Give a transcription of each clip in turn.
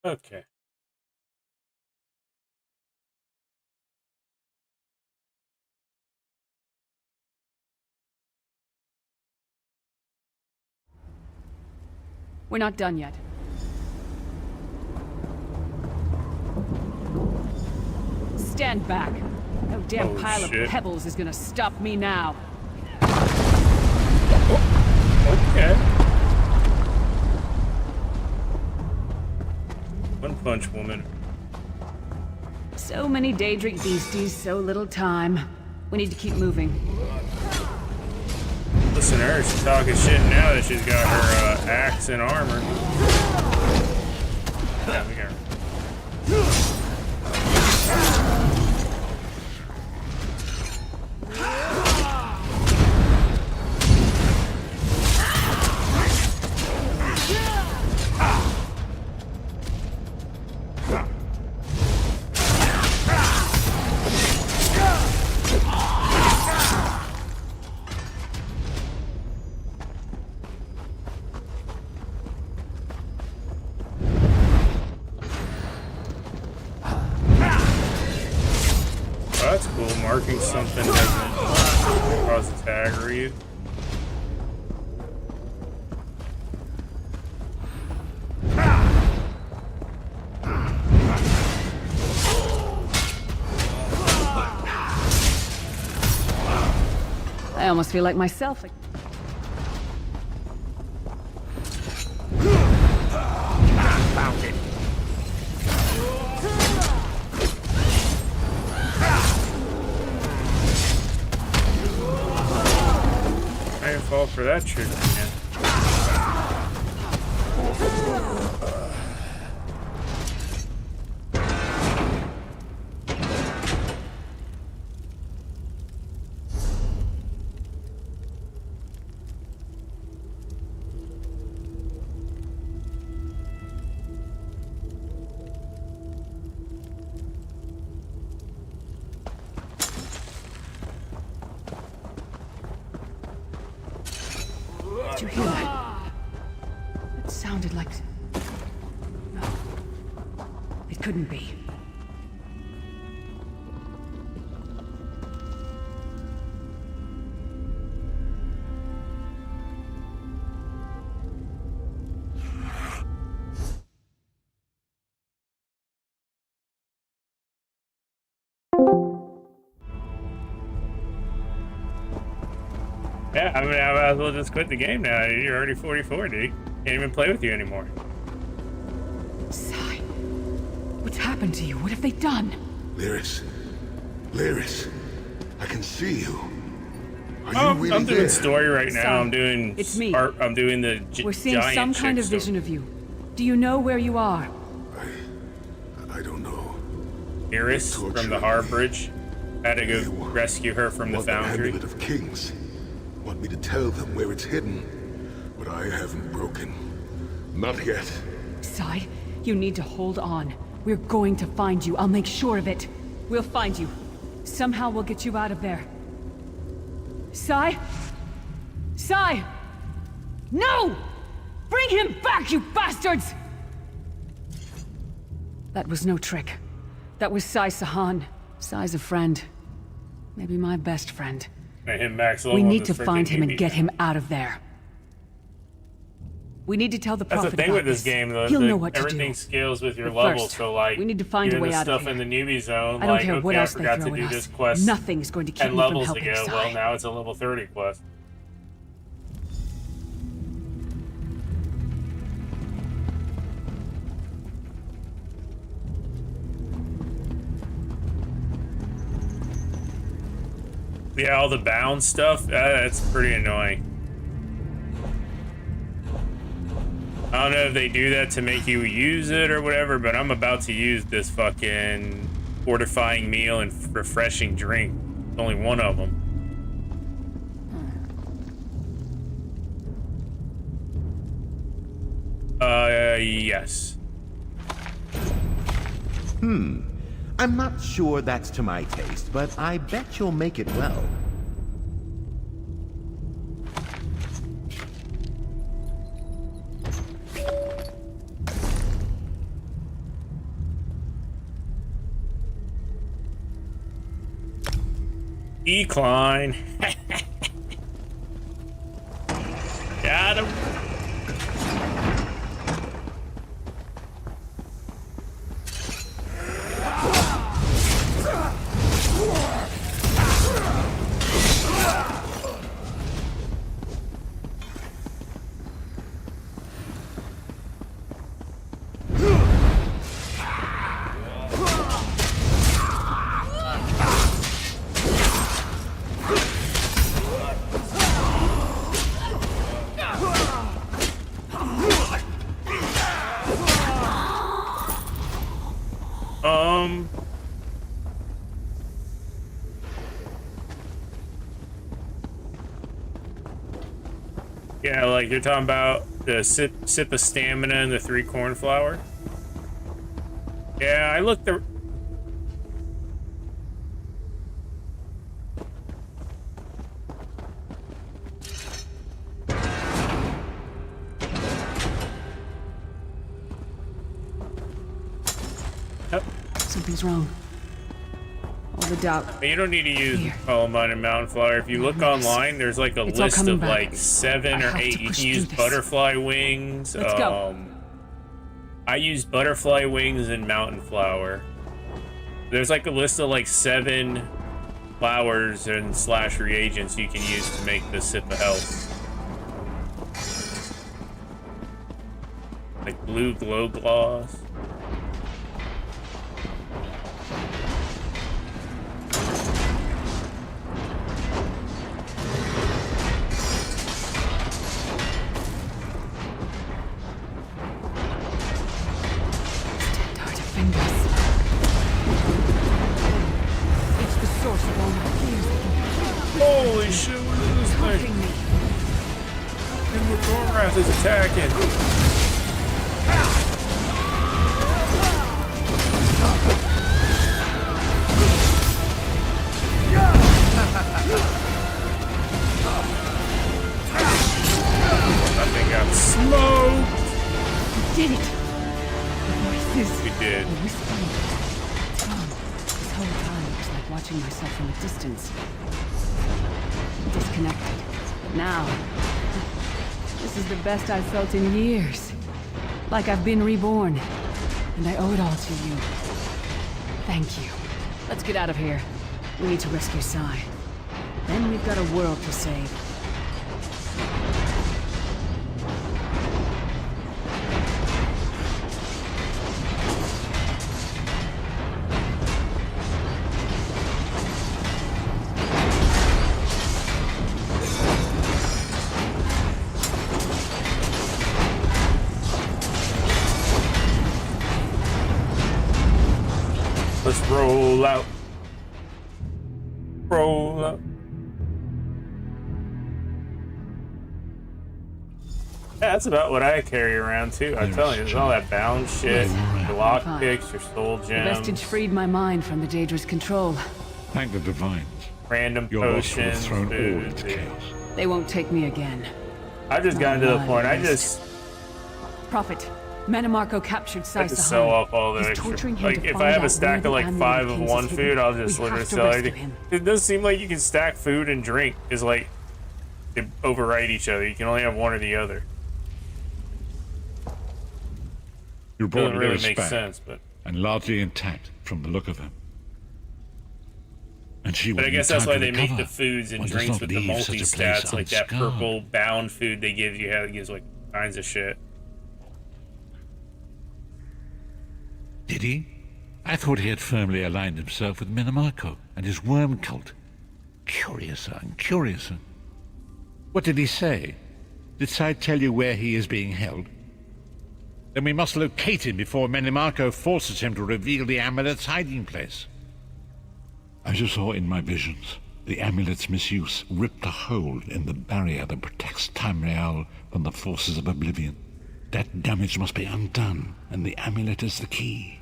Okay. We're not done yet. Stand back. No damn Oh, pile shit. of pebbles is gonna stop me now. Okay. One punch woman. So many daydream beasties, so little time. We need to keep moving. Listen to her, she's talking shit now that she's got her axe and armor. Yeah, we got her. Oh, that's cool. Marking something doesn't cause it to aggro you. I almost feel like myself. Found it. I didn't fall for that trick again. Did you hear that? It sounded like... No. It couldn't be. Yeah, I mean, I might as well just quit the game now. You're already 44, dude. Can't even play with you anymore. Sai, what's happened to you? What have they done? Lyris. Lyris. I can see you. Are Oh, you really I'm doing there? story right now. Sai, I'm doing it's me. art. I'm doing the We're seeing giant some kind of chick vision of you. Do you know where you are? I don't know. Iris from the Harbridge. Had to go rescue her from the Want foundry. amulet of kings. Want me to tell them where it's hidden. But I haven't broken. Not yet. Sai, you need to hold on. We're going to find you. I'll make sure of it. We'll find you. Somehow we'll get you out of there. Sai? Sai! No! Bring him back, you bastards! That was no trick. That was Sai Sahan. Sai's a friend. Maybe my best friend. Him max level We on need this to find freaking him and TV. get him out of there. We need to tell the That's Prophet the thing about with this game, though. He'll know what to Everything do. scales with your But level. first, So, like, we need to find doing a way the out of stuff here. in the newbie zone. I don't like, care okay, what I else they forgot throw to at do us. this quest Nothing's going to keep 10 me from levels helping ago. Sai. Well, now it's a level 30 quest. Yeah, all the bound stuff, that's pretty annoying. I don't know if they do that to make you use it or whatever, but I'm about to use this fucking fortifying meal and refreshing drink. It's only one of them. Yes. I'm not sure that's to my taste, but I bet you'll make it well. Decline. Got him. Yeah, like you're talking about the sip of stamina and the 3 cornflower. Yeah, I looked the. Something's wrong. All the doubt. You don't need to use Columbine and Mountain Flower. If you look online, there's like a list of like 7 or 8. You can use butterfly wings. Let's go. I used butterfly wings and mountain flower. There's like a list of like 7 flowers and / reagents you can use to make the sip of health. Like blue glow gloss. Holy shit, what is this thing? And Thornwrath is attacking. That thing got smoked. We did it. The voices. We did. Were whispering. Tom, this whole time it was like watching myself from a distance. Disconnected. But now, this is the best I've felt in years. Like I've been reborn. And I owe it all to you. Thank you. Let's get out of here. We need to rescue Sai. Then we've got a world to save. Let's roll out. Roll out. Yeah, that's about what I carry around too. I'm telling you, there's all that bound shit, your lockpicks, your soul The gems, vestige freed my mind from the Daedra's control. Thank the divines. random Your loss will have potions, thrown all food. into chaos. They won't take me again. I've just gotten to the point. I just Prophet, Manamarco captured Sai sell off all the He's extra. torturing him Like to if find I have out a stack where of the like amulet 5 of kings one is food, hidden. I'll just We literally have to sell rescue everything. him. It does seem like you can stack food and drink is like they override each other. You can only have one or the other. Your Doesn't body really is make spared sense, but and largely intact from the look of him. And she I will guess need that's time why to they make recover. the foods and One does drinks not with the leave such a multi-stats, place like that unscarred. purple bound food they give you. It gives like kinds of shit. Did he? I thought he had firmly aligned himself with Manamarco and his worm cult. Curiouser and curiouser. What did he say? Did Sai tell you where he is being held? Then we must locate him before Manamarco forces him to reveal the amulet's hiding place. As you saw in my visions, the amulet's misuse ripped a hole in the barrier that protects Tamriel from the forces of oblivion. That damage must be undone, and the amulet is the key.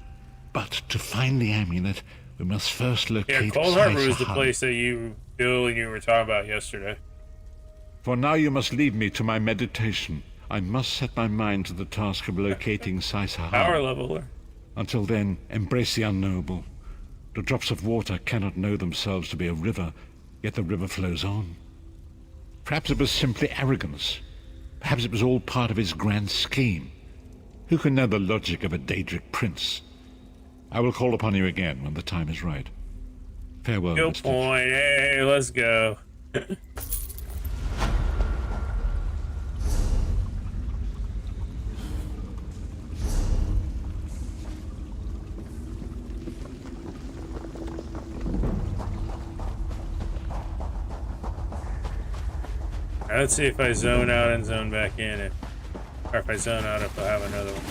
But to find the amulet, we must first Yeah, locate Cold Sai Harbor is the Sahan. place that Bill and you were talking about yesterday. For now you must leave me to my meditation. I must set my mind to the task of locating Sai Sahan. Power leveler. Until then, embrace the unknowable. The drops of water cannot know themselves to be a river, Yet the river flows on. Perhaps it was simply arrogance. Perhaps it was all part of his grand scheme. Who can know the logic of a Daedric prince? I will call upon you again when the time is right. Farewell, Good Mr. point. Hey, let's go. Let's see if I zone out and zone back in, or if I zone out if I have another one.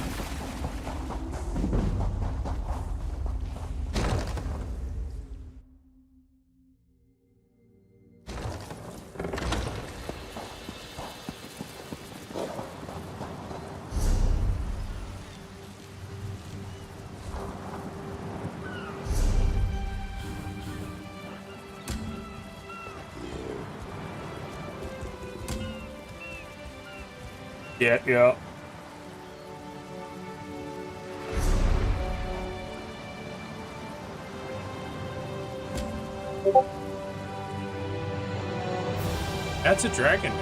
Yeah. That's a dragon.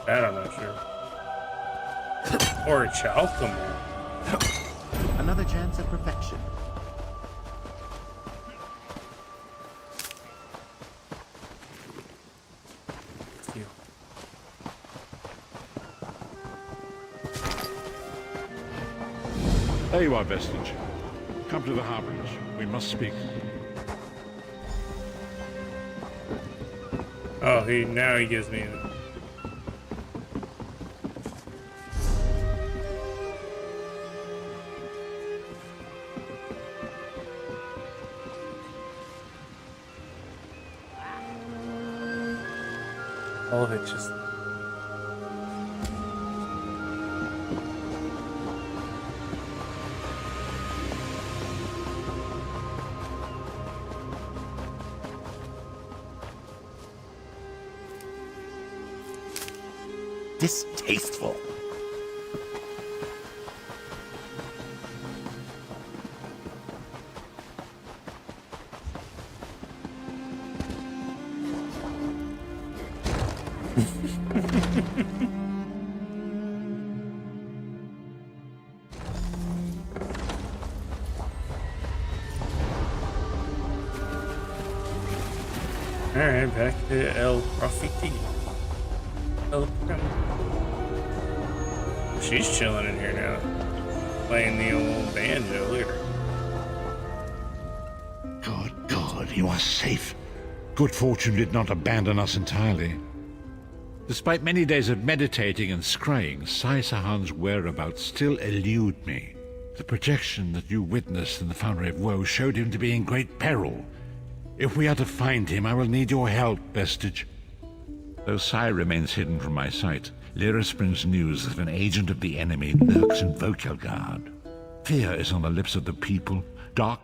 That I'm not sure. Or a Chalcomore. Another chance at perfection. There you are, Vestige. Come to the harbingers. We must speak. Oh, now he gives me. All of it just. Distasteful. Alright, back to El Profiti. El Profiti. She's chilling in here now. Playing the old banjo. Look at her. God, you are safe. Good fortune did not abandon us entirely. Despite many days of meditating and scrying, Sai Sahan's whereabouts still elude me. The projection that you witnessed in the Foundry of Woe showed him to be in great peril. If we are to find him, I will need your help, Vestige. Though Sai remains hidden from my sight, Lyris brings news that an agent of the enemy lurks in Vokelgard. Fear is on the lips of the people. Dark.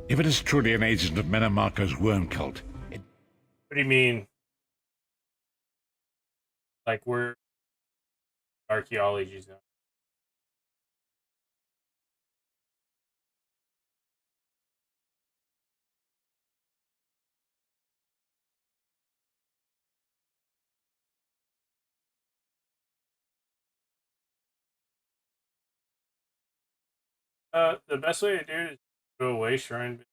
If it is truly an agent of Menamarco's worm cult, What do you mean? Like we're archaeology zone. The best way to do it is go away, shrine,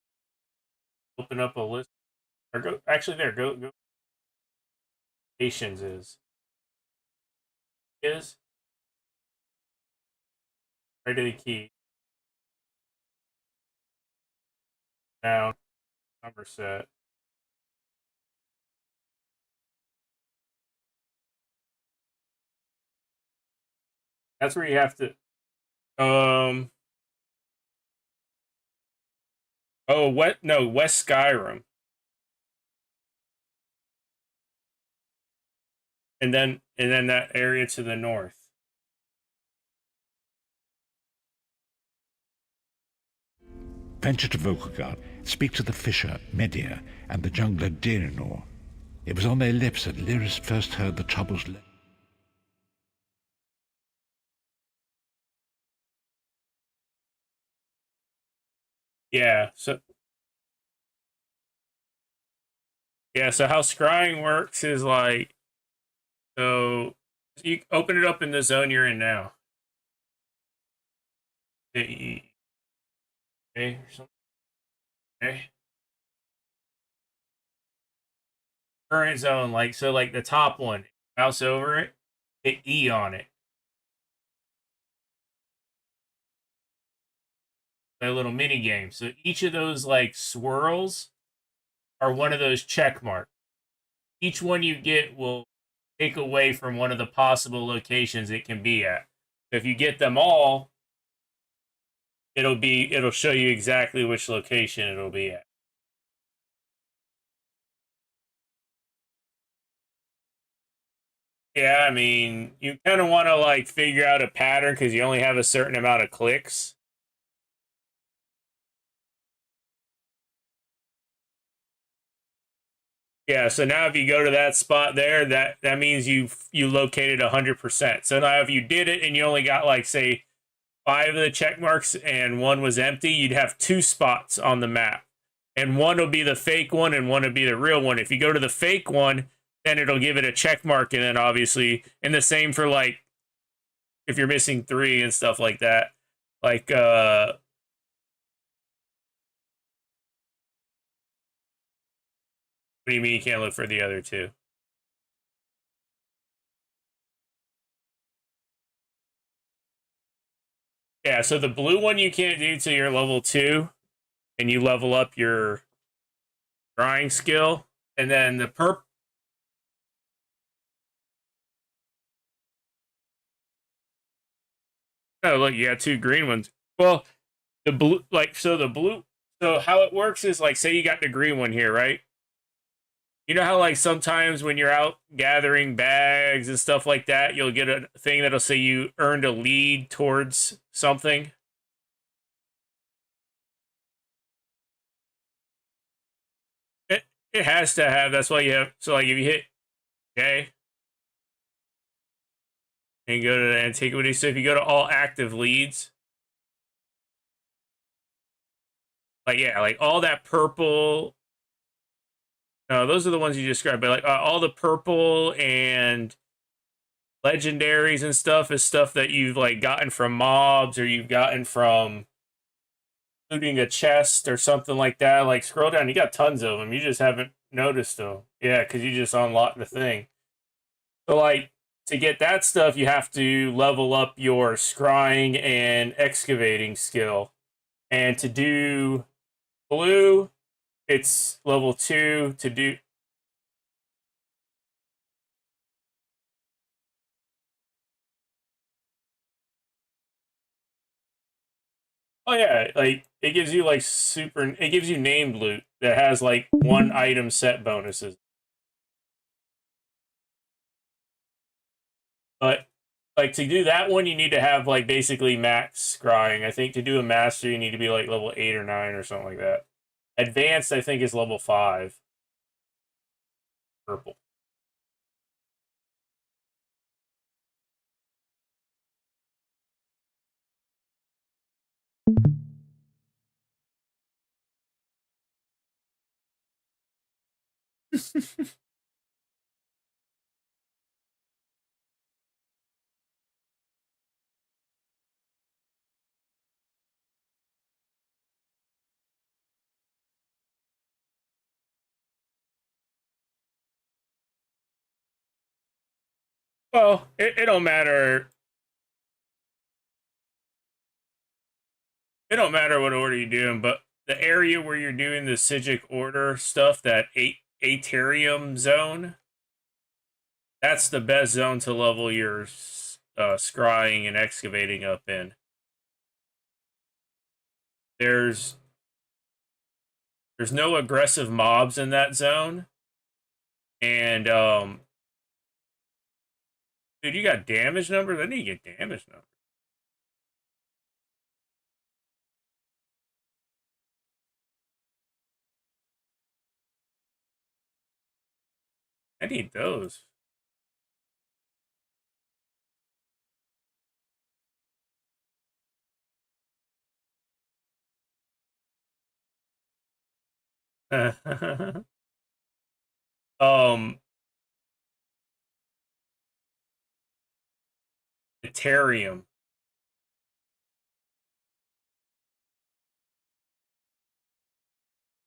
open up a list, or go. Actually, go. Nations is right to the key. Down. Number set. That's where you have to. Oh, what? No, West Skyrim, and then that area to the north. Venture to Volkagard, speak to the fisher, Medir, and the jungler Dirinor. It was on their lips that Lyris first heard the troubles. Yeah. So how scrying works is like, so you open it up in the zone you're in now. Okay, or something. Okay. Current zone, like the top one, mouse over it, hit E on it. A little mini game. So each of those like swirls are one of those check marks. Each one you get will take away from one of the possible locations it can be at. If you get them all, it'll show you exactly which location it'll be at. Yeah, I mean, you kind of want to like figure out a pattern because you only have a certain amount of clicks. Yeah, so now if you go to that spot there, that means you located 100%. So now if you did it and you only got like say 5 of the check marks and one was empty, you'd have 2 spots on the map. And one will be the fake one and one will be the real one. If you go to the fake one, then it'll give it a check mark, and then obviously, and the same for like if you're missing 3 and stuff like that. Like what do you mean you can't look for the other 2? Yeah, so the blue one you can't do till you're level 2 and you level up your drawing skill. And then the purple. Oh, look, you got 2 green ones. Well, the blue, so how it works is like, say you got the green one here, right? You know how like sometimes when you're out gathering bags and stuff like that, you'll get a thing that'll say you earned a lead towards something. It has to have. That's why you have. So like if you hit J and go to the antiquity, so if you go to all active leads, like yeah, like all that purple. No, those are the ones you described, but like all the purple and legendaries and stuff is stuff that you've like gotten from mobs or you've gotten from looting a chest or something like that. Like scroll down, you got tons of them. You just haven't noticed them. Yeah, because you just unlocked the thing. So like to get that stuff, you have to level up your scrying and excavating skill. And to do blue, it's level 2 to do. Oh yeah, like it gives you like it gives you named loot that has like 1 item set bonuses. But like to do that one, you need to have like basically max scrying. I think to do a master, you need to be like level 8 or 9 or something like that. Advanced, I think, is level 5. Purple. Well, it don't matter. It don't matter what order you do them, but the area where you're doing the Sigic Order stuff, that Aterium zone, that's the best zone to level your scrying and excavating up in. There's no aggressive mobs in that zone. And, dude, you got damage numbers? I need to get damage numbers. I need those. Ethereum.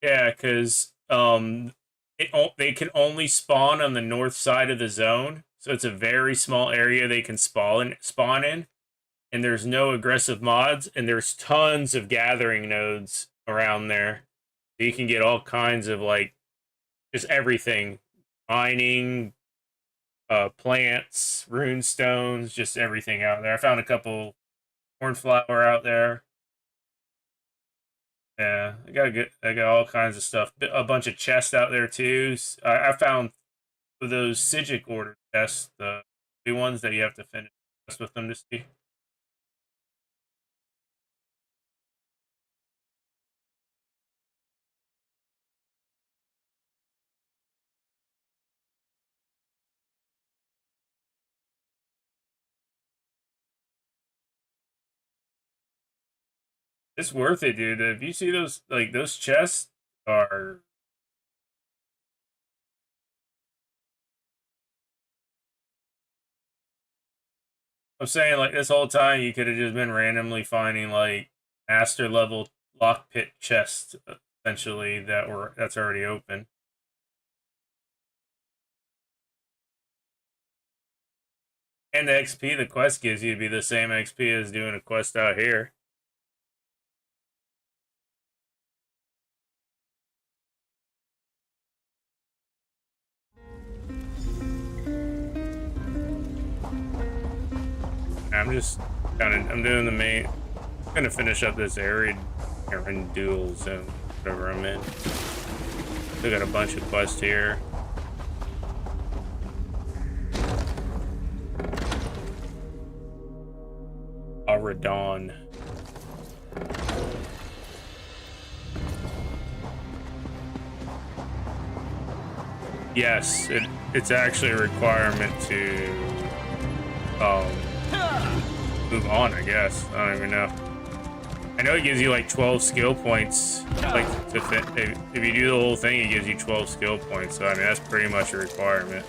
Yeah, because they can only spawn on the north side of the zone, so it's a very small area they can spawn in, and there's no aggressive mods, and there's tons of gathering nodes around there. So you can get all kinds of like just everything, mining, plants, rune stones, just everything out there. I found a couple cornflower out there. Yeah, I got all kinds of stuff. A bunch of chests out there too. I found those Sigic Order chests, the ones that you have to finish with them to see. It's worth it, dude. If you see those, like, those chests are... I'm saying, like, this whole time you could have just been randomly finding, like, master level lockpit chests, essentially, that's already open. And the XP the quest gives you would be the same XP as doing a quest out here. I'm doing the main, I'm gonna finish up this area in dual zone, whatever I'm in. Still got a bunch of quests here. Radon. Yes, it's actually a requirement to move on, I guess. I don't even know. I know it gives you like 12 skill points. Like to fit, if you do the whole thing, it gives you 12 skill points. So I mean, that's pretty much a requirement.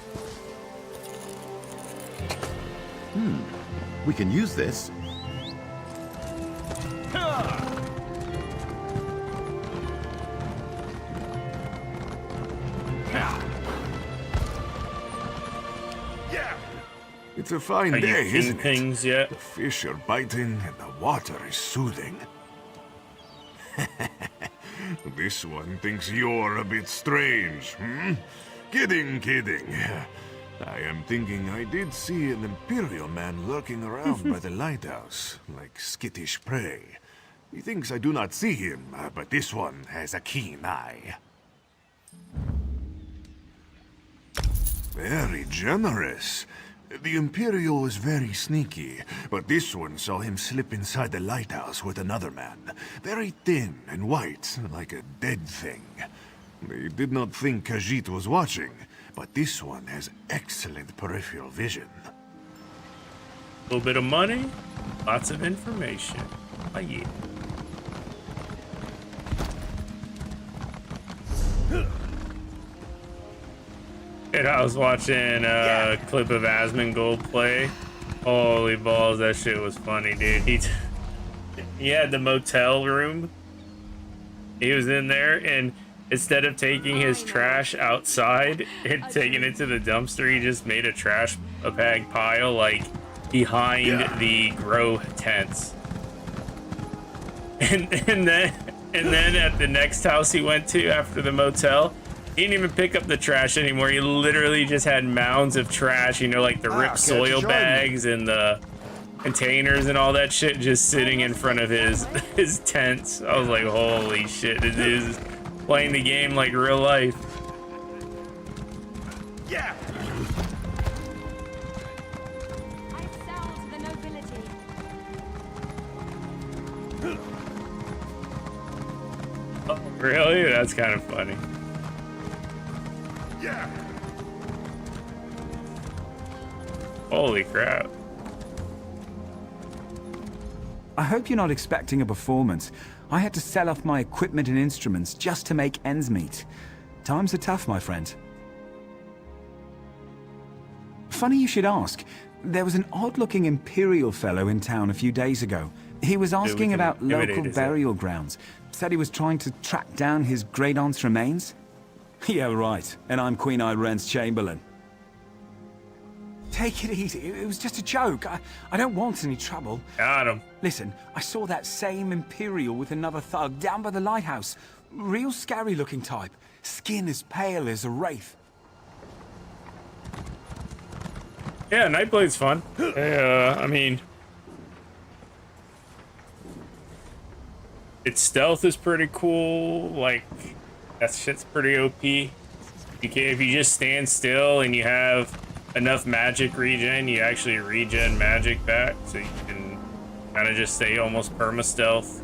We can use this. It's a fine Are day, you isn't it? things yet? The fish are biting and the water is soothing. This one thinks you're a bit strange, hmm? Kidding. I am thinking I did see an Imperial man lurking around by the lighthouse, like skittish prey. He thinks I do not see him, but this one has a keen eye. Very generous. The Imperial was very sneaky, but this one saw him slip inside the lighthouse with another man. Very thin and white, like a dead thing. They did not think Khajiit was watching, but this one has excellent peripheral vision. A little bit of money, lots of information. Oh yeah. And I was watching a clip of Asmongold play. Holy balls, that shit was funny, dude. He had the motel room. He was in there, and instead of taking his trash outside and taking it to the dumpster, he just made a bag pile, like, behind the grow tents. And And then at the next house he went to after the motel, he didn't even pick up the trash anymore. He literally just had mounds of trash, you know, like the ripped soil bags and the containers and all that shit just sitting in front of his tents. I was like, holy shit, this is playing the game like real life. Yeah. I sell to the nobility. Oh, really? That's kind of funny. Yeah. Holy crap. I hope you're not expecting a performance. I had to sell off my equipment and instruments just to make ends meet. Times are tough, my friend. Funny you should ask. There was an odd-looking Imperial fellow in town a few days ago. He was asking about local burial grounds. Said he was trying to track down his great-aunt's remains. Yeah, right. And I'm Queen Irene's Chamberlain. Take it easy. It was just a joke. I don't want any trouble. Got him. Listen, I saw that same Imperial with another thug down by the lighthouse. Real scary-looking type. Skin as pale as a wraith. Yeah, Nightblade's fun. I mean, its stealth is pretty cool. Like, that shit's pretty OP. If you just stand still and you have enough magic regen, you actually regen magic back, so you can kind of just stay almost perma-stealth.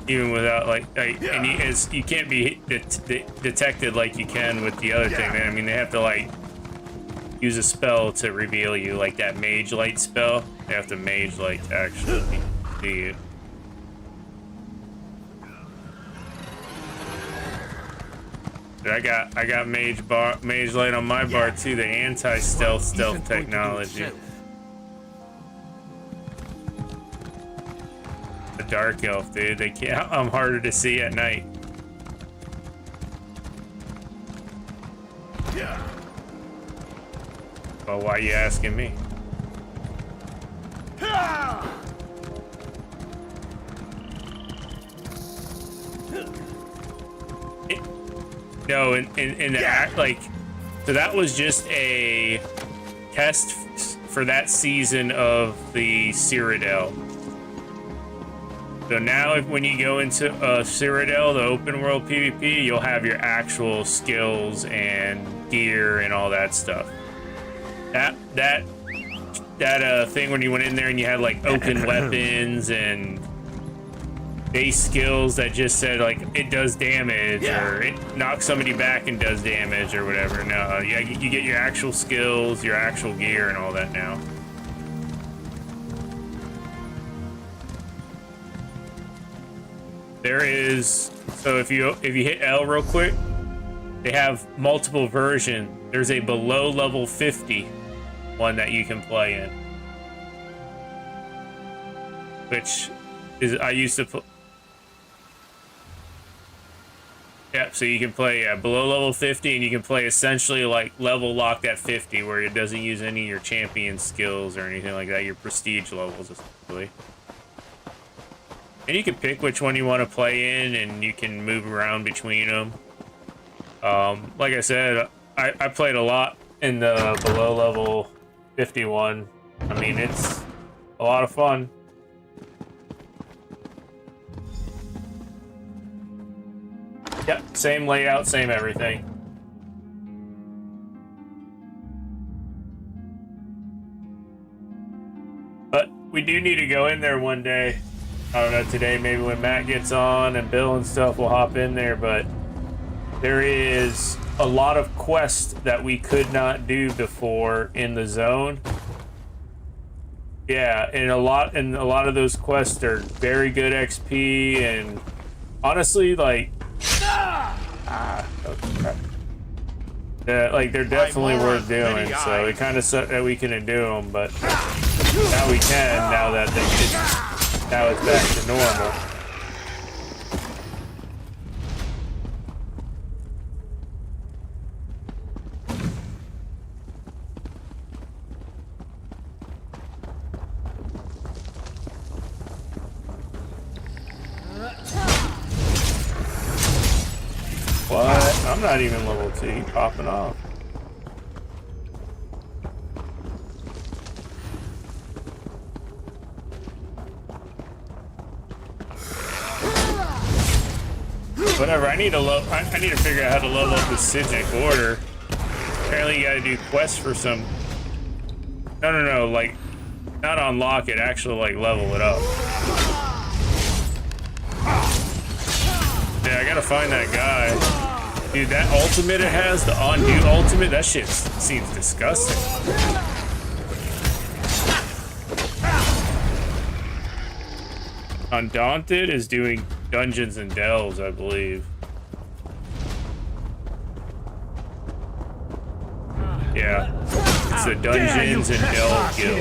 Even without, and you can't be detected like you can with the other thing. I mean, they have to, like, use a spell to reveal you, like that mage light spell. They have to mage light to actually see you. I got mage light on my bar too, the anti-stealth technology. The dark elf, dude. They can't. I'm harder to see at night. Yeah. Well, why are you asking me? No, in the act, like, so that was just a test for that season of the Cyrodiil. So now, when you go into Cyrodiil, the open world PvP, you'll have your actual skills and gear and all that stuff. That thing when you went in there and you had like open weapons and base skills that just said like it does damage or it knocks somebody back and does damage or whatever. No, you get your actual skills, your actual gear, and all that now. There is, so if you hit L real quick, they have multiple versions. There's a below level 50 one that you can play in, which is I used to play. Yeah, so you can play below level 50, and you can play essentially like level locked at 50, where it doesn't use any of your champion skills or anything like that, your prestige levels essentially. And you can pick which one you want to play in, and you can move around between them. Like I said, I played a lot in the below level 51. I mean, it's a lot of fun. Yep, same layout, same everything. But we do need to go in there one day. I don't know, today, maybe when Matt gets on and Bill and stuff, we'll hop in there, but there is a lot of quests that we could not do before in the zone. Yeah, and a lot of those quests are very good XP, and honestly, like, like they're definitely worth doing. So it kind of sucked that we couldn't do them, but now we can. Now that now it's back to normal. I'm not even level 2. He popping off. Whatever. I need to figure out how to level up the Signic Order. Apparently, you gotta do quests for some. No. Like, not unlock it. Actually, like level it up. Yeah, I gotta find that guy. Dude, that ultimate it has, the undo ultimate, that shit seems disgusting. Undaunted is doing dungeons and delves, I believe. Yeah, it's the Dungeons and Delve Guild.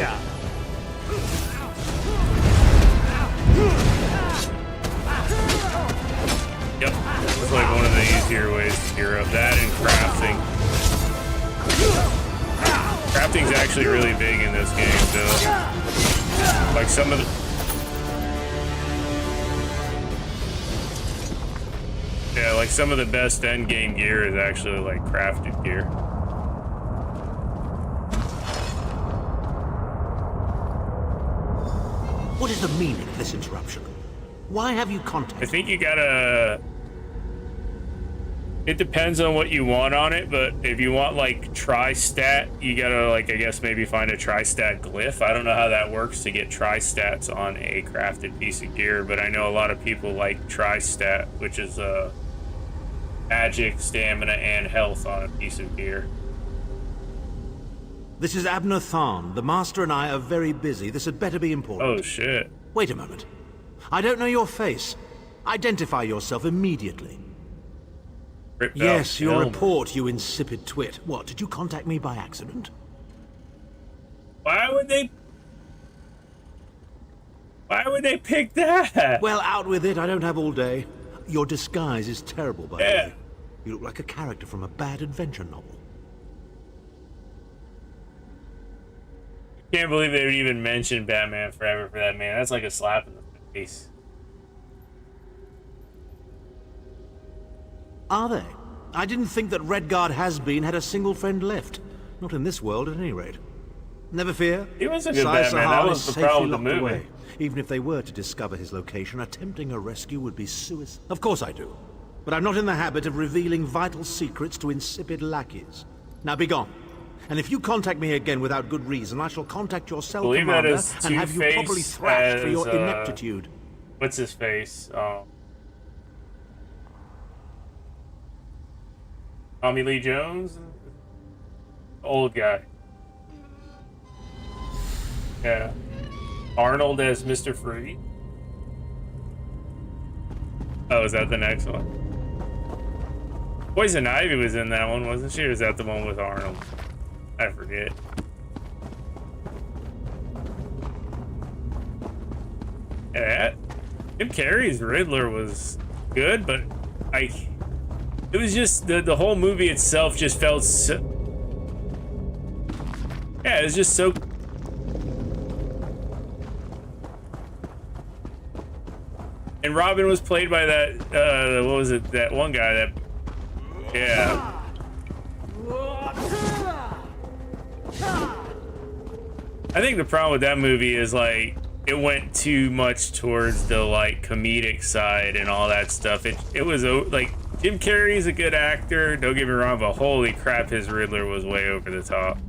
Yep, it's like one of the easier ways to gear up. That and crafting. Crafting's actually really big in this game, so like some of the some of the best end game gear is actually like crafted gear. What is the meaning of this interruption? Why have you contacted? I think you gotta. It depends on what you want on it, but if you want like tri-stat, you gotta like I guess maybe find a tri-stat glyph. I don't know how that works to get tri-stats on a crafted piece of gear, but I know a lot of people like tri-stat, which is magic, stamina, and health on a piece of gear. This is Abner Tharn. The Master and I are very busy. This had better be important. Oh shit. Wait a moment. I don't know your face. Identify yourself immediately. Yes, your report, you insipid twit. What, did you contact me by accident? Why would they pick that? Well, out with it. I don't have all day. Your disguise is terrible, by the way. You look like a character from a bad adventure novel. Can't believe they would even mention Batman Forever for that man. That's like a slap in the face. Are they? I didn't think that Redguard Has-Been had a single friend left. Not in this world, at any rate. Never fear. He was a good Batman. That was the problem with the movie. Away. Even if they were to discover his location, attempting a rescue would be suicide. Of course I do. But I'm not in the habit of revealing vital secrets to insipid lackeys. Now be gone. And if you contact me again without good reason, I shall contact your cell commander and have you properly thrashed for your ineptitude. What's his face? Tommy Lee Jones? Old guy. Yeah. Arnold as Mr. Freeze? Oh, is that the next one? Poison Ivy was in that one, wasn't she? Or is that the one with Arnold? I forget. Yeah, Jim Carrey's Riddler was good, but it was just the whole movie itself just felt so. Yeah, it was just so. And Robin was played by that. What was it? That one guy. That. Yeah. I think the problem with that movie is like it went too much towards the like comedic side and all that stuff. It was like Jim Carrey's a good actor, don't get me wrong, but holy crap, his Riddler was way over the top.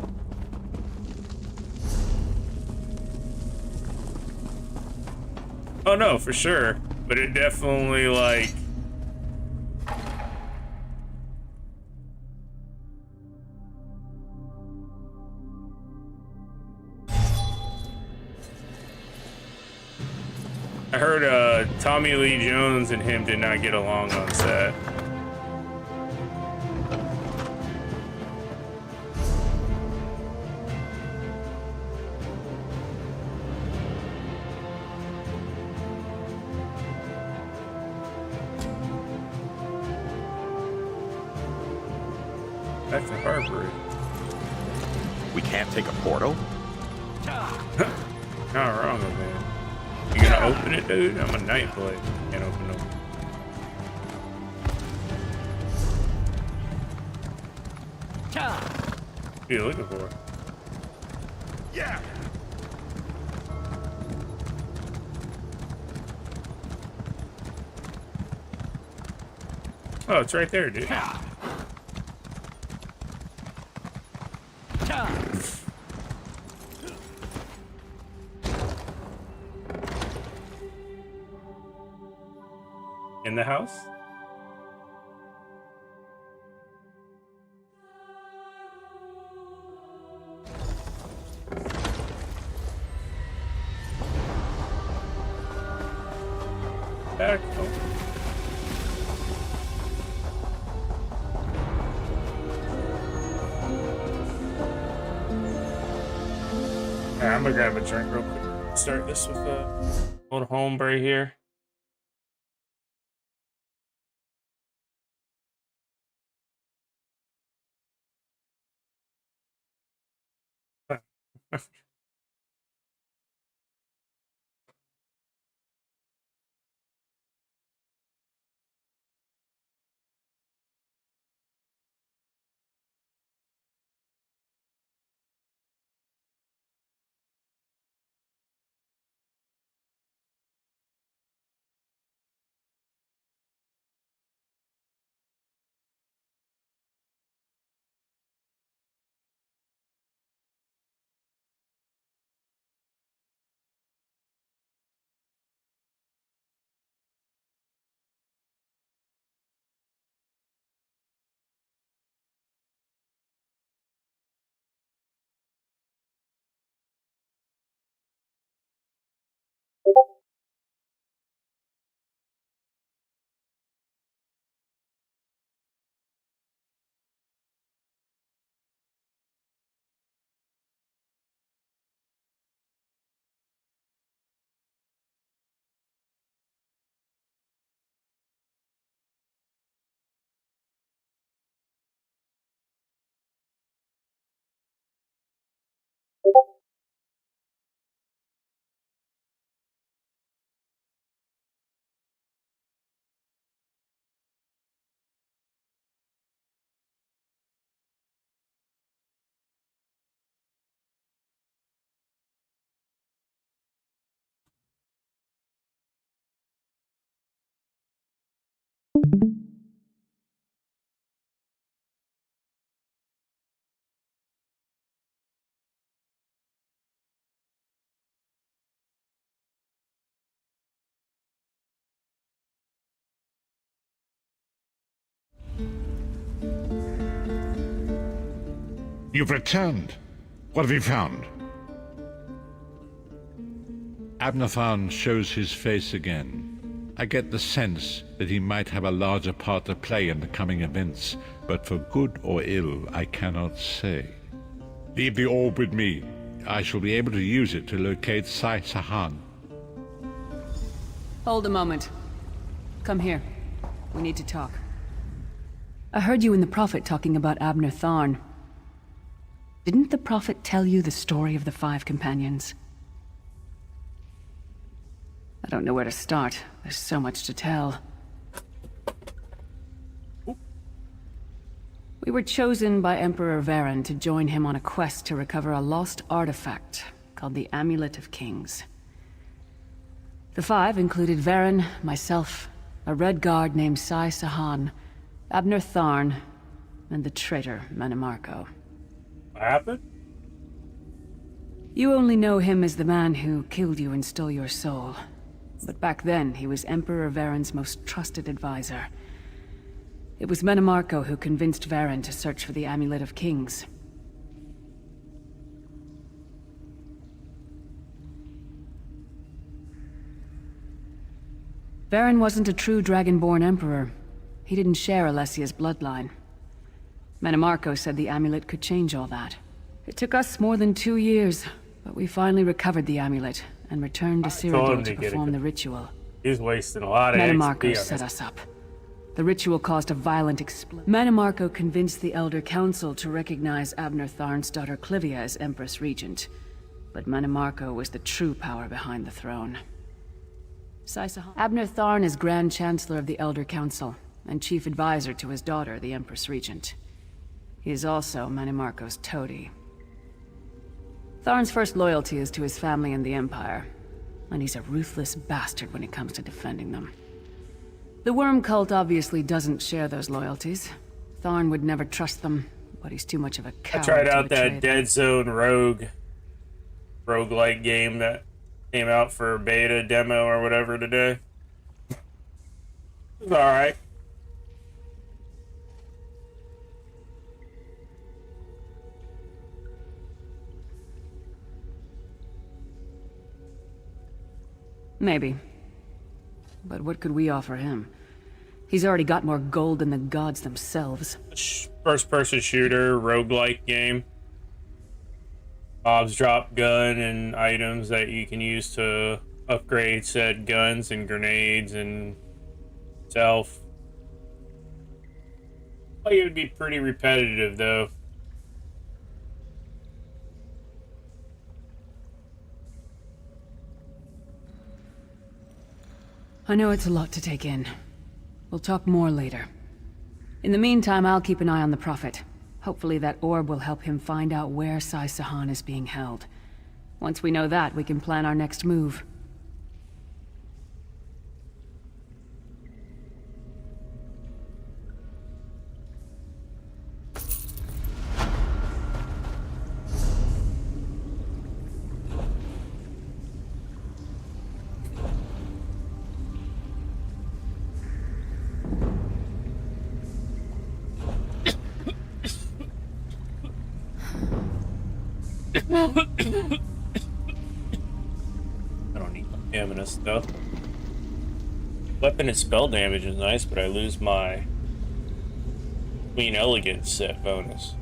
Oh no, for sure, but it definitely like. I heard Tommy Lee Jones and him did not get along on set. That's a Harvard. We can't take a portal? Not wrong with that. You gonna open it, dude? I'm a Nightblade. Can't open What are you looking for? Yeah. Oh, it's right there, dude. In the house? Back. Oh. Alright, I'm gonna grab a drink real quick. Start this with a old homebrew here. You've returned. What have you found? Abnathan shows his face again. I get the sense that he might have a larger part to play in the coming events, but for good or ill, I cannot say. Leave the orb with me. I shall be able to use it to locate Sai Sahan. Hold a moment. Come here. We need to talk. I heard you and the Prophet talking about Abner Tharn. Didn't the Prophet tell you the story of the 5 companions? I don't know where to start. There's so much to tell. We were chosen by Emperor Varen to join him on a quest to recover a lost artifact called the Amulet of Kings. The 5 included Varen, myself, a Red Guard named Sai Sahan, Abner Tharn, and the traitor Manimarco. What happened? You only know him as the man who killed you and stole your soul. But back then, he was Emperor Varen's most trusted advisor. It was Manimarco who convinced Varen to search for the Amulet of Kings. Varen wasn't a true Dragonborn Emperor. He didn't share Alessia's bloodline. Manimarco said the amulet could change all that. It took us more than 2 years, but we finally recovered the amulet and returned to Cyrodiil to perform the ritual. He's wasting a lot of Manimarco XP on set this. us up. The ritual caused a violent explosion. Manimarco convinced the Elder Council to recognize Abner Tharn's daughter Clivia as Empress Regent. But Manimarco was the true power behind the throne. Abner Tharn is Grand Chancellor of the Elder Council, and Chief Advisor to his daughter, the Empress Regent. He is also Manimarco's toady. Tharn's first loyalty is to his family and the Empire, and he's a ruthless bastard when it comes to defending them. The Worm Cult obviously doesn't share those loyalties. Tharn would never trust them, but he's too much of a coward. I tried to out betray that them. Dead Zone roguelike game that came out for beta demo or whatever today. It's alright. Maybe. But what could we offer him? He's already got more gold than the gods themselves. First-person shooter, roguelike game. Mobs drop gun and items that you can use to upgrade said guns and grenades and self. Like it would be pretty repetitive though. I know it's a lot to take in. We'll talk more later. In the meantime, I'll keep an eye on the Prophet. Hopefully that orb will help him find out where Sai Sahan is being held. Once we know that, we can plan our next move. I don't need stamina stuff. Weapon and spell damage is nice, but I lose my Queen Elegance set bonus.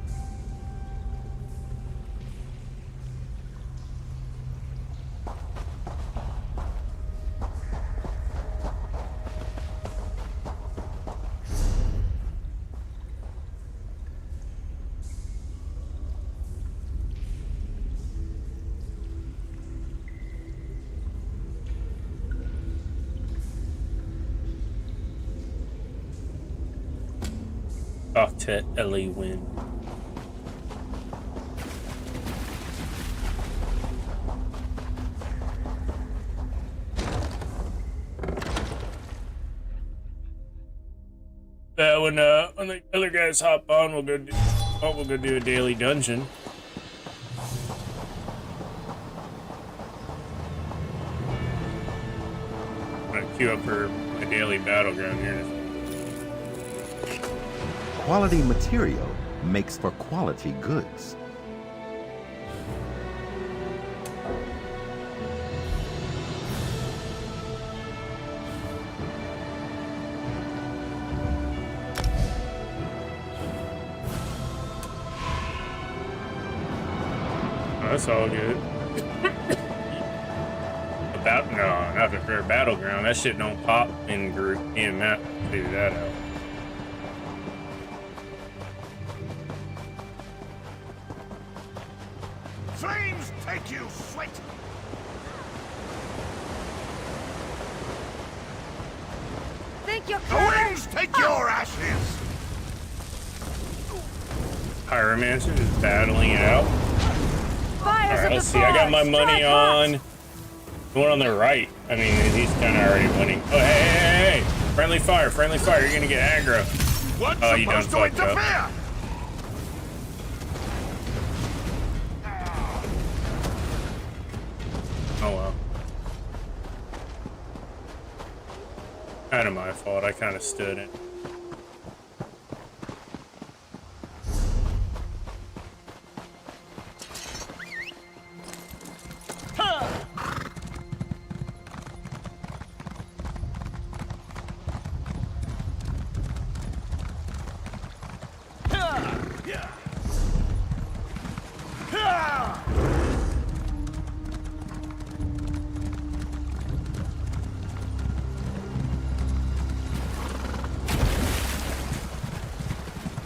Off to Ellie win. When the other guys hop on, we'll go do a daily dungeon. I'm gonna queue up for a daily battleground here. Quality material makes for quality goods. Oh, that's all good. Not the fair battleground. That shit don't pop in group. And Matt figure that out. Flames take you, sweat! Think you're The clever? winds take your ashes! Pyromancer just battling it out. Fires Alright, of let's the see. I got forest, my money strike hot! on the one on the right. I mean, he's kind of already winning. Oh, hey! Friendly fire, friendly fire. You're gonna get aggro. What's Oh, you done supposed to fucked up. interfere? Oh well. Kind of my fault. I kind of stood it.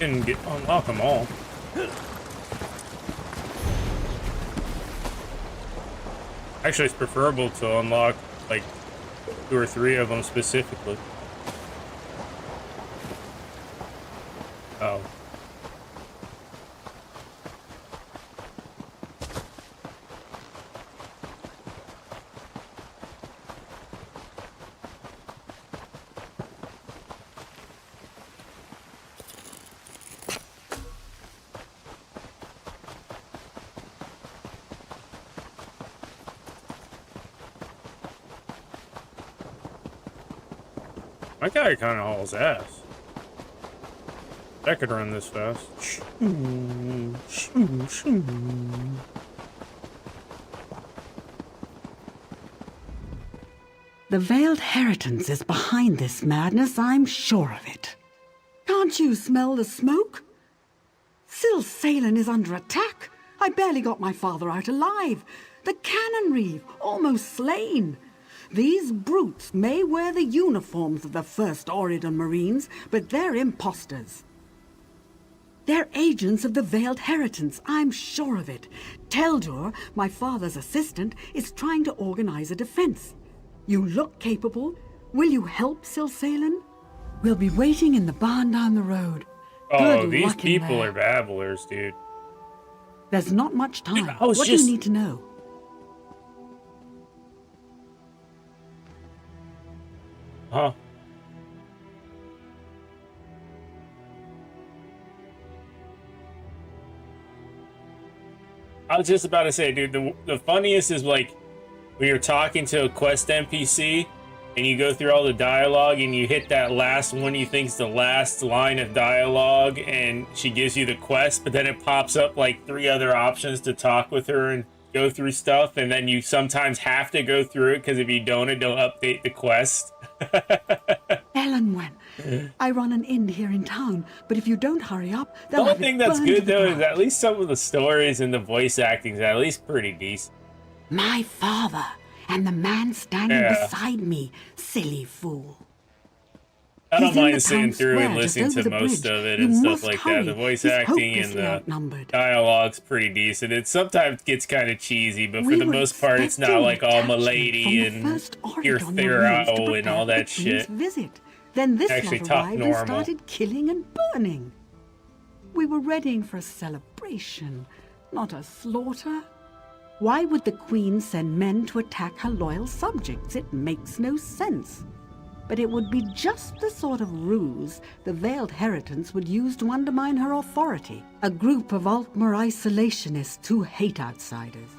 Didn't unlock them all. Actually, it's preferable to unlock like 2 or 3 of them specifically. Oh. My guy kind of hauls ass. I could run this fast. The Veiled Heritance is behind this madness, I'm sure of it. Can't you smell the smoke? Syl Salen is under attack. I barely got my father out alive. The cannon reeve, almost slain. These brutes may wear the uniforms of the First Oridon Marines, but they're imposters. They're agents of the Veiled Heritance, I'm sure of it. Teldur, my father's assistant, is trying to organize a defense. You look capable. Will you help, Syl Salen? We'll be waiting in the barn down the road. Oh, Good these luck in people there. are babblers, dude. There's not much time. I was What just- do you need to know? Huh? I was just about to say, dude, the funniest is like when you're talking to a quest NPC and you go through all the dialogue and you hit that last one you think's the last line of dialogue and she gives you the quest, but then it pops up like 3 other options to talk with her and go through stuff, and then you sometimes have to go through it because if you don't, it'll update the quest. Elenwen, I run an inn here in town, but if you don't hurry up, The they'll only have it thing that's burned to good the though is ground. at least some of the stories and the voice acting is at least pretty decent. My father and the man standing Yeah. beside me, silly fool. I don't He's in the mind sitting town through and square, just listening to over the most bridge. of it You and stuff must like hurry. that. The voice He's acting and hopelessly the outnumbered. dialogue's pretty decent. It sometimes gets kind of cheesy, but for We the were most part, it's not expecting like all attachment milady from the and first your Oridon Marines to Thero and prepare all for that the King's shit. visit. Then this Actually lot talk arrived normal. and started killing and burning. We were readying for a celebration, not a slaughter. Why would the Queen send men to attack her loyal subjects? It makes no sense. But it would be just the sort of ruse the Veiled Heritance would use to undermine her authority. A group of Altmer isolationists who hate outsiders.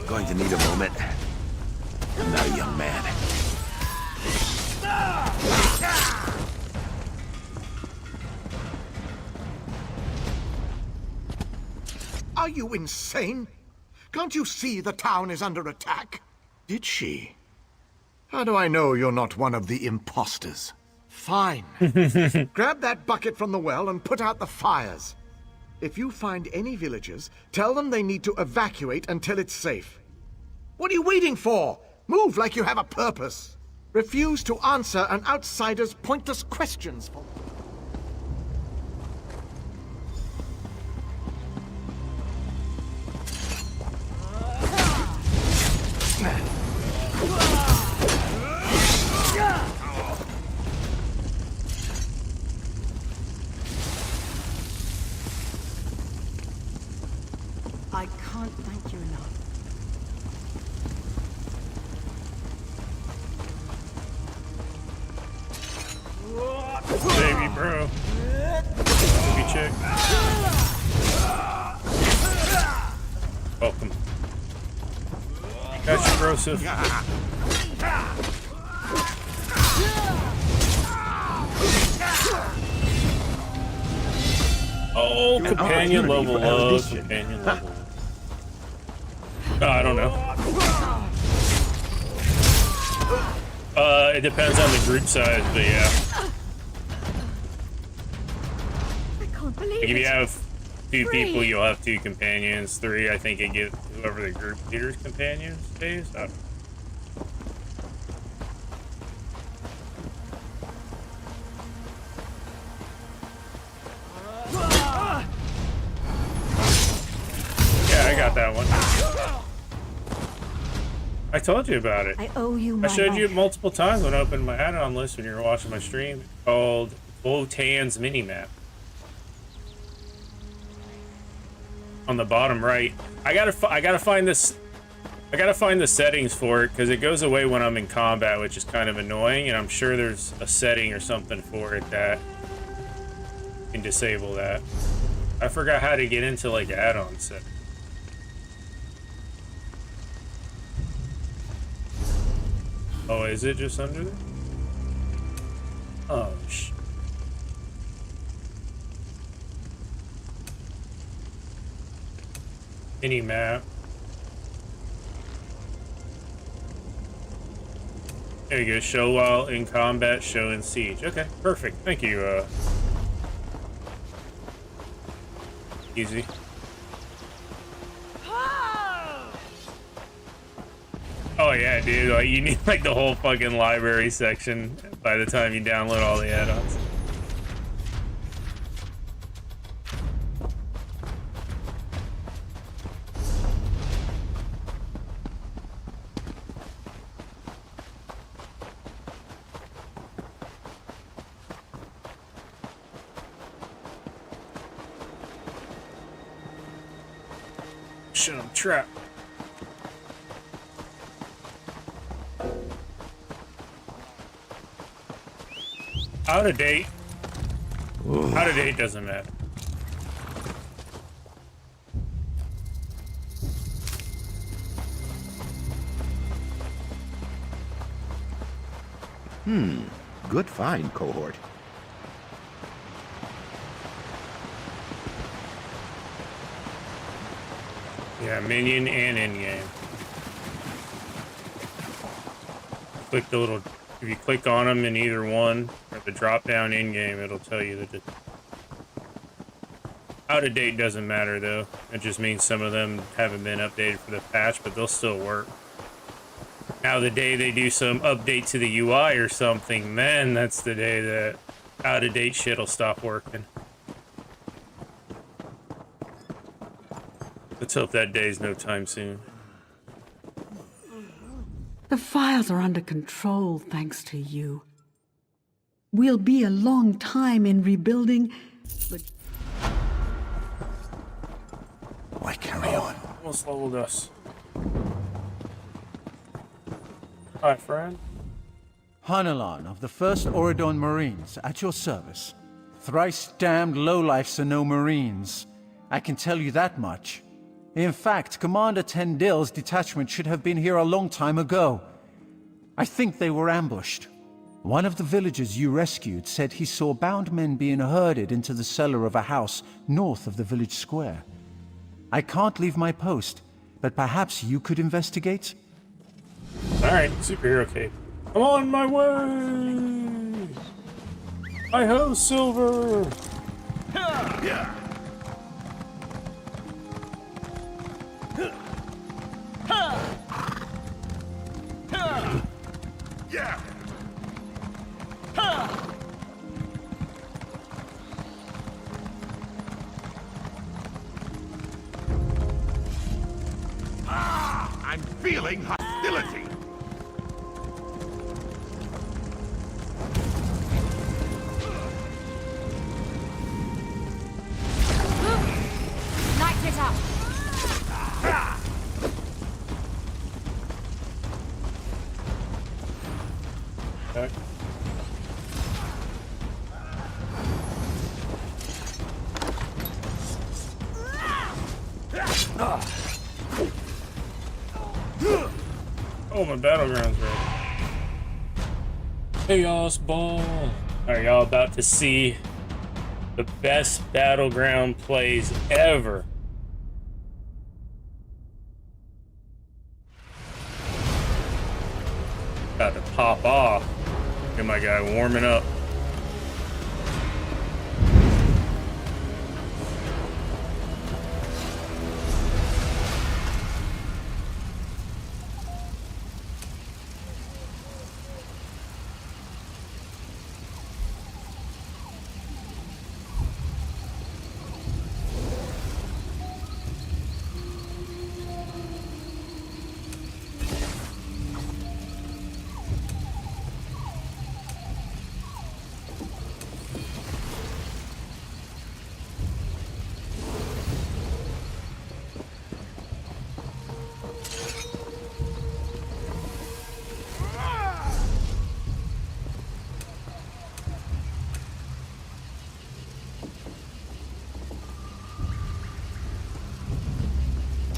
Going to need a moment. I'm not a young man. Are you insane? Can't you see the town is under attack? Did she? How do I know you're not one of the imposters? Fine. Grab that bucket from the well and put out the fires. If you find any villagers, tell them they need to evacuate until it's safe. What are you waiting for? Move like you have a purpose. Refuse to answer an outsider's pointless questions. I can't thank you enough. Baby, bro. Baby chick. Welcome. Got you, Broseph. Oh, companion opportunity level for up. erudition. Companion level. I don't know. It depends on the group size, but yeah. I can't believe Like if you it. have 2 Three. people, you'll have 2 companions. 3, I think it gives whoever the group leader's companions stays. Yeah, I got that one. I told you about it. I owe you my I showed you it life. multiple times when I opened my add-on list when you were watching my stream. It's called Wotan's Minimap. On the bottom right. I gotta find this I gotta find the settings for it because it goes away when I'm in combat, which is kind of annoying, and I'm sure there's a setting or something for it that can disable that. I forgot how to get into like add-on settings. Oh, is it just under there? Oh, sh. Mini map. There you go. Show while in combat, show in siege. Okay, perfect. Thank you. Easy. Oh yeah, dude. Like you need like the whole fucking library section by the time you download all the add-ons. Shit, I'm trapped. Out of date. Out of date doesn't matter. Good find, cohort. Yeah, minion and in-game. Click the little... If you click on them in either one, or the drop-down in-game, it'll tell you that... Out of date doesn't matter, though. It just means some of them haven't been updated for the patch, but they'll still work. Now, the day they do some update to the UI or something, then that's the day that out-of-date shit will stop working. Let's hope that day's no time soon. The fires are under control thanks to you. We'll be a long time in rebuilding, but... Why carry on? Almost leveled us. Hi, friend. Hanulan of the 1st Oridon Marines, at your service. Thrice damned lowlifes are no Marines. I can tell you that much. In fact, Commander Tendil's detachment should have been here a long time ago. I think they were ambushed. One of the villagers you rescued said he saw bound men being herded into the cellar of a house north of the village square. I can't leave my post, but perhaps you could investigate? Alright, superhero cape. I'm on my way! Hi-ho, Silver! Yeah. Yeah. I'm feeling hostility. Light it up. Okay. Oh, my battleground's ready. Chaos Ball. Are y'all about to see the best battleground plays ever? About to pop off. Get my guy warming up.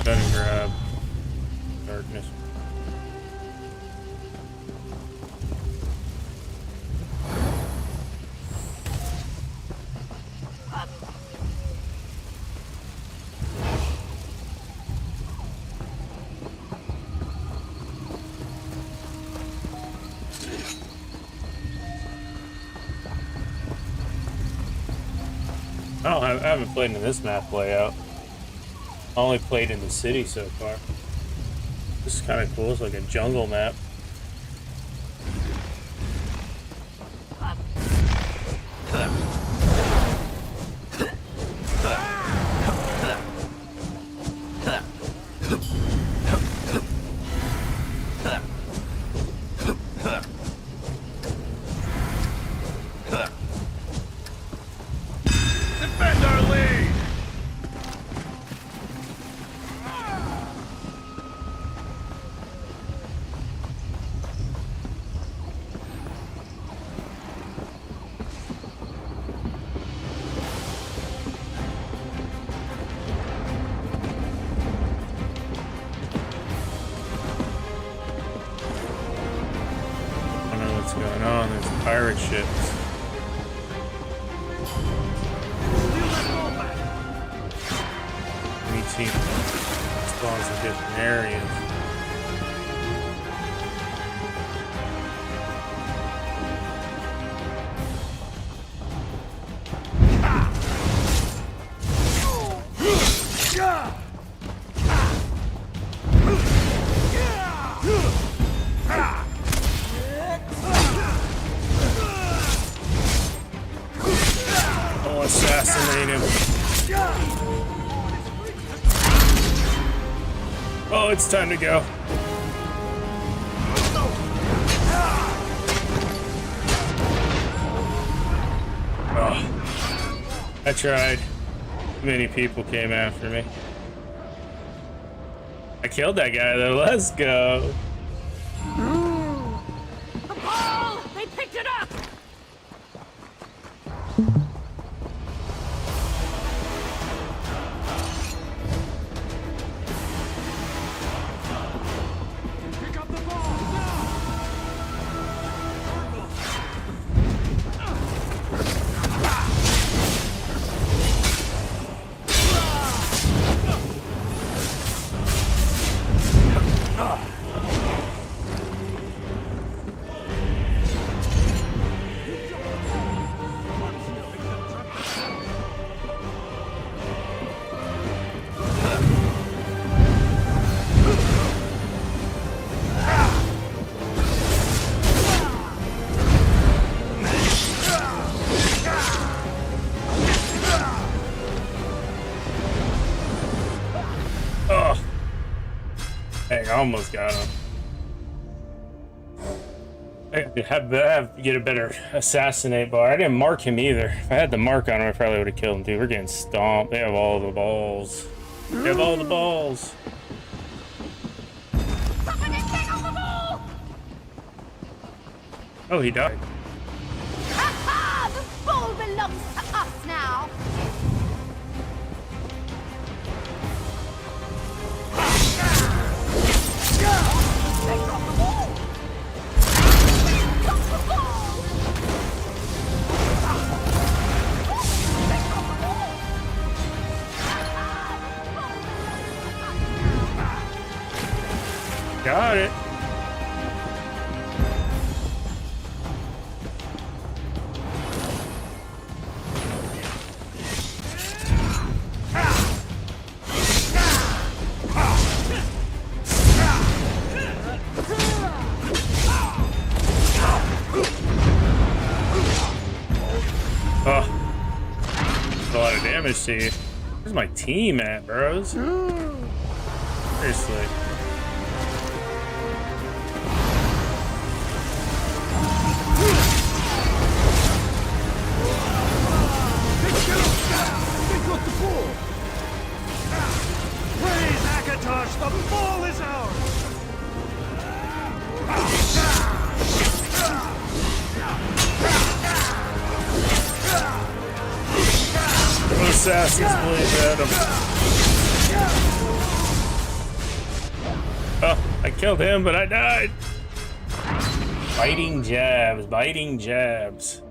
Gun grab. Darkness. I haven't played in this map layout. I only played in the city so far. This is kind of cool. It's like a jungle map. Defend our lead! I don't know what's going on. There's pirate ships. Any team spawns in different areas. Oh, assassinate him. Oh, it's time to go. Oh, I tried. Too many people came after me. I killed that guy though. Let's go. The ball! They picked it up! Dang, I almost got him. I have to get a better assassinate bar. I didn't mark him either. If I had the mark on him, I probably would have killed him too. We're getting stomped. They have all the balls. They have all the balls. Oh, he died. Ha-ha! The ball belongs to us now! They got the ball! They got the ball! They got the ball! Got it. Oh, a lot of damage to you. Where's my team at, bros? Seriously. Praise Akatosh, the ball is ours! Assassin's Blade at him. Killed him, but I died. Biting jabs, biting jabs.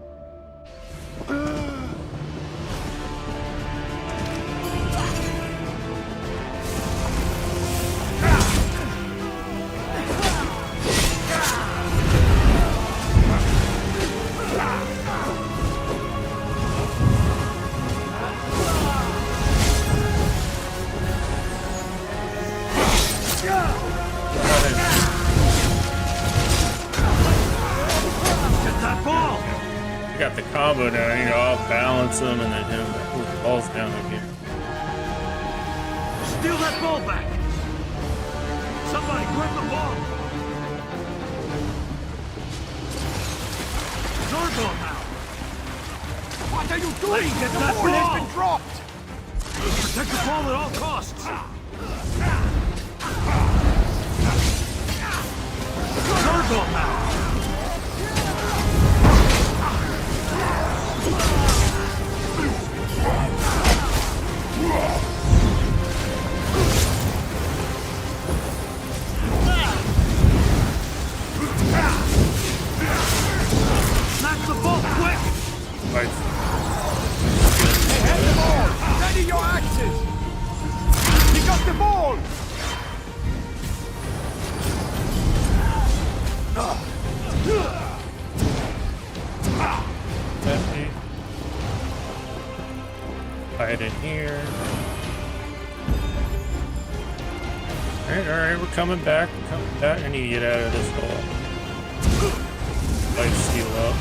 Got the combo down, you know, I'll balance them and then hit him with the balls down again. Steal that ball back! Somebody grab the ball! Your ball now! What are you doing? Get The that ball has ball! been dropped! Protect the ball at all costs! Your ball now! Smash the ball quick! Right. Hey, hand the ball! Ready your axes! He got the ball! Lefty. Hide in here. Alright, we're coming back. We're coming back. I need to get out of this hole. Life steal up.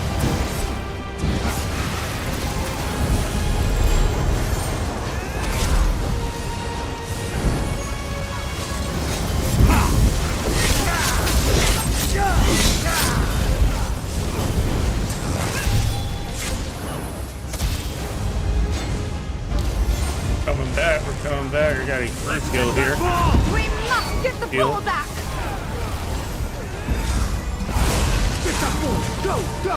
We're coming back. I got a skill here. We must get the Heal. ball back! Get that ball! Go! Go!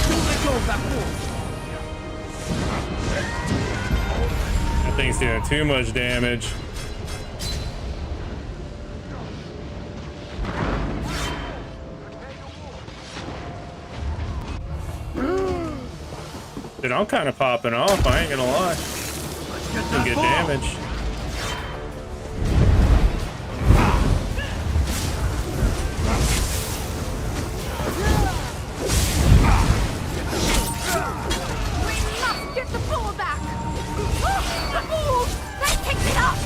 Don't let go of that ball! That thing's doing too much damage. Dude, I'm kind of popping off, I ain't gonna lie. Some good damage. We must get the ball back! Oh, the ball! They picked it up!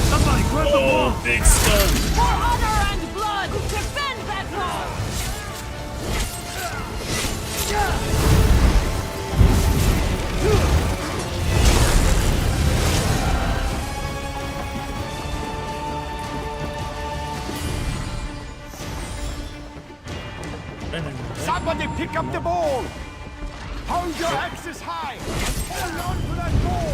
Somebody grab the ball! Oh, big stun. For honor and blood, defend that ball! Somebody pick up the ball! Hold your axes high! Hold on to that ball!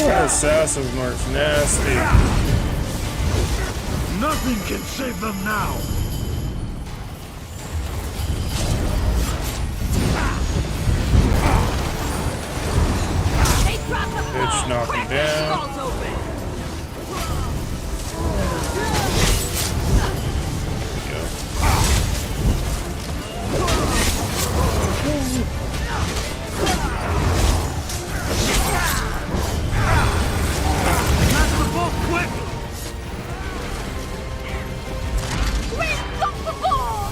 That assassin's mark's nasty. Nothing can save them now! They dropped the ball! Bitch, knock him down. Ball's open! Smash the ball quick! We've got the ball!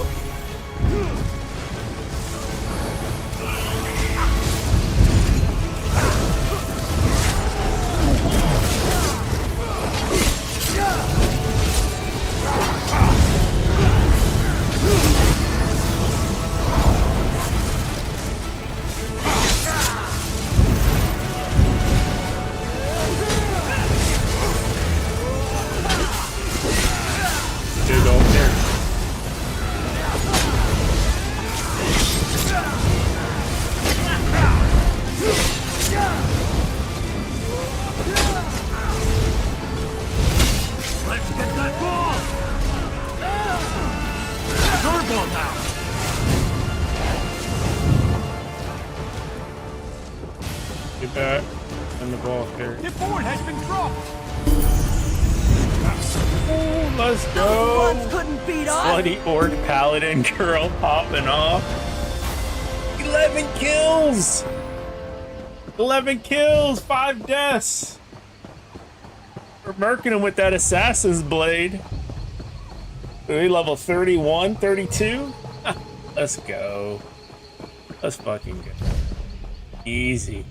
And the ball here. The board has been dropped. Oh, let's go. Ones couldn't beat us. Bloody orc paladin girl popping off. 11 kills. 11 kills, 5 deaths. We're murking him with that assassin's blade. We level 31, 32. Let's go. Let's fucking go. Easy.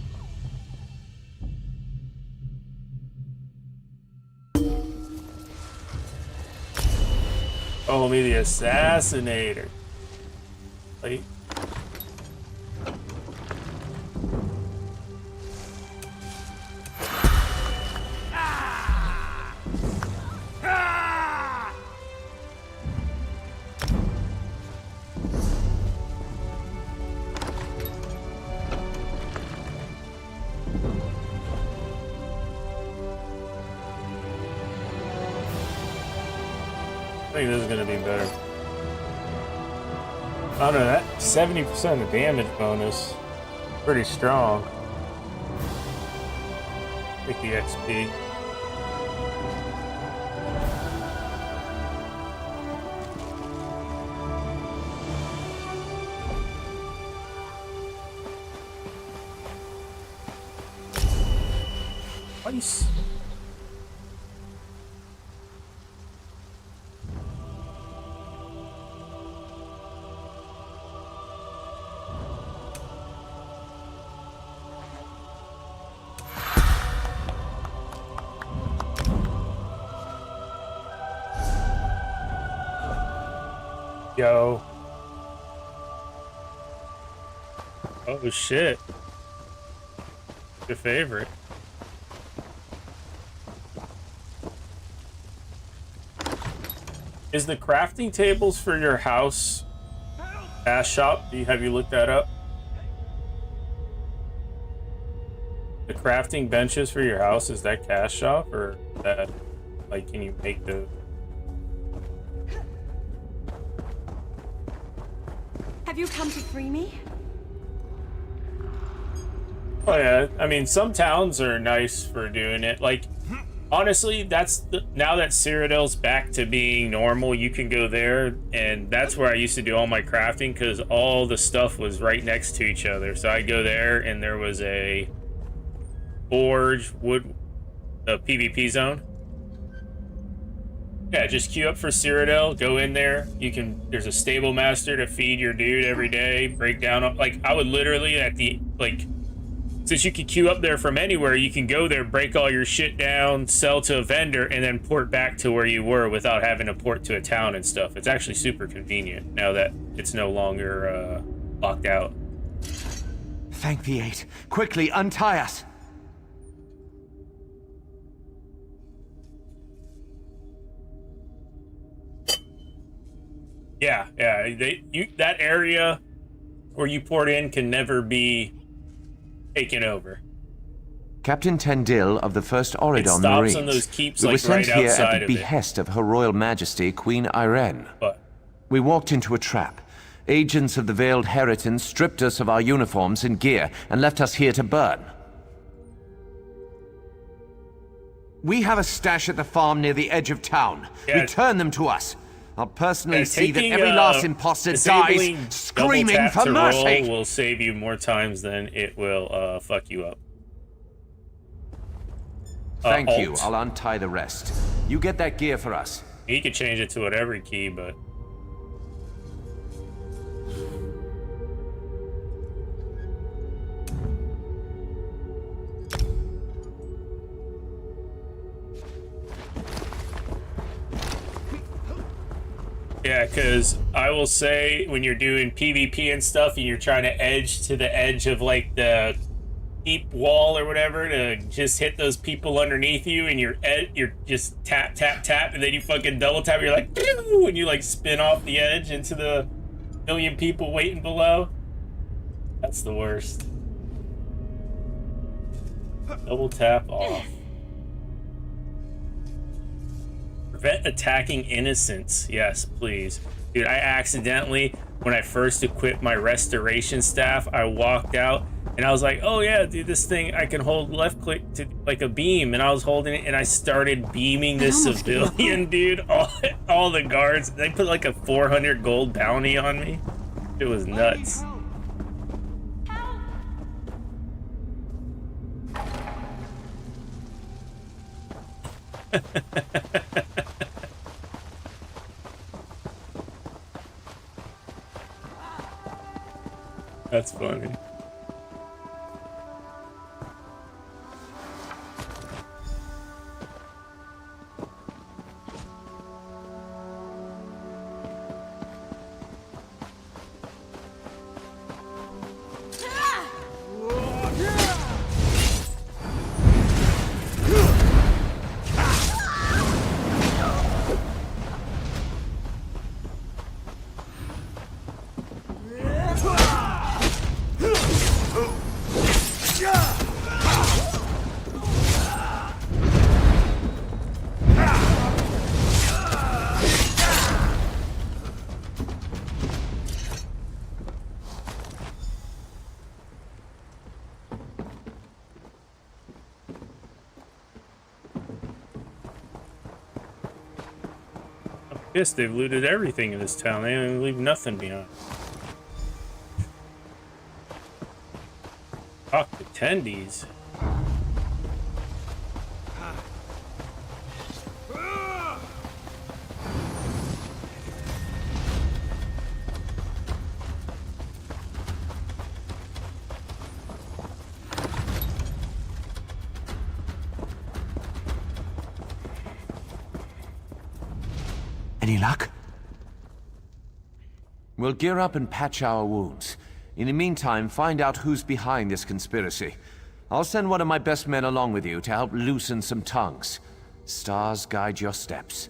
Oh, me the assassinator. Wait. I think this is gonna be better. I don't know, that 70% of damage bonus, pretty strong. Take the XP. Nice. Yo. Oh shit. Your favorite. Is the crafting tables for your house cash shop? Have you looked that up? The crafting benches for your house, is that cash shop or that like can you make the Have you come to free me? Oh yeah, I mean some towns are nice for doing it. Like honestly, now that Cyrodiil's back to being normal, you can go there, and that's where I used to do all my crafting because all the stuff was right next to each other. So I'd go there, and there was a forge, the PvP zone. Yeah, just queue up for Cyrodiil, go in there. There's a stable master to feed your dude every day. Break down, like I would literally since you can queue up there from anywhere, you can go there, break all your shit down, sell to a vendor, and then port back to where you were without having to port to a town and stuff. It's actually super convenient now that it's no longer locked out. Thank the Eight. Quickly, untie us. Yeah. That area where you port in can never be taken over. Captain Tendil of the 1st Oridon Marines. On those keeps, we were like, sent right here outside at the of it. behest of Her Royal Majesty Queen Irene. What? We walked into a trap. Agents of the Veiled Heritance stripped us of our uniforms and gear and left us here to burn. We have a stash at the farm near the edge of town. Yeah. Return them to us. I'll personally see that taking, every last imposter dies disabling screaming double tap for to mercy. roll will save you more times than it will fuck you up. Thank you. Alt. I'll untie the rest. You get that gear for us. You could change it to whatever key, but yeah, because I will say when you're doing PvP and stuff and you're trying to edge to the edge of like the deep wall or whatever to just hit those people underneath you, and you're just tap and then you fucking double tap, you're like pew, and you like spin off the edge into the million people waiting below. That's the worst. Double tap off. Prevent attacking innocents. Yes, please. Dude, I accidentally, when I first equipped my restoration staff, I walked out And I was like, oh yeah, dude, this thing, I can hold left click to like a beam. And I was holding it and I started beaming this civilian, dude. All the guards, they put like a 400 gold bounty on me. It was nuts. That's funny. Yes, they've looted everything in this town. They didn't leave nothing behind. Talk to attendees. Any luck? We'll gear up and patch our wounds. In the meantime, find out who's behind this conspiracy. I'll send one of my best men along with you to help loosen some tongues. Stars guide your steps.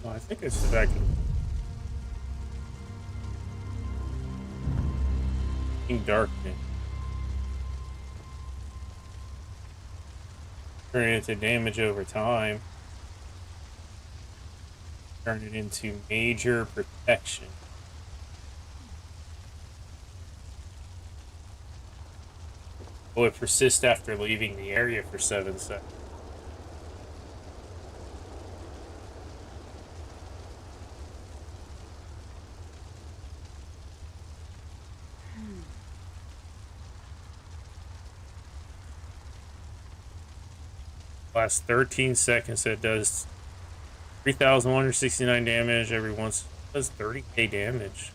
Oh, I think it's back. Darkness. Turn it into damage over time. Turn it into major protection. Will it persist after leaving the area for 7 seconds? Last 13 seconds, that does 3,169 damage every once. Does 30k damage.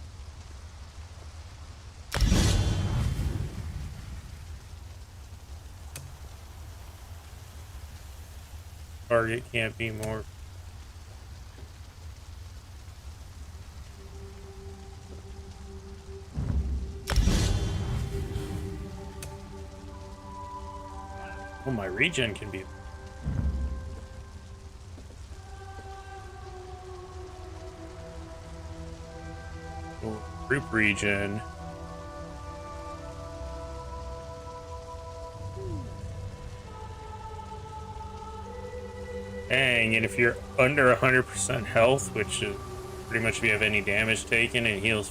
Target can't be more. Oh, my regen can be. Group region. Dang, and if you're under 100% health, which is pretty much if you have any damage taken, it heals.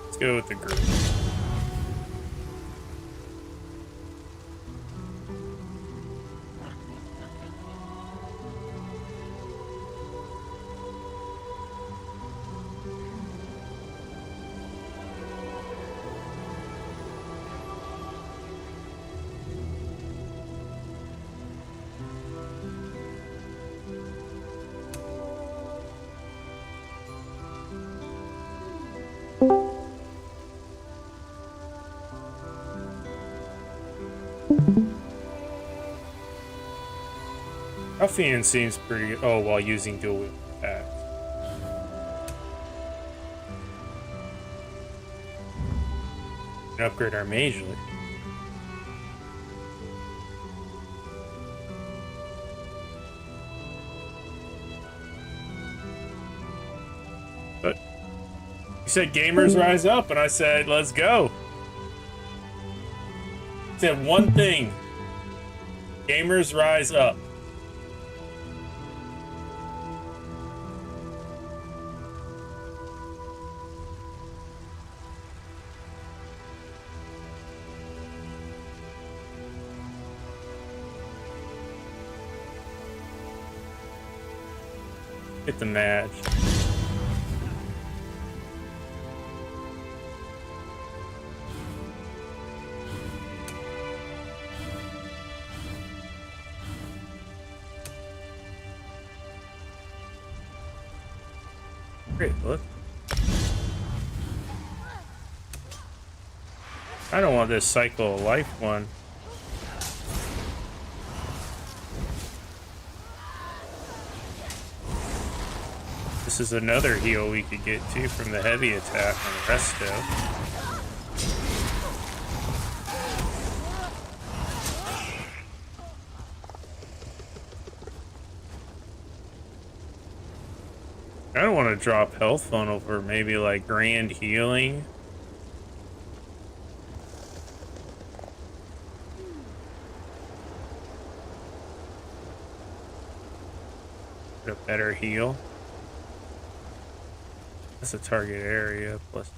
Let's go with the group. Ruffian seems pretty. Oh, while using dual wield attacks. Upgrade our mage list. But you said gamers rise up, and I said let's go. said one thing. Gamers rise up. Get the match. Great, look. I don't want this cycle of life one. This is another heal we could get to from the heavy attack on the resto. I don't want to drop health funnel for maybe like grand healing. Get a better heal. That's a target area plus.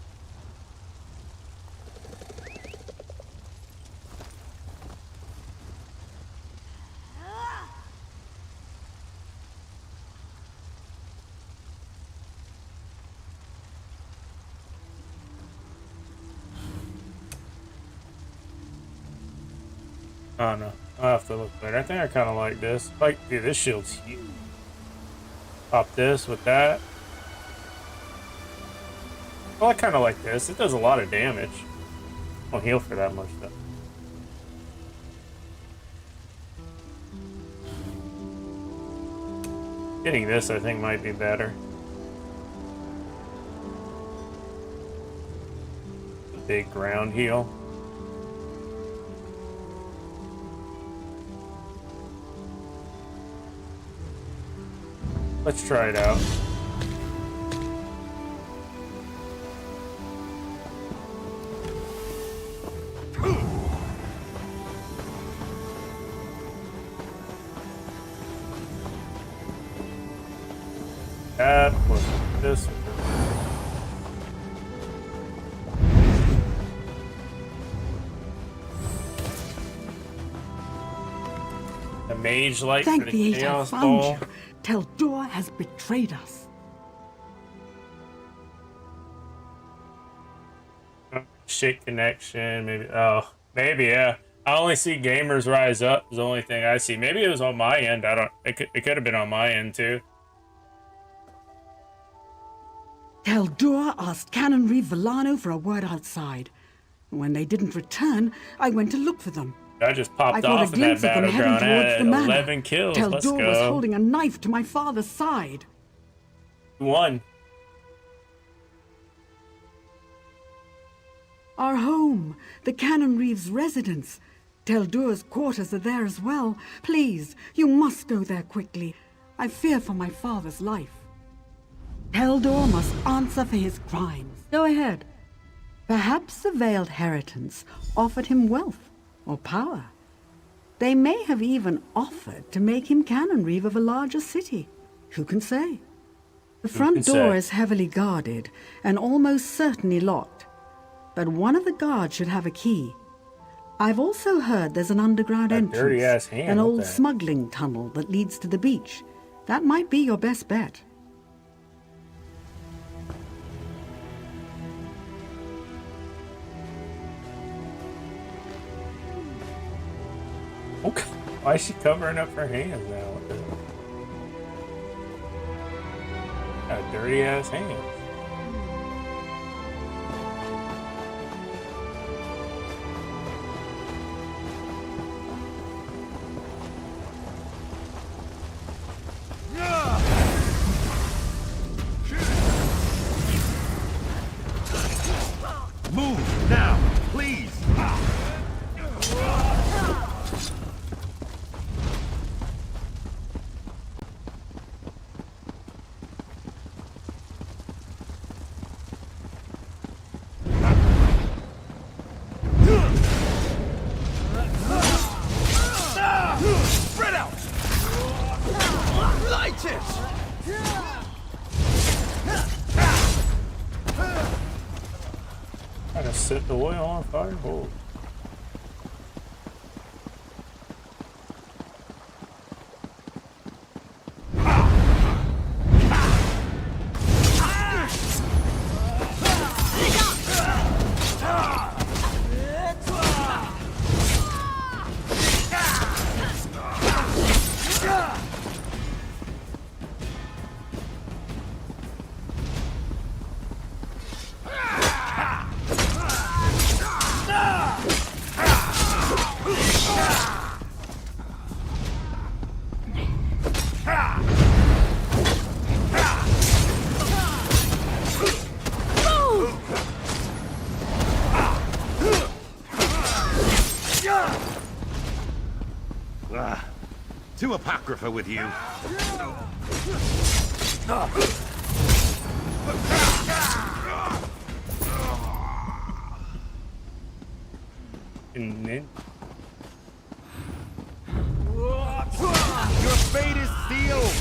Oh no, I'll have to look better. I think I kind of like this. Like, dude, this shield's huge. Pop this with that. Well, I kind of like this. It does a lot of damage. Won't heal for that much though. Getting this, I think, might be better. A big ground heal. Let's try it out. That was this. The mage light Thank for the the eight I chaos found ball. you. Teldor has betrayed us. Shit connection, maybe. Oh, maybe, yeah. I only see gamers rise up is the only thing I see. Maybe it was on my end. I don't. It could have been on my end too. Teldor asked Canon Reeve Villano for a word outside. When they didn't return, I went to look for them. I just popped I caught off a in that glimpse of them heading battleground. I towards had the manor. 11 kills. Let's Teldor was go. holding a knife to my father's side. Who won? Our home, the Canon Reeve's residence. Teldor's quarters are there as well. Please, you must go there quickly. I fear for my father's life. Teldor must answer for his crimes. Go ahead. Perhaps the veiled heritance offered him wealth or power. They may have even offered to make him Canon Reeve of a larger city. Who can say? The front door is heavily guarded and almost certainly locked. But one of the guards should have a key. I've also heard there's an underground entrance, dirty-ass hand, an what old the heck? smuggling tunnel that leads to the beach. That might be your best bet. Okay. Why is she covering up her hands now? What the- Got dirty ass hands. Move now, please. set the oil on fire? Oh. Too apocrypha with you. And then Your fate is sealed!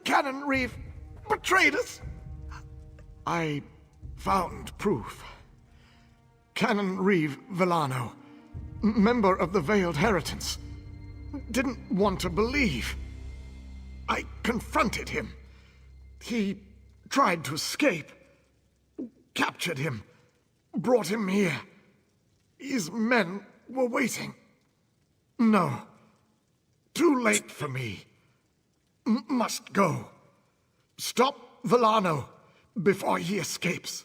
Cannon Reeve betrayed us. I found proof. Canon Reeve Villano, member of the Veiled Heritance, didn't want to believe. I confronted him. He tried to escape. Captured him. Brought him here. His men were waiting. No. Too late for me. Must go. Stop Villano before he escapes.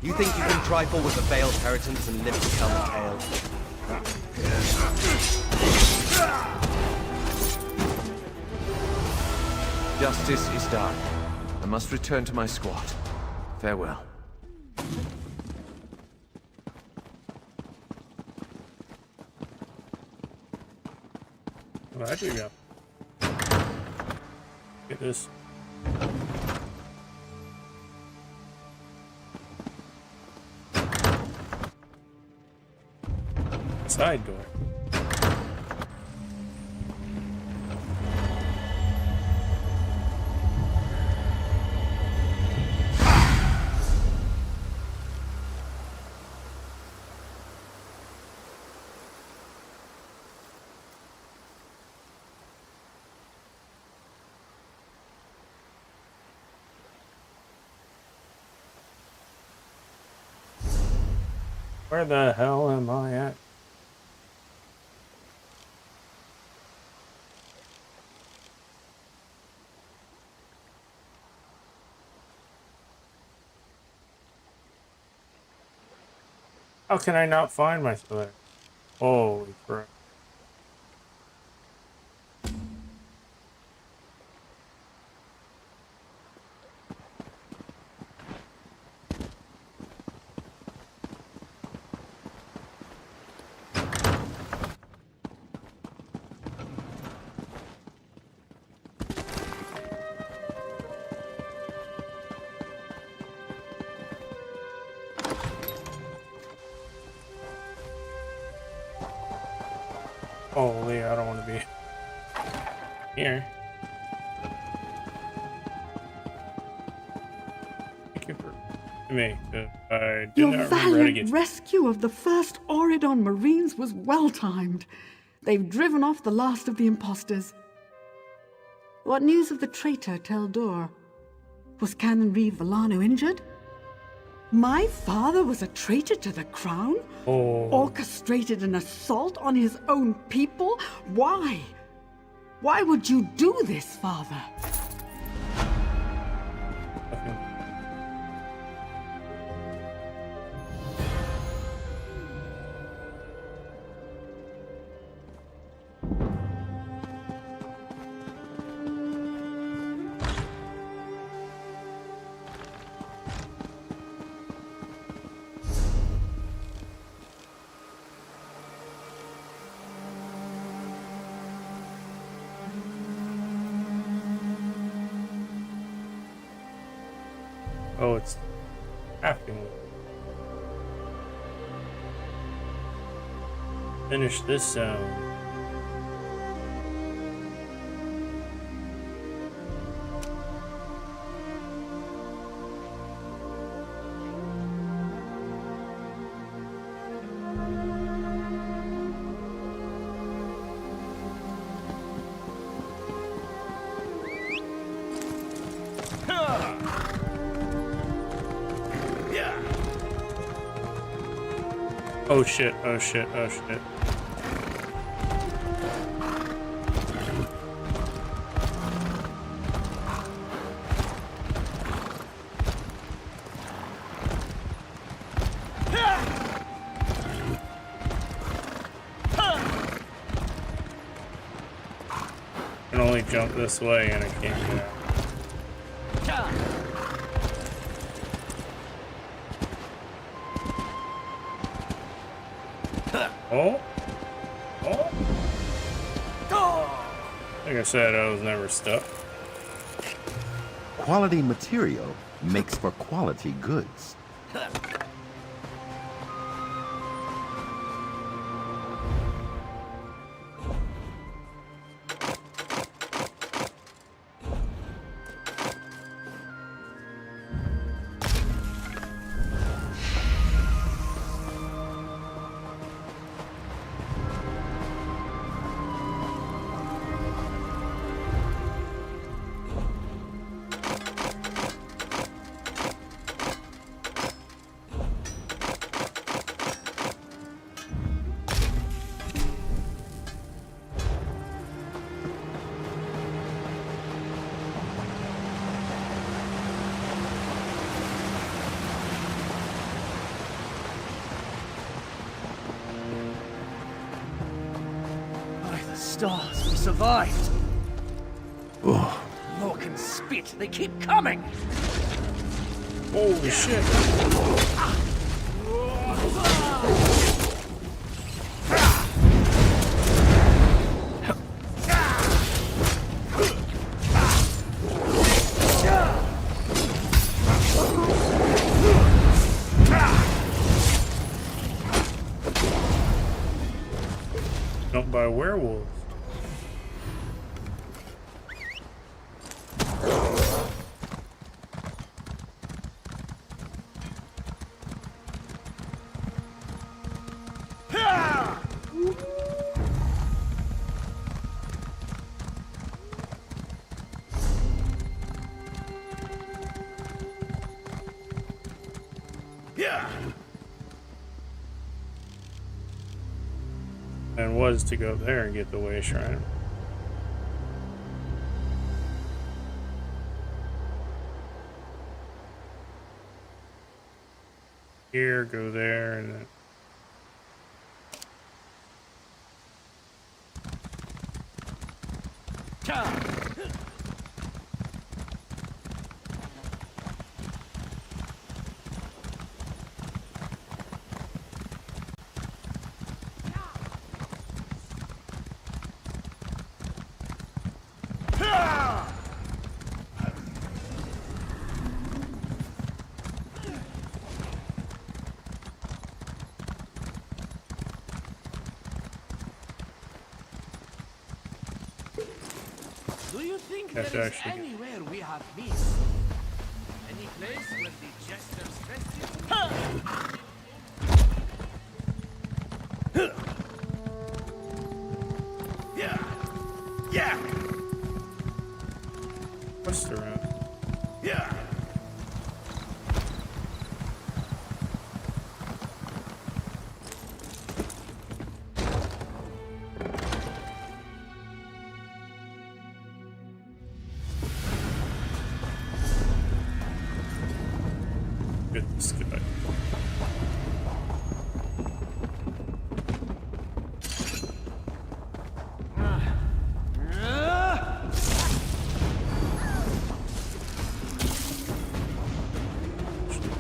You think you can trifle with the Veiled Heritance and live to tell the tale? Justice is done. I must return to my squad. Farewell. Where'd we go? Get this. Side door. Where the hell am I at? How can I not find my spell? Holy crap. Holy, I don't want to be here. Thank you for me. I do Your not remember how to valiant get. rescue of the first Auridon Marines was well timed. They've driven off the last of the imposters. What news of the traitor Teldor? Was Canon Reeve Villano injured? My father was a traitor to the crown? Orchestrated an assault on his own people? Why? Why would you do this, father? Oh, it's happening. Finish this sound. Oh shit, oh shit, oh shit. I can only jump this way and I can't get out. Oh. Like I said, I was never stuck. Quality material makes for quality goods. Stars, we survived. Oh. Look and spit, they keep coming. Holy shit. Jumped by werewolves. And was to go there and get the way shrine. Here, go there, and then. Do you think That's there is actually good. anywhere we have missed? Any place where the jesters rested? Goodness, goodbye.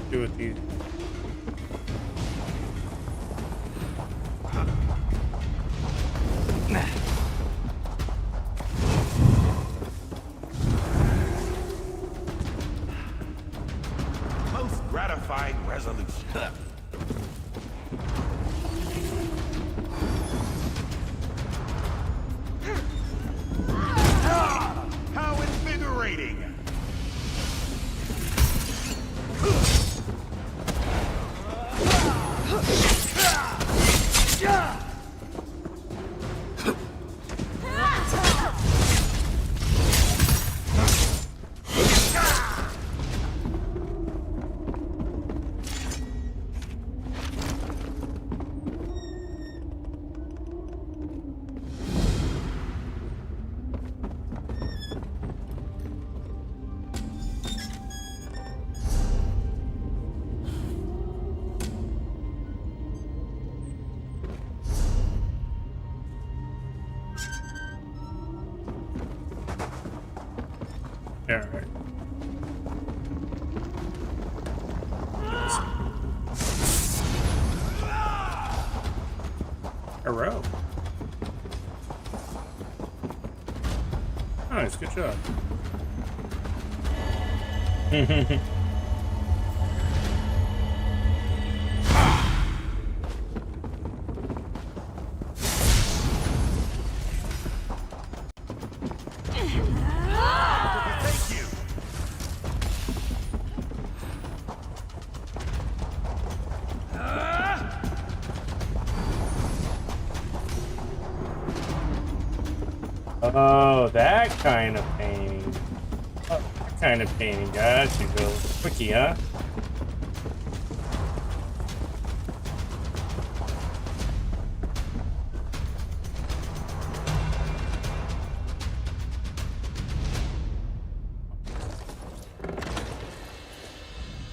Do with these. Most gratifying resolution. How invigorating! Yeah, right. A row. Nice, good job. Oh, that kind of painting. Oh, that kind of painting. Got you, Bill. Quickie, huh?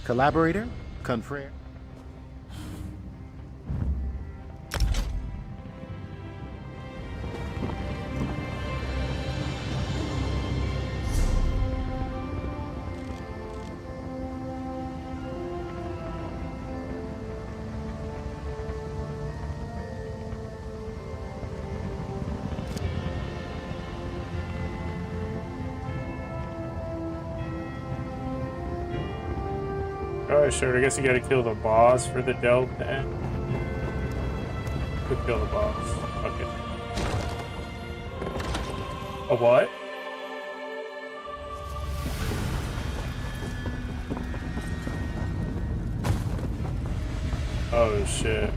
Collaborator? Confrere? Oh, sure. I guess you gotta kill the boss for the Del Pen. Could kill the boss. Okay. A what? Oh, shit.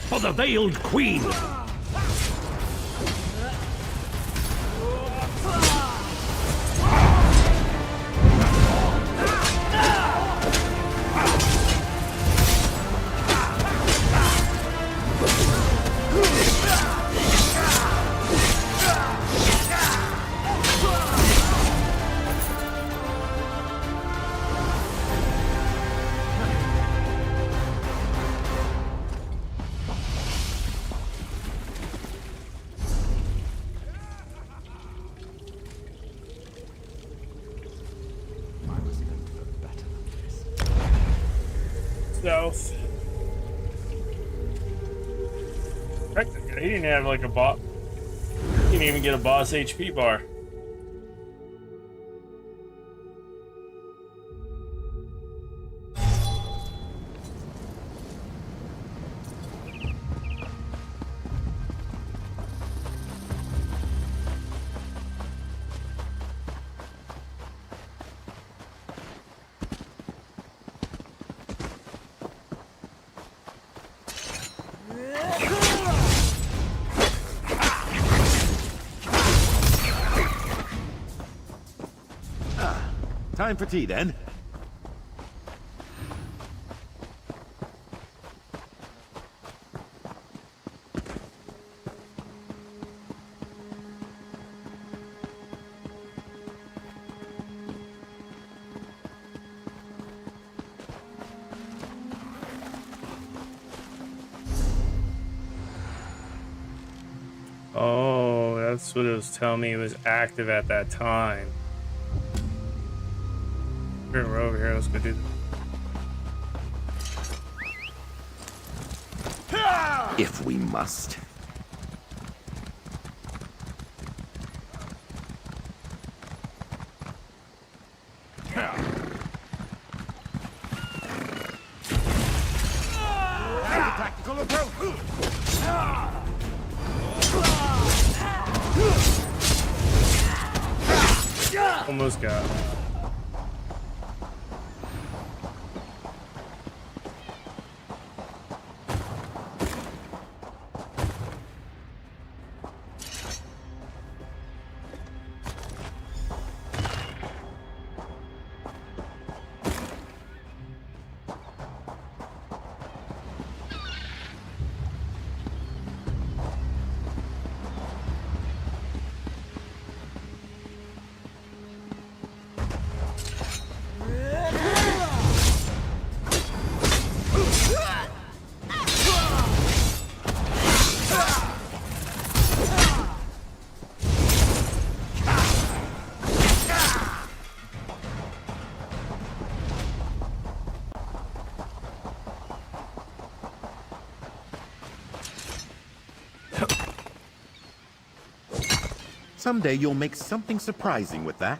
For the Veiled Queen! South. Heck, he didn't have like a boss. He didn't even get a boss HP bar. Time for tea, then. Oh, that's what it was telling me. It was active at that time. We're over here. Let's go do this. If we must. Tactical approach. Almost got it. Someday you'll make something surprising with that.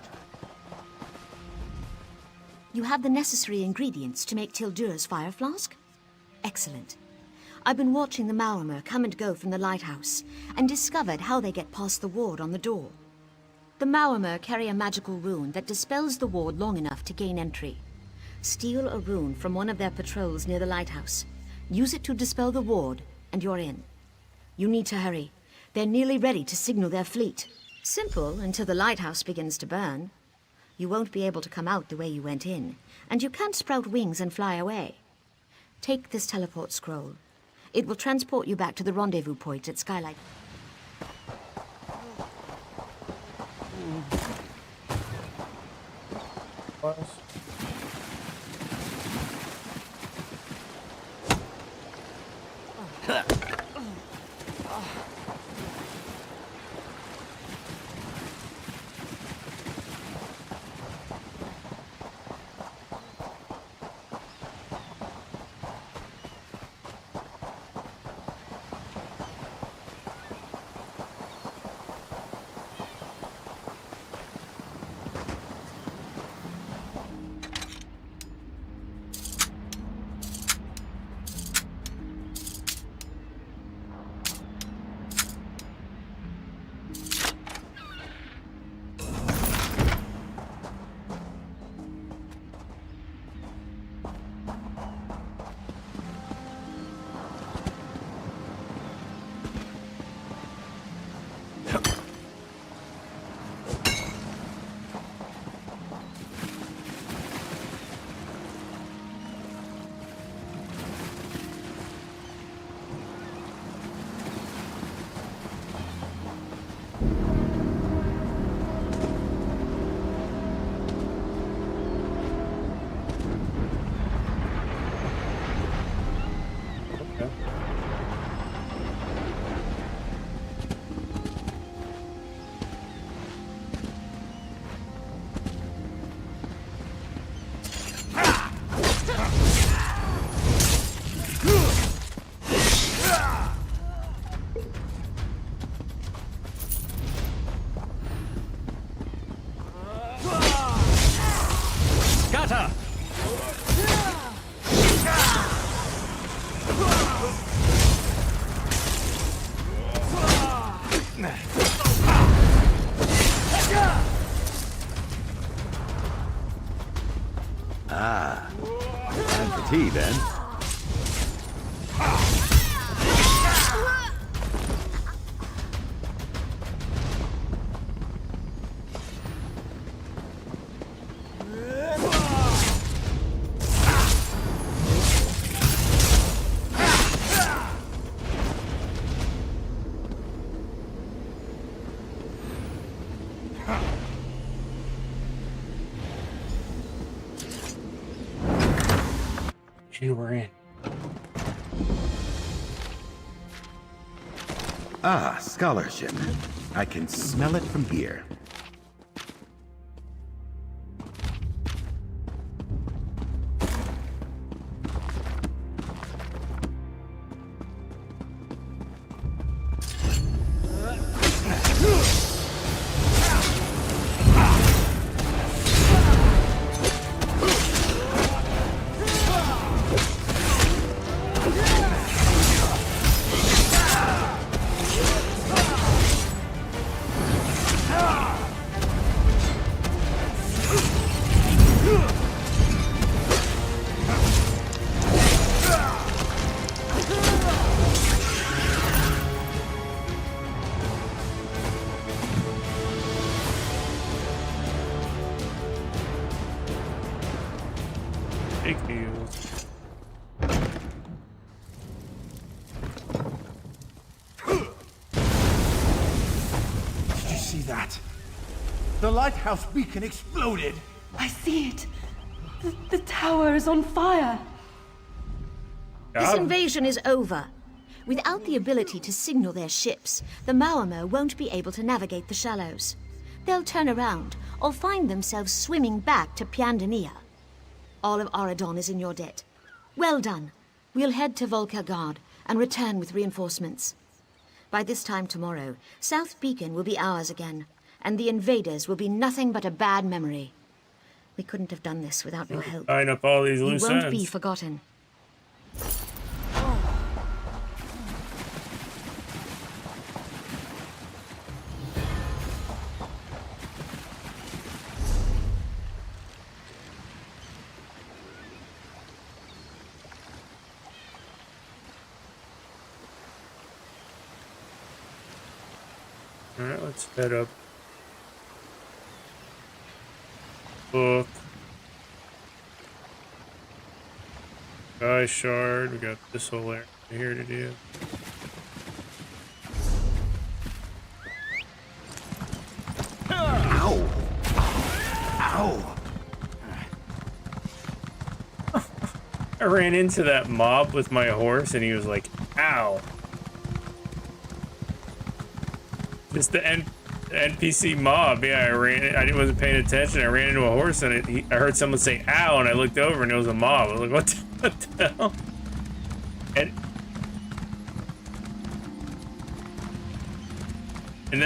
You have the necessary ingredients to make Tildur's fire flask? Excellent. I've been watching the Maormer come and go from the lighthouse and discovered how they get past the ward on the door. The Maormer carry a magical rune that dispels the ward long enough to gain entry. Steal a rune from one of their patrols near the lighthouse. Use it to dispel the ward, and you're in. You need to hurry. They're nearly ready to signal their fleet. Simple until the lighthouse begins to burn. You won't be able to come out the way you went in, and you can't sprout wings and fly away. Take this teleport scroll. It will transport you back to the rendezvous point at Skylight. Ah, time for tea then. We're in. Ah, scholarship. I can smell it from here. Big deal. Did you see that? The lighthouse beacon exploded. I see it. The tower is on fire. This invasion is over. Without the ability to signal their ships, the Maormer won't be able to navigate the shallows. They'll turn around or find themselves swimming back to Piandania. All of Auradon is in your debt. Well done. We'll head to Volkergard and return with reinforcements. By this time tomorrow, South Beacon will be ours again, and the invaders will be nothing but a bad memory. We couldn't have done this without your help. Line up all these loose You won't ends. be forgotten. Alright, let's head up. Book. Sky Shard. We got this whole area here to do. Ow! Ow! I ran into that mob with my horse and he was like, ow. Just the NPC mob. Yeah, I wasn't paying attention. I ran into a horse and I heard someone say ow and I looked over and it was a mob. I was like, what the hell? And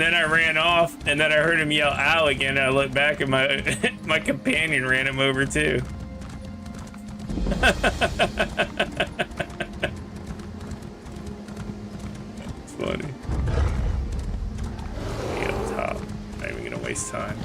then I ran off and then I heard him yell ow again and I looked back and my companion ran him over too. It's funny. Get up top. Not even gonna waste time.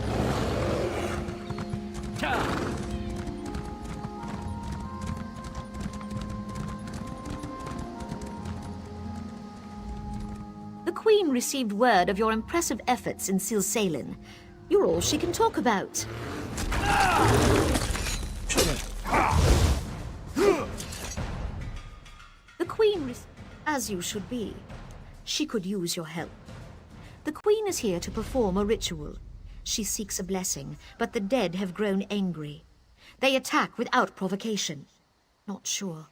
The Queen received word of your impressive efforts in Silsalin. You're all she can talk about. The Queen, as you should be. She could use your help. The Queen is here to perform a ritual. She seeks a blessing, but the dead have grown angry. They attack without provocation. Not sure.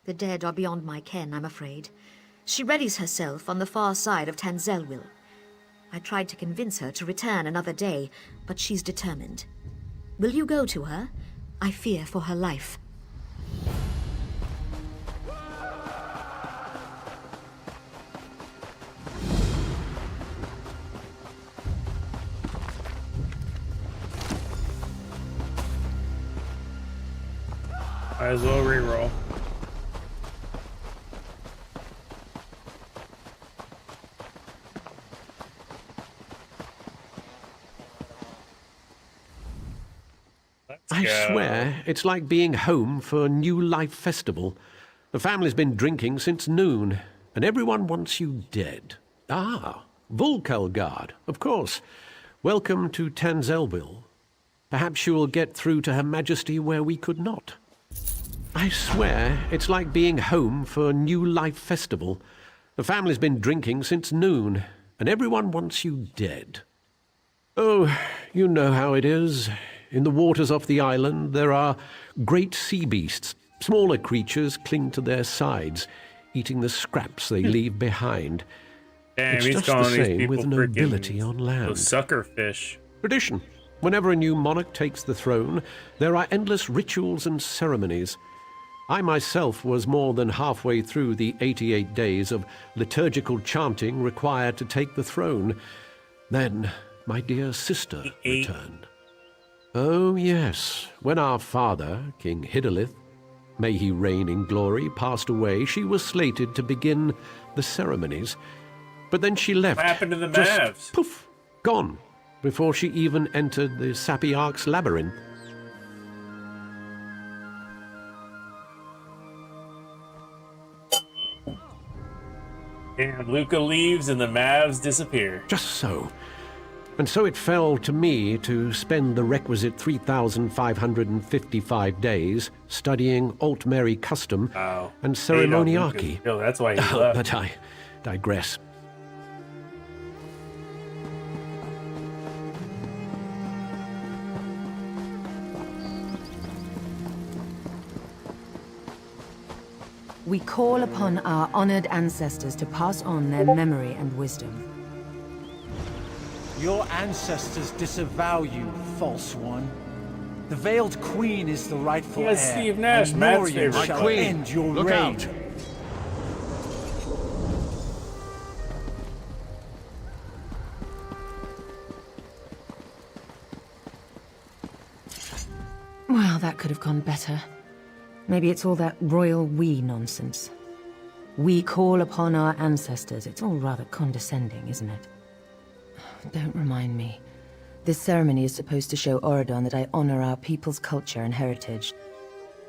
The dead are beyond my ken, I'm afraid. She readies herself on the far side of Tanzelwil. I tried to convince her to return another day, but she's determined. Will you go to her? I fear for her life. Might as well reroll. I swear, it's like being home for a New Life festival. The family's been drinking since noon, and everyone wants you dead. Ah, Volkelgard, of course. Welcome to Tanzelwil. Perhaps you will get through to Her Majesty where we could not. I swear, it's like being home for a New Life festival. The family's been drinking since noon, and everyone wants you dead. Oh, you know how it is. In the waters off the island, there are great sea beasts. Smaller creatures cling to their sides, eating the scraps they leave behind. Damn, It's he's just the calling these same people with nobility on those land. sucker fish. Tradition. Whenever a new monarch takes the throne, there are endless rituals and ceremonies. I myself was more than halfway through the 88 days of liturgical chanting required to take the throne. Then my dear sister returned. Oh, yes. When our father, King Hidalith, may he reign in glory, passed away, she was slated to begin the ceremonies. But then she left. What happened to the just Mavs? poof, gone, before she even entered the Sapiarch's labyrinth. Damn, Luca leaves and the Mavs disappear. Just so. And so it fell to me to spend the requisite 3,555 days studying Altmeri custom and ceremoniarchy. Oh, that's why he left. But I digress. We call upon our honored ancestors to pass on their memory and wisdom. Your ancestors disavow you, false one. The Veiled Queen is the rightful heir. Yes, Steve Nash, and Matt's Norian favorite shall queen. end your Look reign. out. Well, that could have gone better. Maybe it's all that royal we nonsense. We call upon our ancestors. It's all rather condescending, isn't it? Don't remind me. This ceremony is supposed to show Auradon that I honor our people's culture and heritage.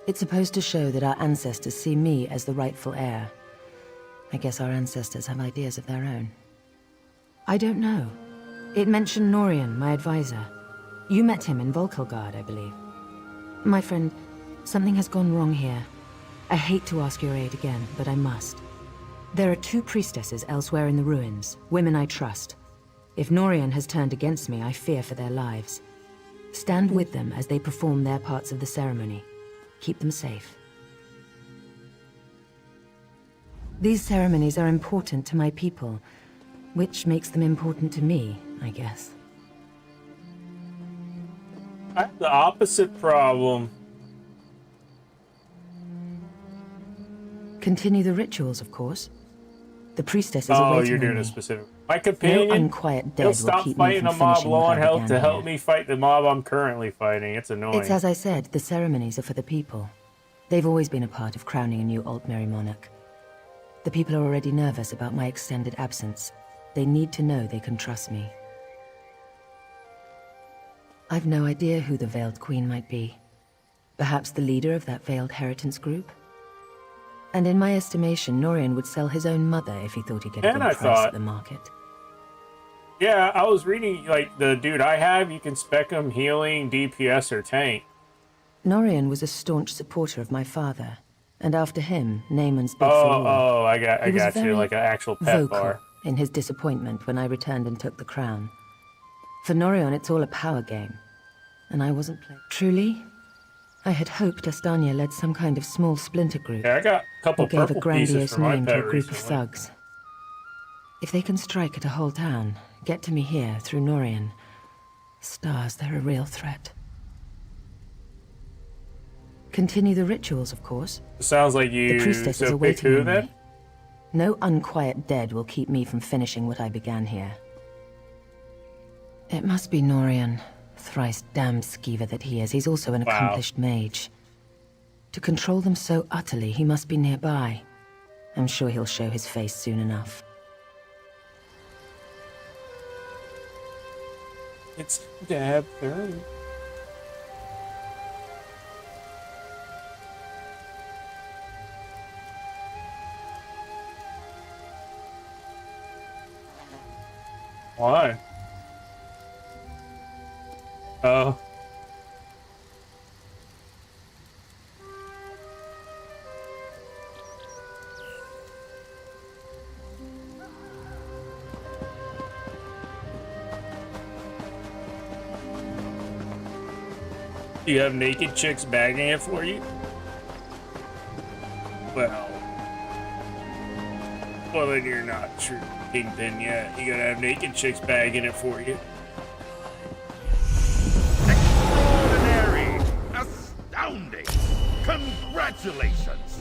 It's supposed to show that our ancestors see me as the rightful heir. I guess our ancestors have ideas of their own. I don't know. It mentioned Norian, my advisor. You met him in Volkelgard, I believe. My friend, something has gone wrong here. I hate to ask your aid again, but I must. There are 2 priestesses elsewhere in the ruins, women I trust. If Norian has turned against me, I fear for their lives. Stand with them as they perform their parts of the ceremony. Keep them safe. These ceremonies are important to my people, which makes them important to me, I guess. I have the opposite problem. Continue the rituals, of course. The priestess is awaiting you're doing me. a specific. My companion, No unquiet dead he'll will stop keep me fighting from a mob finishing low what on I health began to help here. me fight the mob I'm currently fighting. It's annoying. It's as I said, the ceremonies are for the people. They've always been a part of crowning a new Altmeri monarch. The people are already nervous about my extended absence. They need to know they can trust me. I've no idea who the Veiled Queen might be. Perhaps the leader of that Veiled Heritance group? And in my estimation, Norian would sell his own mother if he thought he'd get a And good I price thought- at the market. Yeah, I was reading, like, the dude I have, you can spec him healing, DPS, or tank. Norian was a staunch supporter of my father, and after him, Naaman's bid for war. Oh, I got He was you, very like an actual pet vocal bar. in his disappointment when I returned and took the crown. For Norian, it's all a power game, and I wasn't playing. Truly, I had hoped Estania led some kind of small splinter group, Yeah, I got a couple or gave a purple grandiose pieces for my name to pet a group of recently. thugs. If they can strike at a whole town, get to me here through Norian, stars, they're a real threat. Continue the rituals, of course. Sounds like you The priestess is so pick awaiting who me. then? No unquiet dead will keep me from finishing what I began here. It must be Norian, thrice damned skeever that he is. He's also an accomplished mage. To control them so utterly, he must be nearby. I'm sure he'll show his face soon enough. It's Dab 30. Why? Oh. You have naked chicks bagging it for you? Well, then you're not true Kingpin yet. You gotta have naked chicks bagging it for you. Extraordinary! Astounding! Congratulations!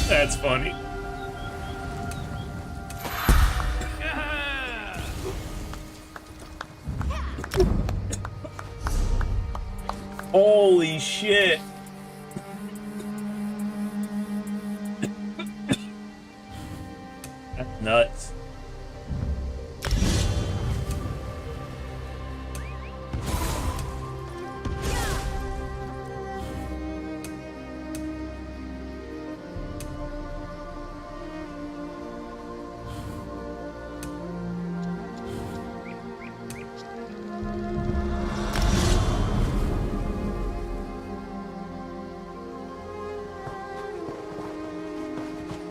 That's funny. Holy shit. That's nuts.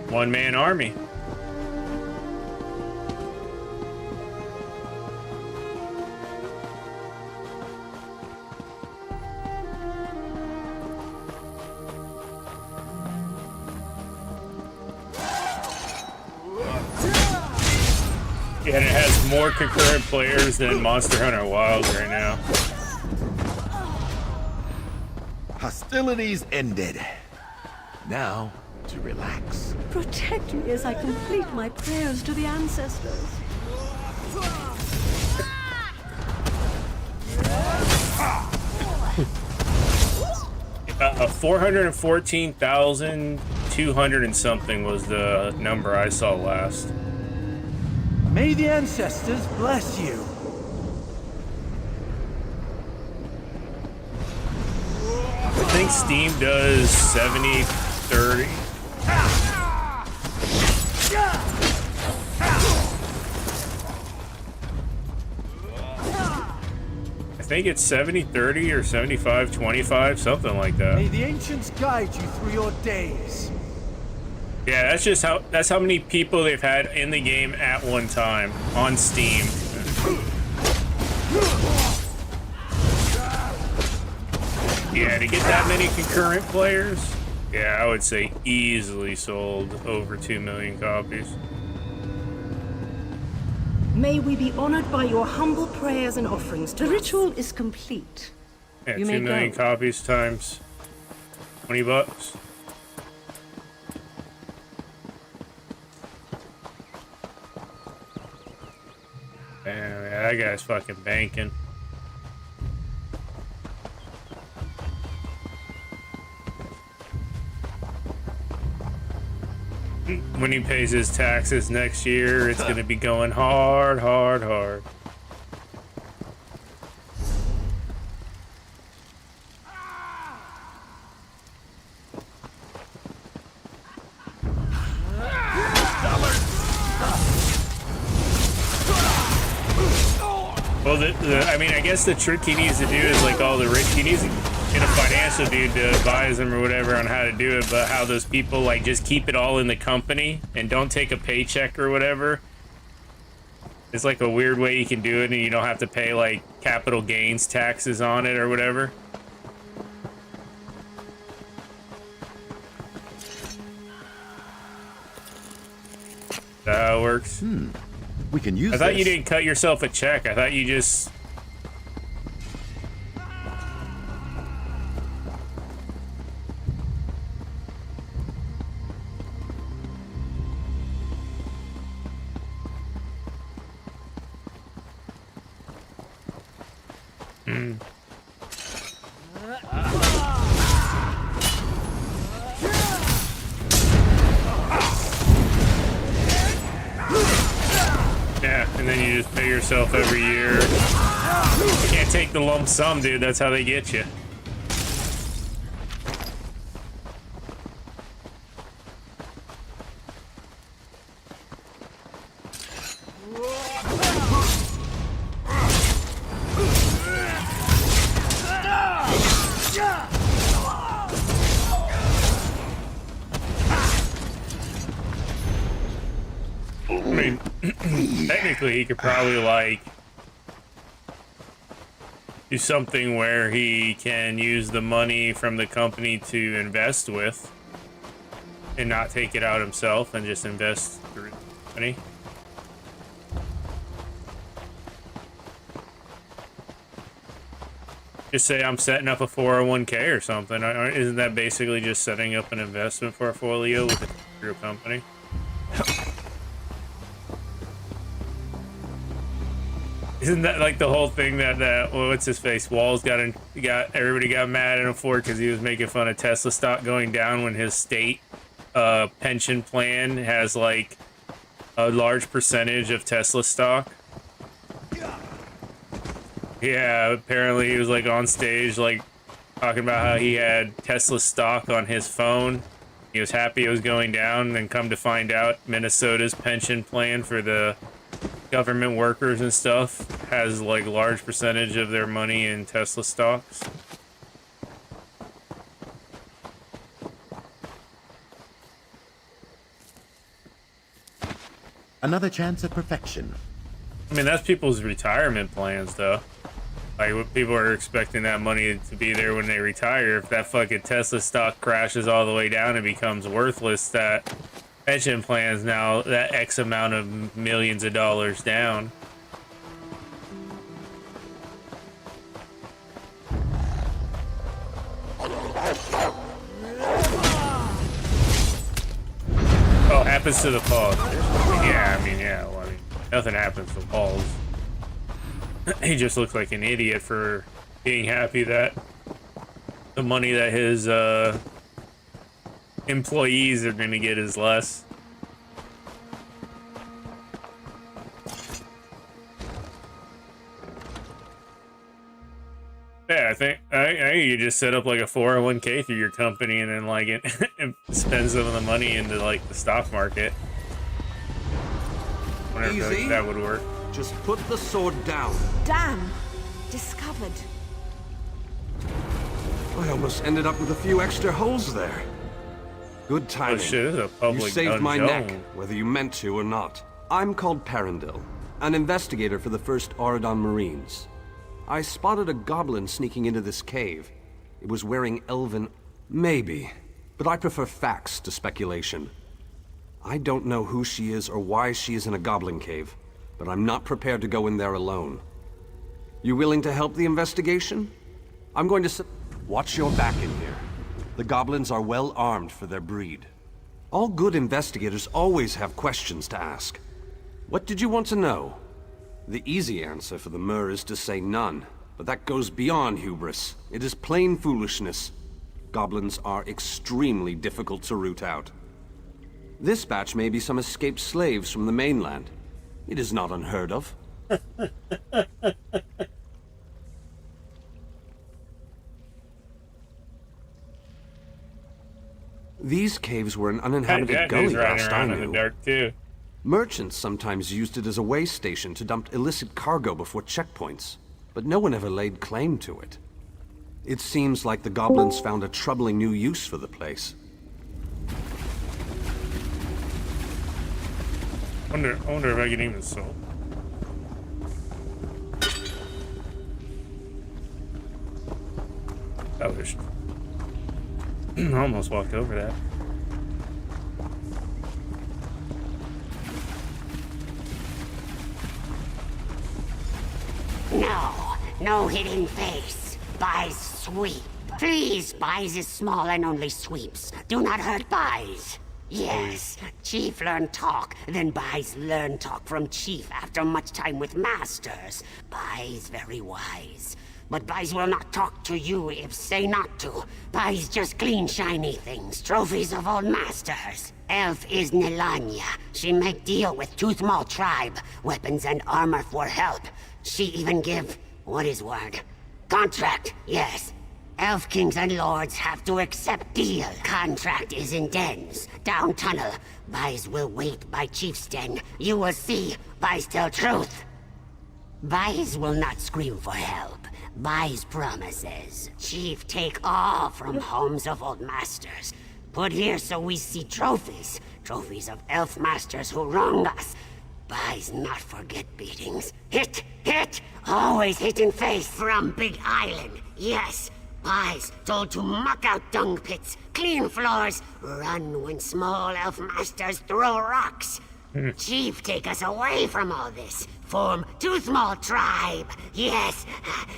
One-man army. Yeah, and it has more concurrent players than Monster Hunter Wilds right now. Hostilities ended. Now, to relax. Protect me as I complete my prayers to the ancestors. 414,200 and something was the number I saw last. May the ancestors bless you. I think Steam does 70-30. I think it's 70-30 or 75-25, something like that. May the ancients guide you through your days. Yeah, that's how many people they've had in the game at one time on Steam. Yeah, to get that many concurrent players, yeah, I would say easily sold over 2 million copies. May we be honored by your humble prayers and offerings. The ritual is complete. Yeah, You 2 may million go. copies times $20. Damn, yeah, that guy's fucking banking. When he pays his taxes next year, it's gonna be going hard, hard, hard. Well, I mean, I guess the trick he needs to do is like all the rich. He needs to get a financial dude to advise him or whatever on how to do it. But how those people like just keep it all in the company and don't take a paycheck or whatever. It's like a weird way you can do it, and you don't have to pay like capital gains taxes on it or whatever. That's how it works. We can use I thought this. you didn't cut yourself a check. I thought you just... Yeah, and then you just pay yourself every year. You can't take the lump sum, dude. That's how they get you. I mean, technically, he could probably, like, do something where he can use the money from the company to invest with and not take it out himself and just invest through the company. Just say I'm setting up a 401k or something. Isn't that basically just setting up an investment portfolio with your company? Isn't that like the whole thing that what's his face? Walls everybody got mad at him for because he was making fun of Tesla stock going down when his state pension plan has like a large percentage of Tesla stock. Yeah, apparently he was like on stage like talking about how he had Tesla stock on his phone. He was happy it was going down, and then come to find out Minnesota's pension plan for the government workers and stuff has like large percentage of their money in Tesla stocks. Another chance at perfection. I mean, that's people's retirement plans though. Like, what people are expecting that money to be there when they retire. If that fucking Tesla stock crashes all the way down and becomes worthless, that pension plan's now that X amount of millions of dollars down. Oh, happens to the paws. Yeah, I mean, nothing happens to paws. He just looks like an idiot for being happy that the money that his employees are going to get is less. Yeah, I think you just set up like a 401k through your company and then like it spend some of the money into like the stock market. I wonder if that would work. Just put the sword down. Damn! Discovered. I almost ended up with a few extra holes there. Good timing. Oh shit, this is a public You saved my dungeon. neck, whether you meant to or not. I'm called Perendil, an investigator for the 1st Auradon Marines. I spotted a goblin sneaking into this cave. It was wearing elven... Maybe, but I prefer facts to speculation. I don't know who she is or why she is in a goblin cave, but I'm not prepared to go in there alone. You willing to help the investigation? I'm going to watch your back in here. The goblins are well armed for their breed. All good investigators always have questions to ask. What did you want to know? The easy answer for the Mer is to say none, but that goes beyond hubris. It is plain foolishness. Goblins are extremely difficult to root out. This batch may be some escaped slaves from the mainland. It is not unheard of. These caves were an uninhabited gully last I knew. In the dark too. Merchants sometimes used it as a way station to dump illicit cargo before checkpoints, but no one ever laid claim to it. It seems like the goblins found a troubling new use for the place. I wonder if I can even sell. I wish. I almost walked over that. No hidden face. Buys sweep. Please, Buys is small and only sweeps. Do not hurt Buys. Yes, Chief learn talk, then Buys learn talk from Chief after much time with masters. Buys very wise. But Buys will not talk to you if say not to. Buys just clean shiny things, trophies of old masters. Elf is Nelanya. She make deal with Toothmaw tribe, weapons and armor for help. She even give, what is word? Contract, yes. Elf kings and lords have to accept deal. Contract is in dens, down tunnel. Buys will wait by Chief's den. You will see, Buys tell truth. Buys will not scream for help. Buys promises. Chief take all from homes of old masters. Put here so we see trophies. Trophies of elf masters who wronged us. Buys not forget beatings. Hit! always hitting face. From Big Island, yes. Pies told to muck out dung pits, clean floors, run when small elf masters throw rocks. Chief, take us away from all this. Form too small tribe. Yes.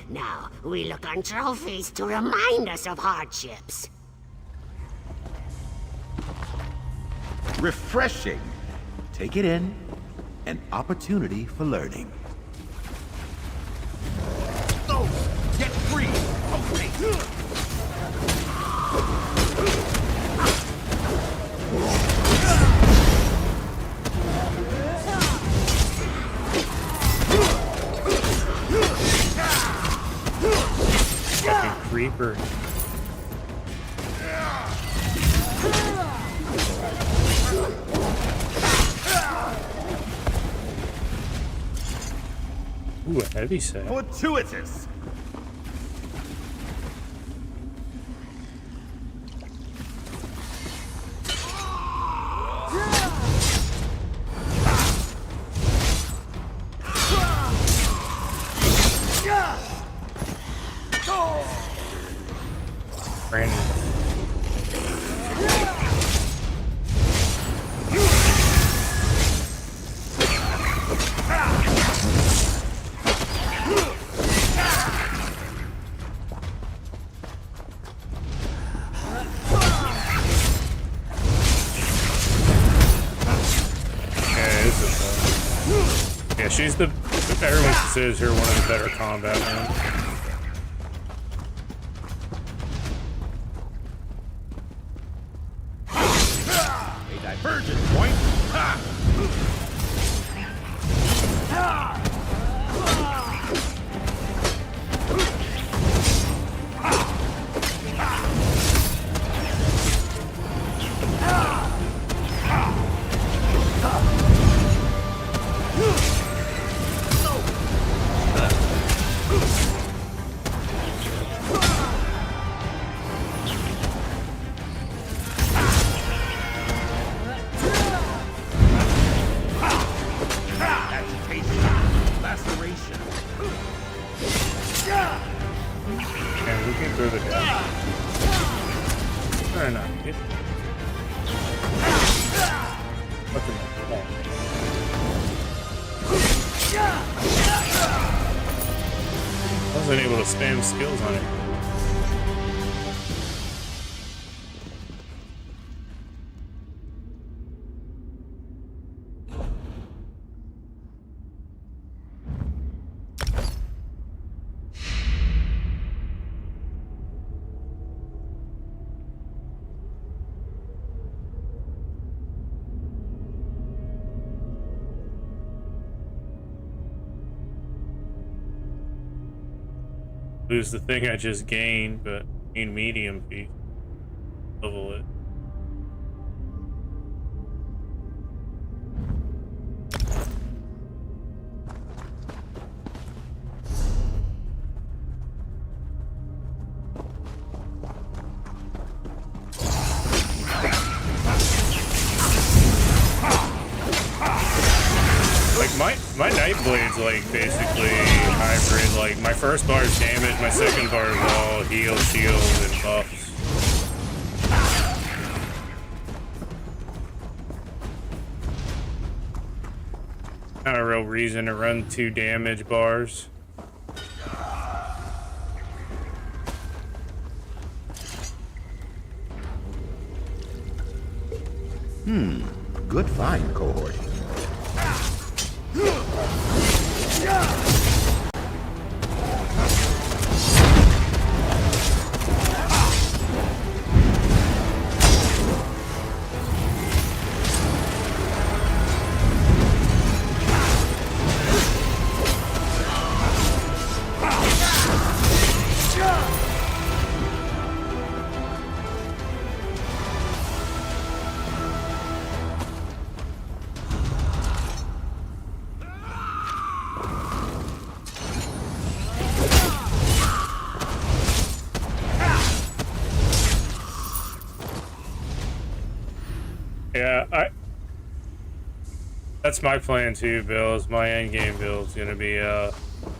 Now we look on trophies to remind us of hardships. Refreshing. Take it in. An opportunity for learning. No! Get free! Okay! Fucking creeper. Ooh, a heavy set. Fortuitous! Brandon. Yeah, she's the. Everyone considers her one of the better combat men. A divergent point! Ha! Wasn't able to spam skills on it. Lose the thing I just gained, but gain medium piece. Level it. Like my Nightblade's like basically hybrid. Like my first bar is damage, my second bar is all heal, shield, and buffs. Not a real reason to run 2 damage bars. Good find, cohort. That's my plan too, Bill. Is my end game build is gonna be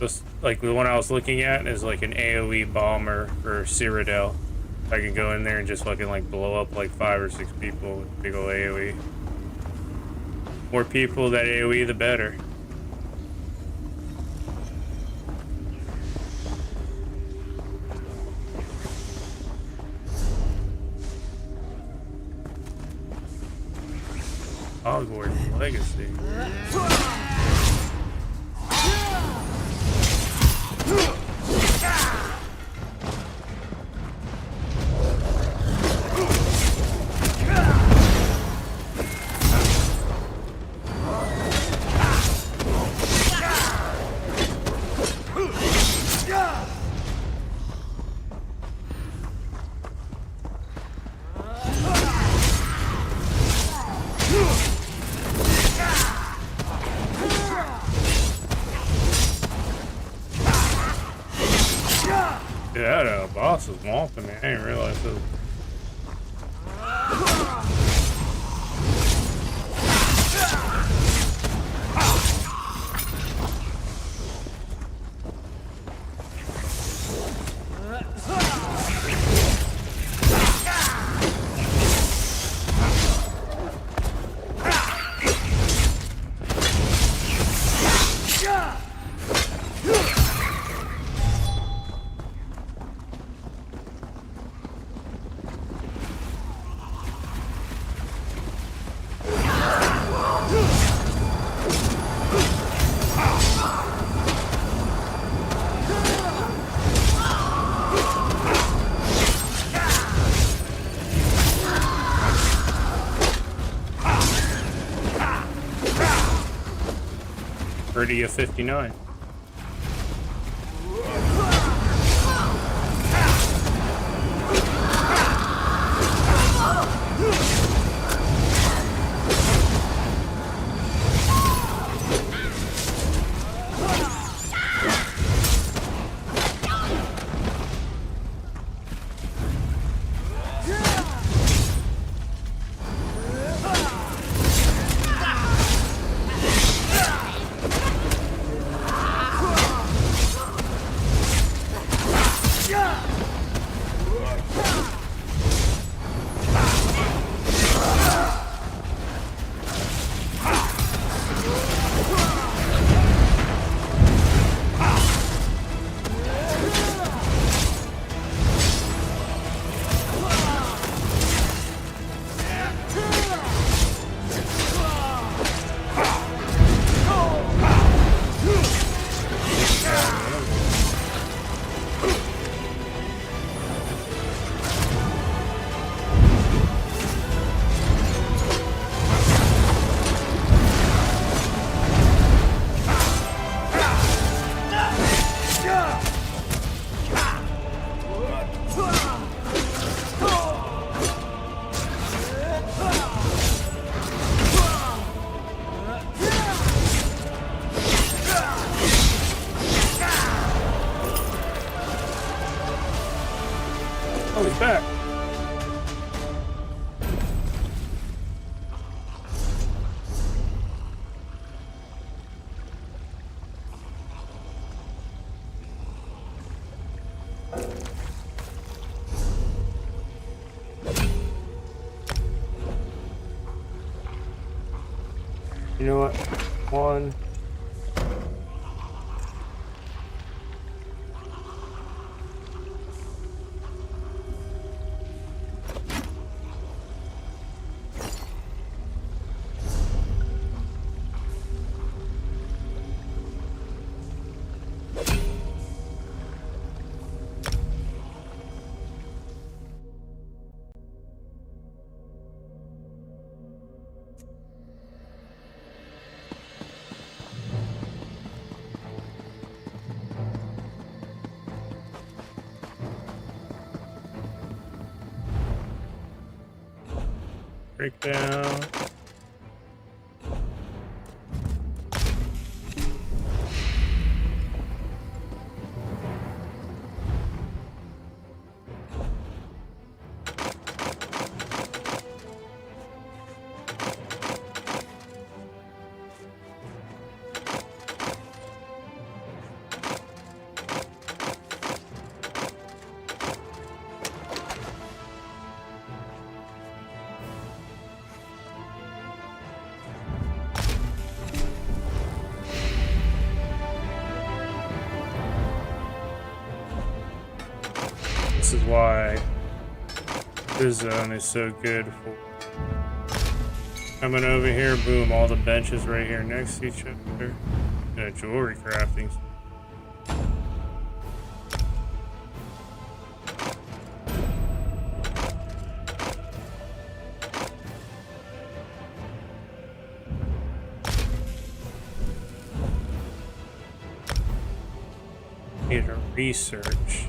just like the one I was looking at is like an AOE bomber for Cyrodiil. I can go in there and just fucking like blow up like 5 or 6 people with big ol' AOE. More people that AOE, the better. Hogwarts Legacy. Yeah, the boss is whomping me. I didn't realize it. Pretty of 59. Oh, he's back. You know what? One. Breakdown. This is why this zone is so good for coming over here. Boom, all the benches right here next to each other. And a jewelry crafting. Need a research.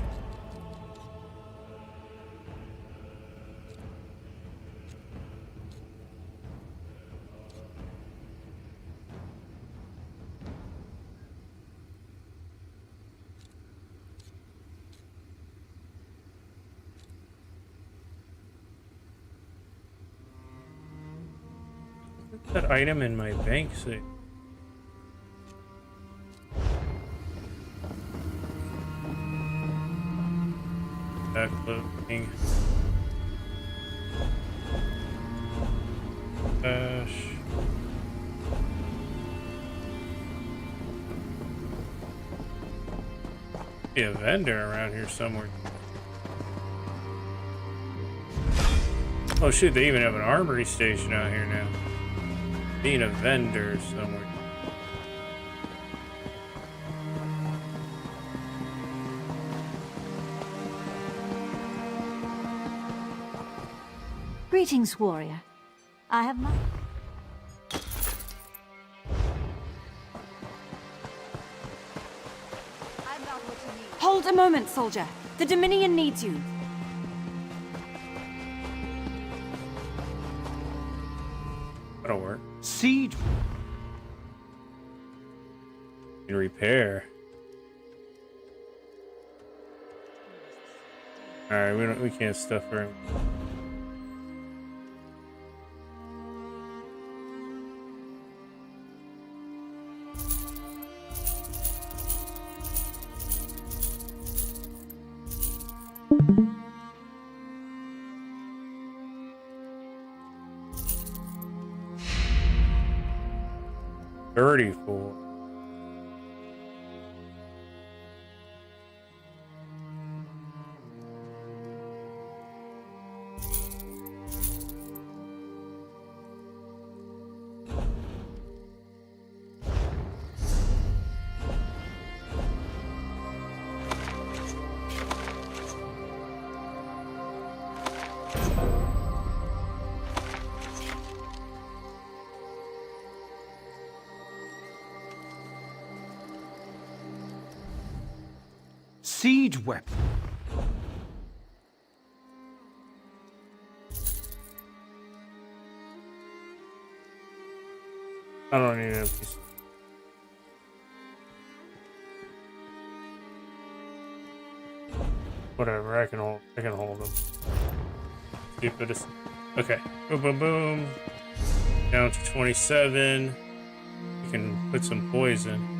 What's that item in my bank safe? Clothing. Dash. Be a vendor around here somewhere. Oh shoot, they even have an armory station out here now. Being a vendor somewhere. Greetings, warrior. I have my... Hold a moment, soldier. The Dominion needs you. That'll work. Siege. And repair. Alright, we can't stuff her. $34. Siege weapon. I don't need empty. Whatever, I can hold them. Stupidest. Okay. Boom boom boom. Down to 27. You can put some poison.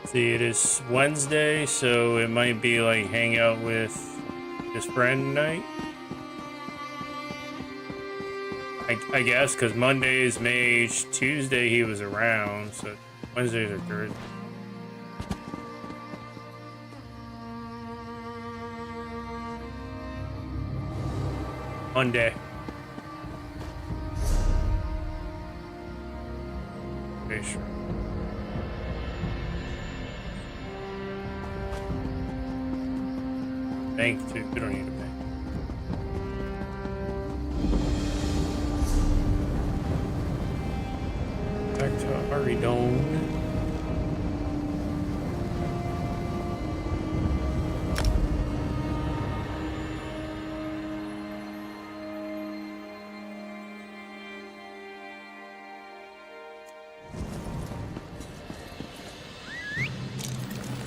See, it is Wednesday, so it might be like hang out with his friend night. I guess, because Monday is mage, Tuesday he was around, so Wednesdays are Thursday. Monday. Okay, sure. Bank too. We don't need a bank. Back to Aridon.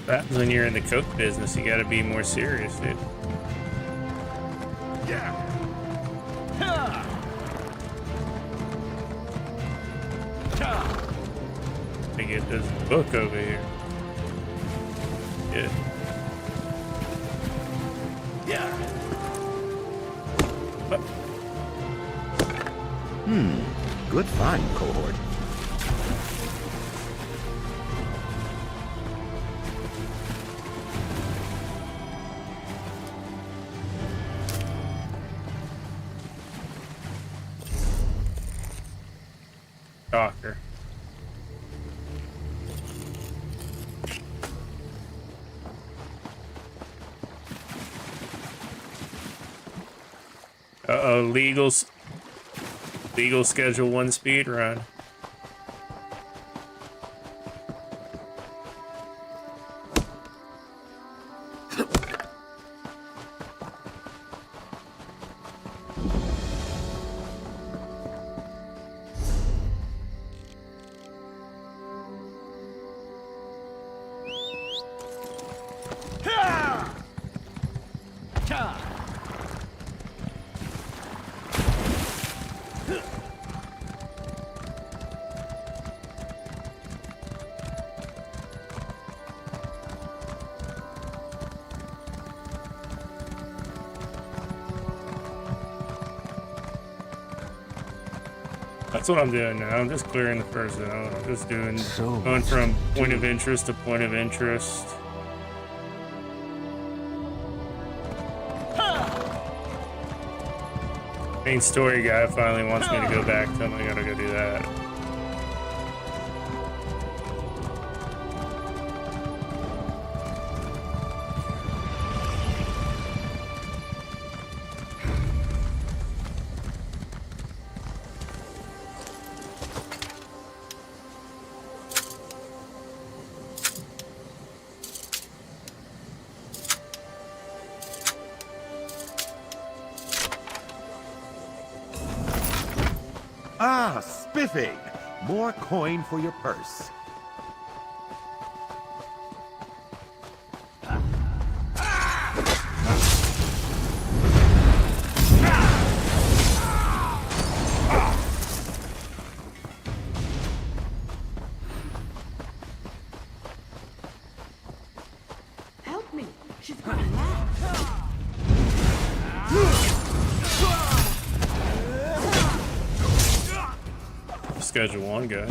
What happens when you're in the coke business? You gotta be more serious, dude. Yeah. Let me get this book over here. Yeah. What? Good find, cohort. cocker. Uh-oh, legal schedule 1 speed run. That's what I'm doing now. I'm just clearing the first zone. I'm just doing going from point of interest to point of interest. Main story guy finally wants me to go back to him. I gotta go do that. Ah, spiffing! More coin for your purse. Help me! She's going mad! Schedule 1 guy.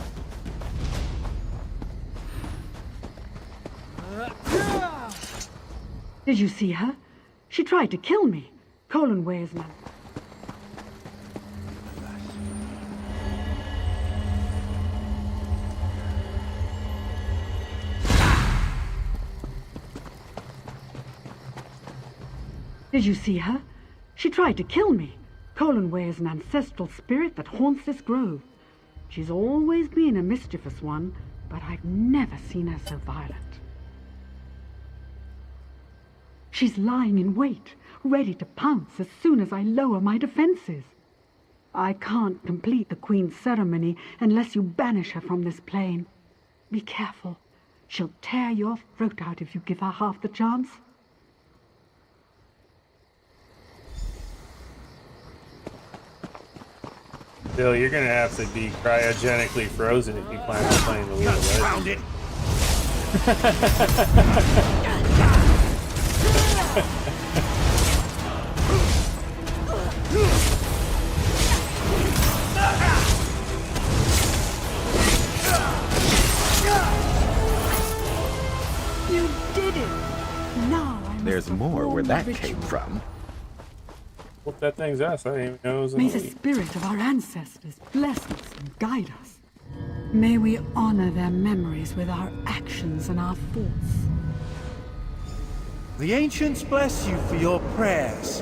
Did you see her? She tried to kill me. Colin Weisman. Did you see her? She tried to kill me. Colin is an ancestral spirit that haunts this grove. She's always been a mischievous one, but I've never seen her so violent. She's lying in wait, ready to pounce as soon as I lower my defenses. I can't complete the Queen's ceremony unless you banish her from this plane. Be careful. She'll tear your throat out if you give her half the chance. Bill, you're gonna have to be cryogenically frozen if you plan on playing the Wheel of Legends. You did it! Now I There's more where that came from. Whoop that thing's ass. I didn't even know it was in May the the league. spirit of our ancestors bless us and guide us. May we honor their memories with our actions and our thoughts. The ancients bless you for your prayers.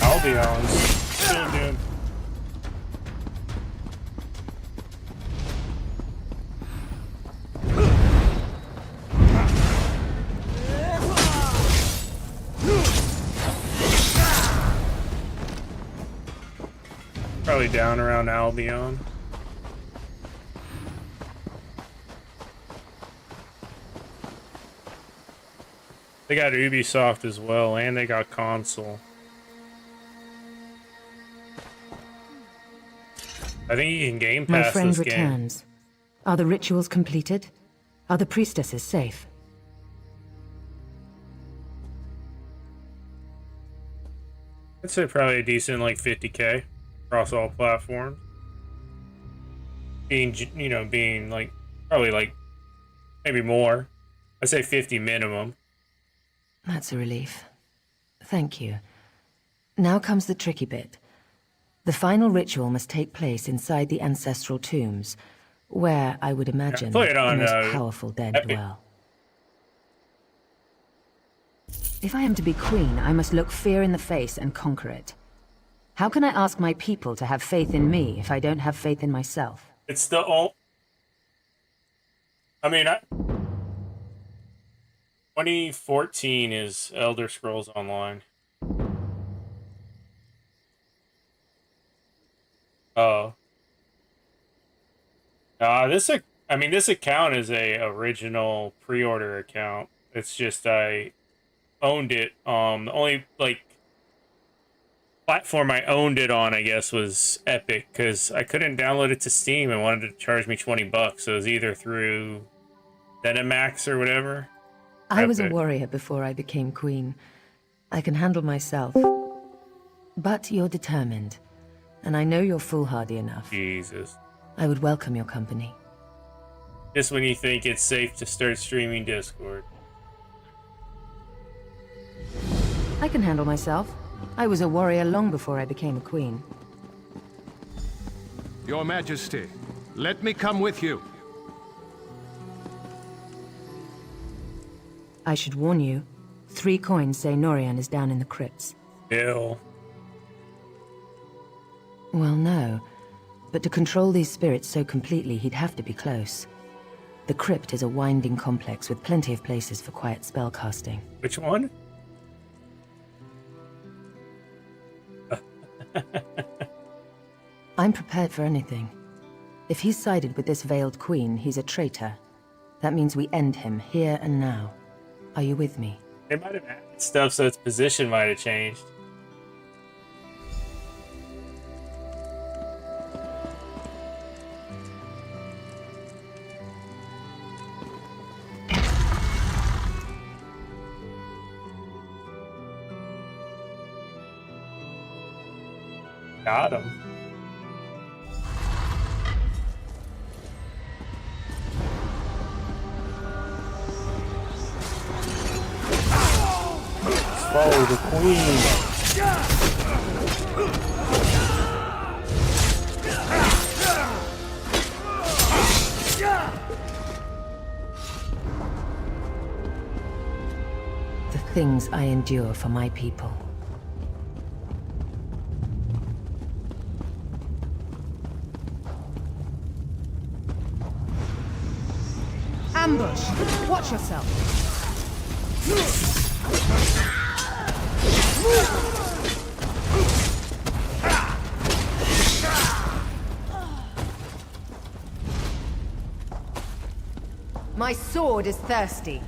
I'll be honest. Still doing. probably down around Albion. They got Ubisoft as well, and they got console. I think you can Game Pass My friend this game. returns. Are the rituals completed? Are the priestesses safe? I'd say probably a decent like 50K across all platforms. Being, you know, being like probably like maybe more. I'd say 50 minimum. That's a relief. Thank you. Now comes the tricky bit. The final ritual must take place inside the ancestral tombs, where I would imagine play it on, the most powerful dead Epic. dwell. If I am to be queen, I must look fear in the face and conquer it. How can I ask my people to have faith in me if I don't have faith in myself? It's the all. I mean, 2014 is Elder Scrolls Online. Oh. This account is a original pre-order account. It's just I owned it. The only like platform I owned it on, I guess, was Epic, because I couldn't download it to Steam and wanted to charge me $20. So it was either through Dynamax or whatever. I was a Epic. warrior before I became queen. I can handle myself. But you're determined, and I know you're foolhardy enough. Jesus. I would welcome your company. Just when you think it's safe to start streaming Discord. I can handle myself. I was a warrior long before I became a queen. Your Majesty, let me come with you. I should warn you, 3 coins say Norian is down in the crypts. Ew. Well, no. But to control these spirits so completely, he'd have to be close. The crypt is a winding complex with plenty of places for quiet spellcasting. Which one? I'm prepared for anything. If he's sided with this veiled queen, he's a traitor. That means we end him here and now. Are you with me? They might have added stuff so its position might have changed. Got him. Follow the queen. The things I endure for my people. Ambush! Watch yourself! My sword is thirsty.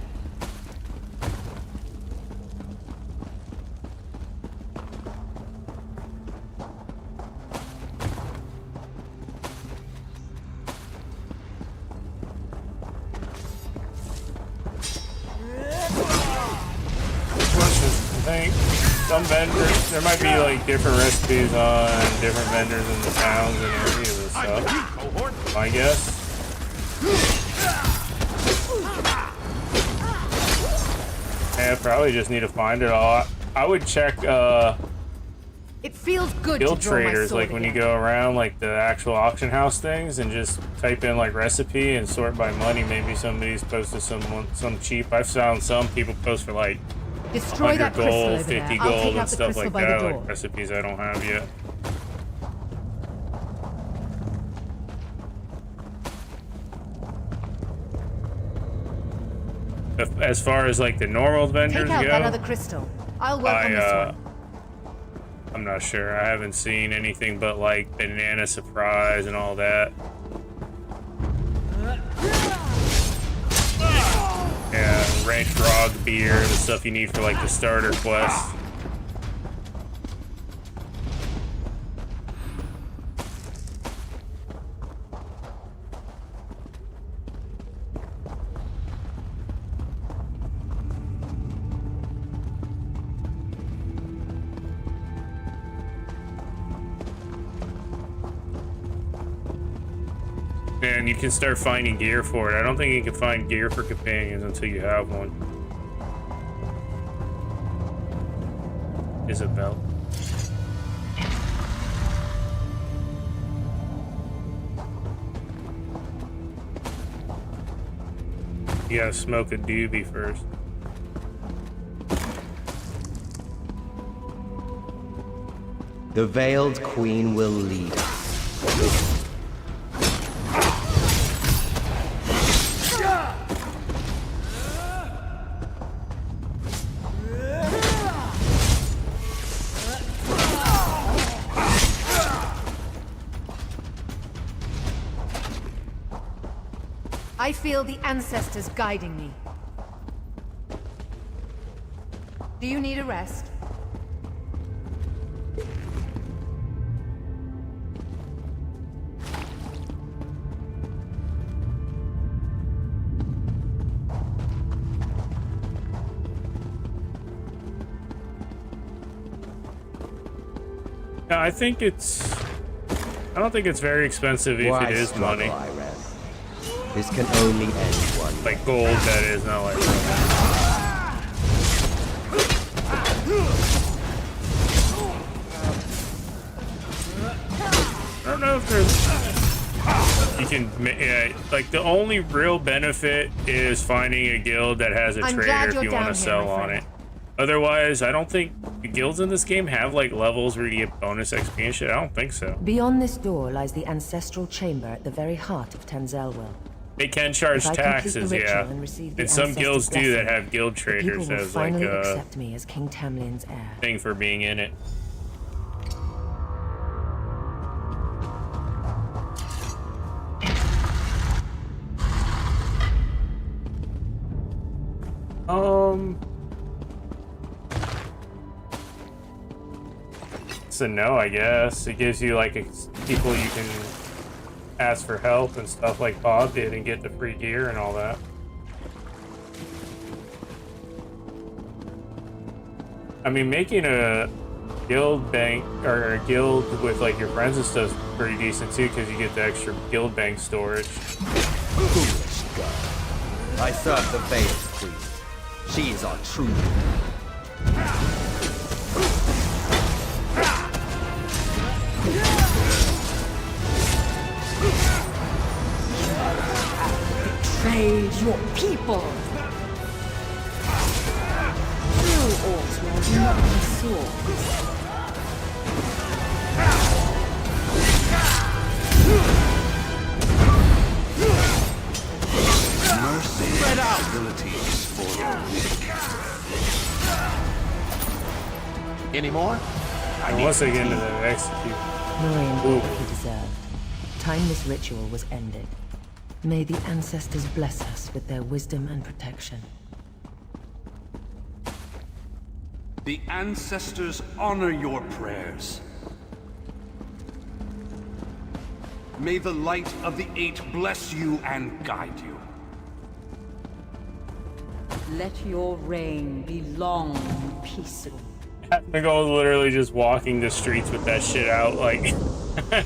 Some vendors, there might be like different recipes on different vendors in the towns and areas and stuff. I guess. Yeah, probably just need to find it all. I would check It feels good guild to draw my traders, sword like when you again. go around like the actual auction house things and just type in like recipe and sort by money. Maybe somebody's posted some cheap. I've found some people post for like Destroy 100 that crystal gold, over 50 there. I'll gold, take and out the stuff crystal like by the that. door. Like recipes I don't have yet. As far as like the normal vendors Take out go, that other crystal. I'll welcome this one. I'm not sure. I haven't seen anything but like banana surprise and all that. Yeah, ranch grog beer, the stuff you need for like the starter quest. And you can start finding gear for it. I don't think you can find gear for companions until you have one. Isabel. You gotta smoke a doobie first. The Veiled Queen will lead us. I feel the ancestors guiding me. Do you need a rest? Yeah, I think it's... I don't think it's very expensive if it is money. This can only end one. Like gold, that is, not like... I don't know if there's... You can... Yeah, like, the only real benefit is finding a guild that has a trader if you want to sell on it. Otherwise, I don't think the guilds in this game have, like, levels where you get bonus XP and shit. I don't think so. Beyond this door lies the ancestral chamber at the very heart of Tanzelwell. They can charge taxes, yeah. And some guilds do that have guild traders as like a accept me as King Tamlin's heir. Thing for being in it. So no, I guess it gives you like people you can ask for help and stuff like Bob did and get the free gear and all that. I mean, making a guild bank or a guild with like your friends and stuff is pretty decent too, because you get the extra guild bank storage. Foolish god. I serve the Veiled Queen. She is our true Betrayed your people. True Orcs do not use swords. Mercy Spread out. abilities for Any more? Once they get into the execute. Marine, he deserved. Time this ritual was ended. May the ancestors bless us with their wisdom and protection. The ancestors honor your prayers. May the light of the Eight bless you and guide you. Let your reign be long and peaceful. McGold's literally just walking the streets with that shit out, like,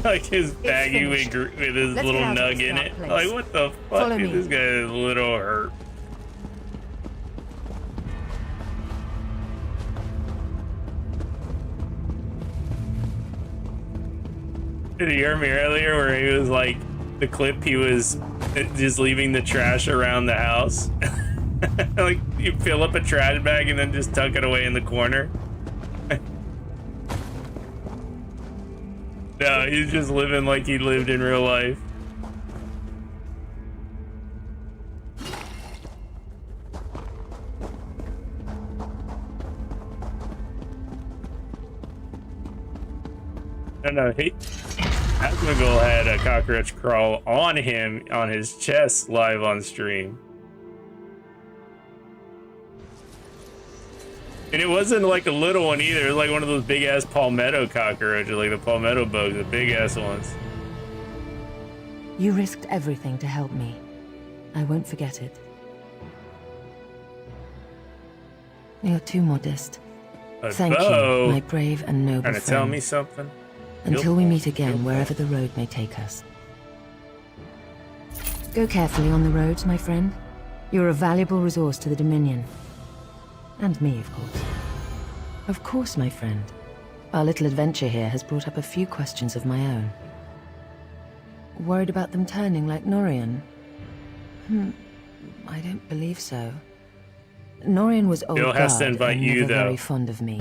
like his baggie with his little nug in it. Like, what the fuck? Dude, this guy is a little hurt. Did you hear me earlier where he was like, the clip he was just leaving the trash around the house? Like, you fill up a trash bag and then just tuck it away in the corner. No, he's just living like he lived in real life. No, Asmongold had a cockroach crawl on him, on his chest, live on stream. And it wasn't like a little one either. It was like one of those big-ass palmetto cockroaches, like the palmetto bugs, the big-ass ones. You risked everything to help me. I won't forget it. You're too modest. Thank you, my brave and noble friend. Trying to tell me something? Until we meet again, wherever the road may take us. Go carefully on the roads, my friend. You're a valuable resource to the Dominion. And me, of course. Of course, my friend. Our little adventure here has brought up a few questions of my own. Worried about them turning like Norian? I don't believe so. Norian was old guard and never very fond of me.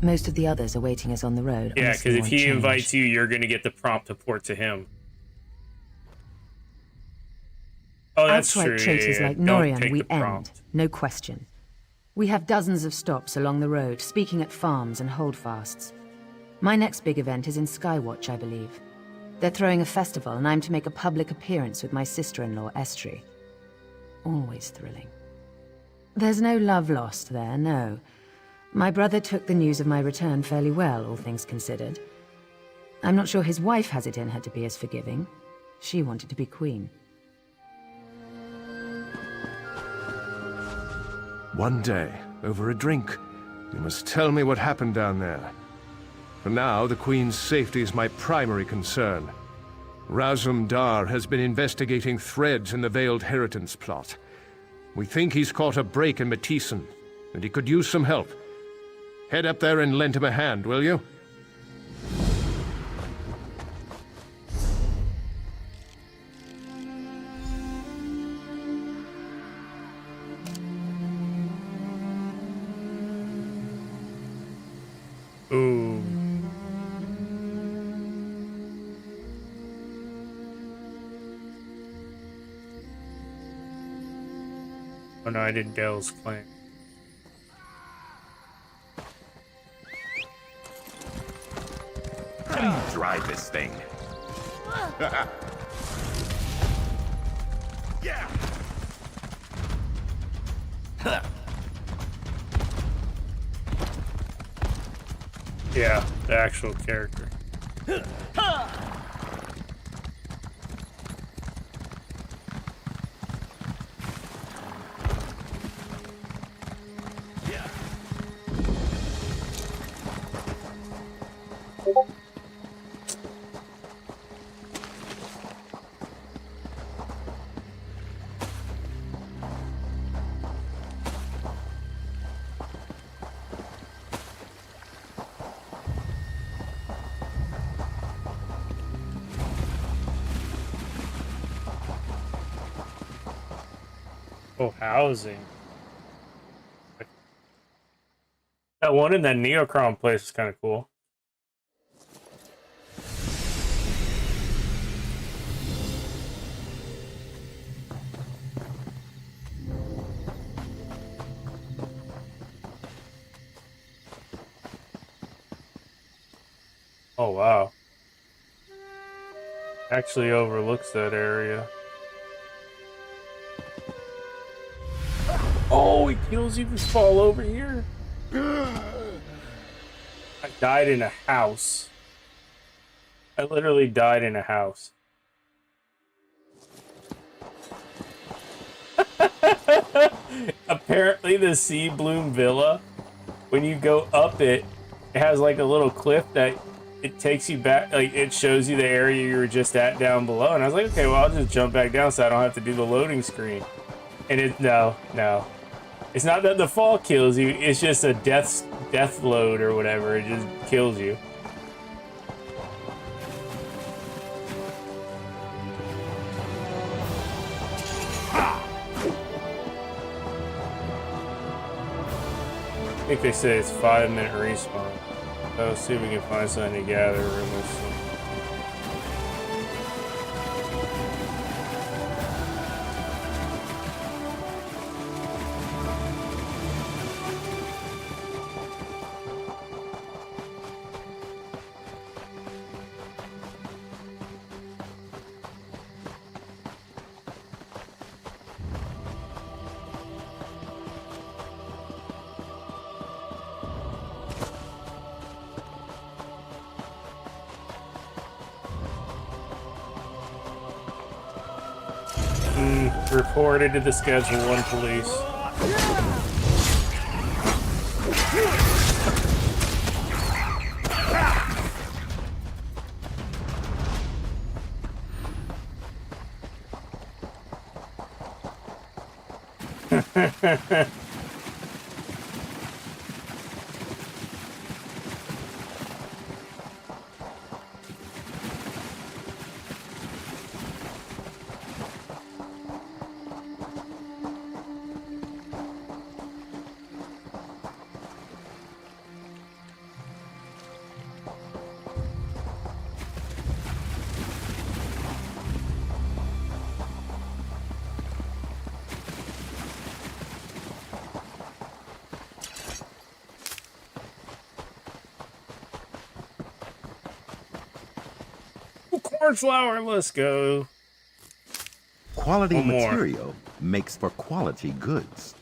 Most of the others are waiting us on the road. Yeah, because if he invites you, you're going to get the prompt to port to him. Oh, that's true. Outright traitors like Norian we end, no question. We have dozens of stops along the road, speaking at farms and holdfasts. My next big event is in Skywatch, I believe. They're throwing a festival, and I'm to make a public appearance with my sister-in-law, Estri. Always thrilling. There's no love lost there, no. My brother took the news of my return fairly well, all things considered. I'm not sure his wife has it in her to be as forgiving. She wanted to be queen. One day, over a drink, you must tell me what happened down there. For now, the Queen's safety is my primary concern. Razum Dar has been investigating threads in the Veiled Inheritance plot. We think he's caught a break in Matissan, and he could use some help. Head up there and lend him a hand, will you? Ooh. Oh no, I did Dell's claim. How do you drive this thing? Yeah. Yeah, the actual character. Oh, housing. That one in that Neocron place is kind of cool. Oh, wow. Actually overlooks that area. Oh, he kills you if you fall over here. I died in a house. I literally died in a house. Apparently the Sea Bloom Villa, when you go up it, it has like a little cliff that it takes you back, like it shows you the area you were just at down below. And I was like, okay, well, I'll just jump back down so I don't have to do the loading screen. And it, no. It's not that the fall kills you, it's just a death load or whatever, it just kills you. I think they say it's 5-minute respawn. So let's see if we can find something to gather in this one. Reported to the Schedule 1 police. Cornflower, let's go. Quality One more. material makes for quality goods.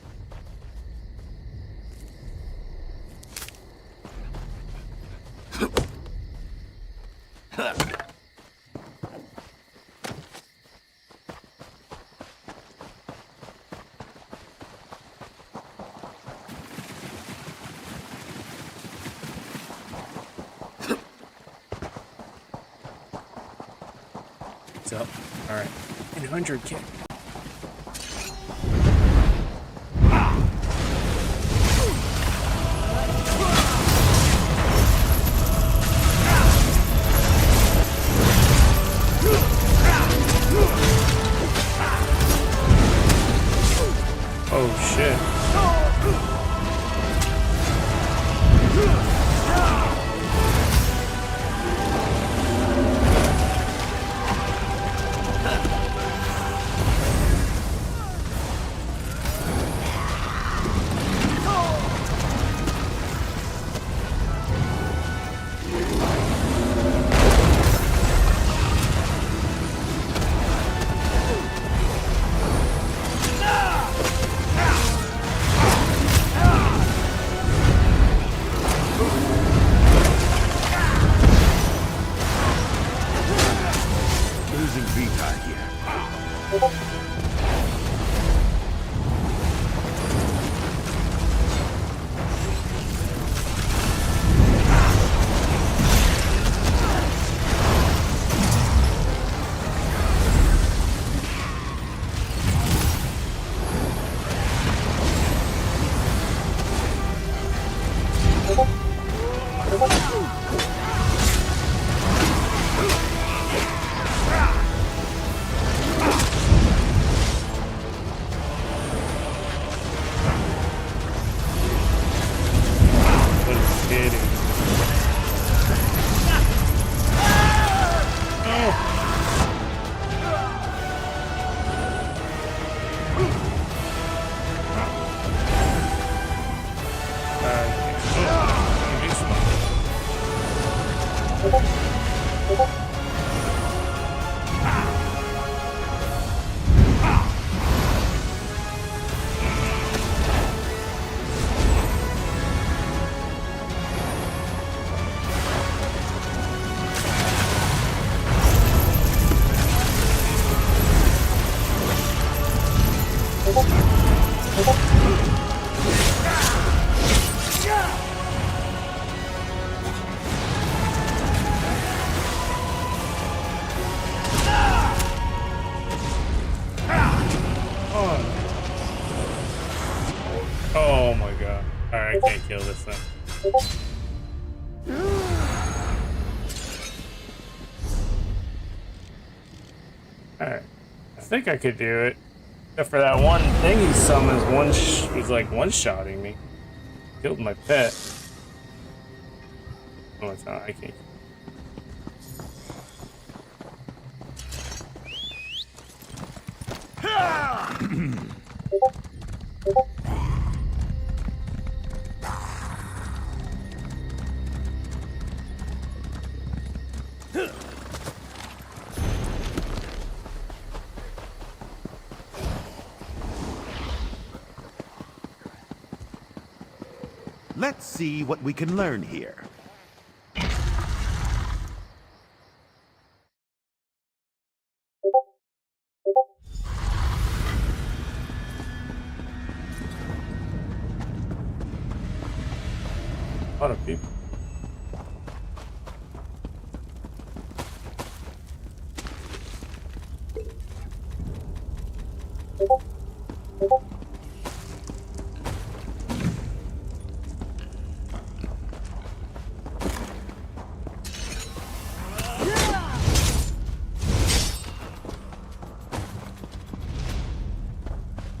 What's up? Alright. 100K. Oh shit. Losing Vita here. Oh my god. Alright, I can't kill this thing. Alright. I think I could do it. Except for that one thing he summons, was like one-shotting me. Killed my pet. Oh, it's not. I can't. Let's see what we can learn here. A lot of people.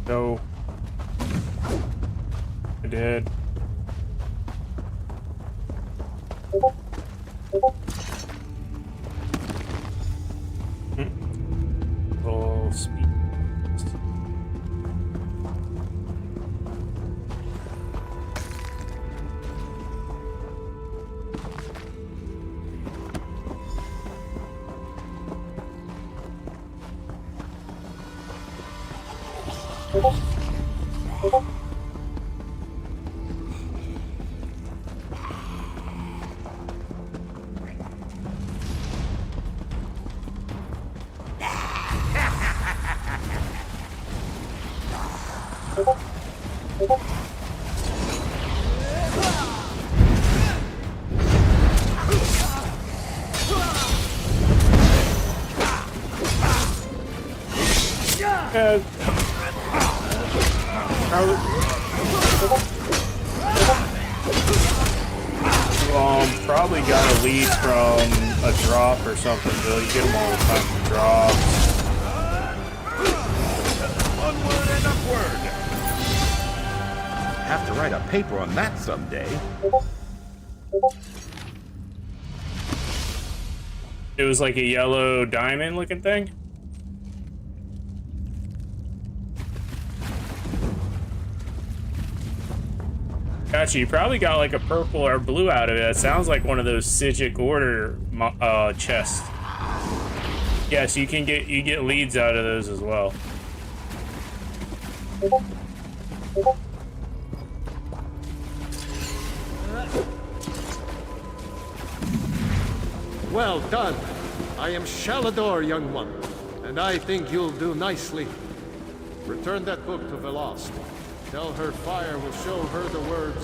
No. I did. Full speed. Probably got a lead from a drop or something, Bill. You get them all the time from drops. Onward and upward. Have to write a paper on that someday. It was like a yellow diamond looking thing. Gotcha, you probably got like a purple or blue out of it. It sounds like one of those Sigic Order chests. Yes, you get leads out of those as well. Well done. I am Shalador, young one, and I think you'll do nicely. Return that book to Velost. Tell her fire will show her the words.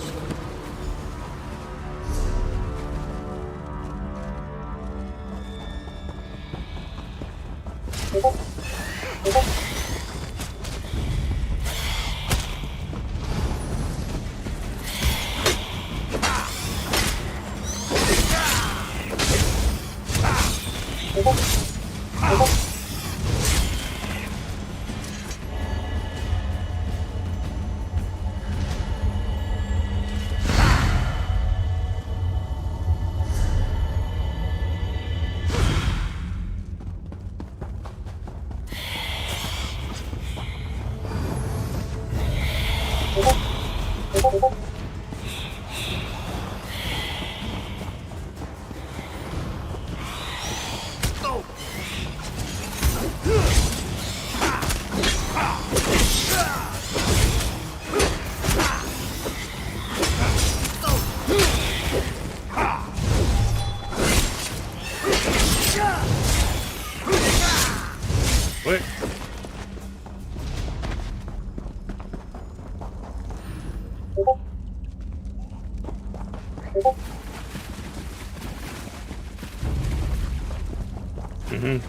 What?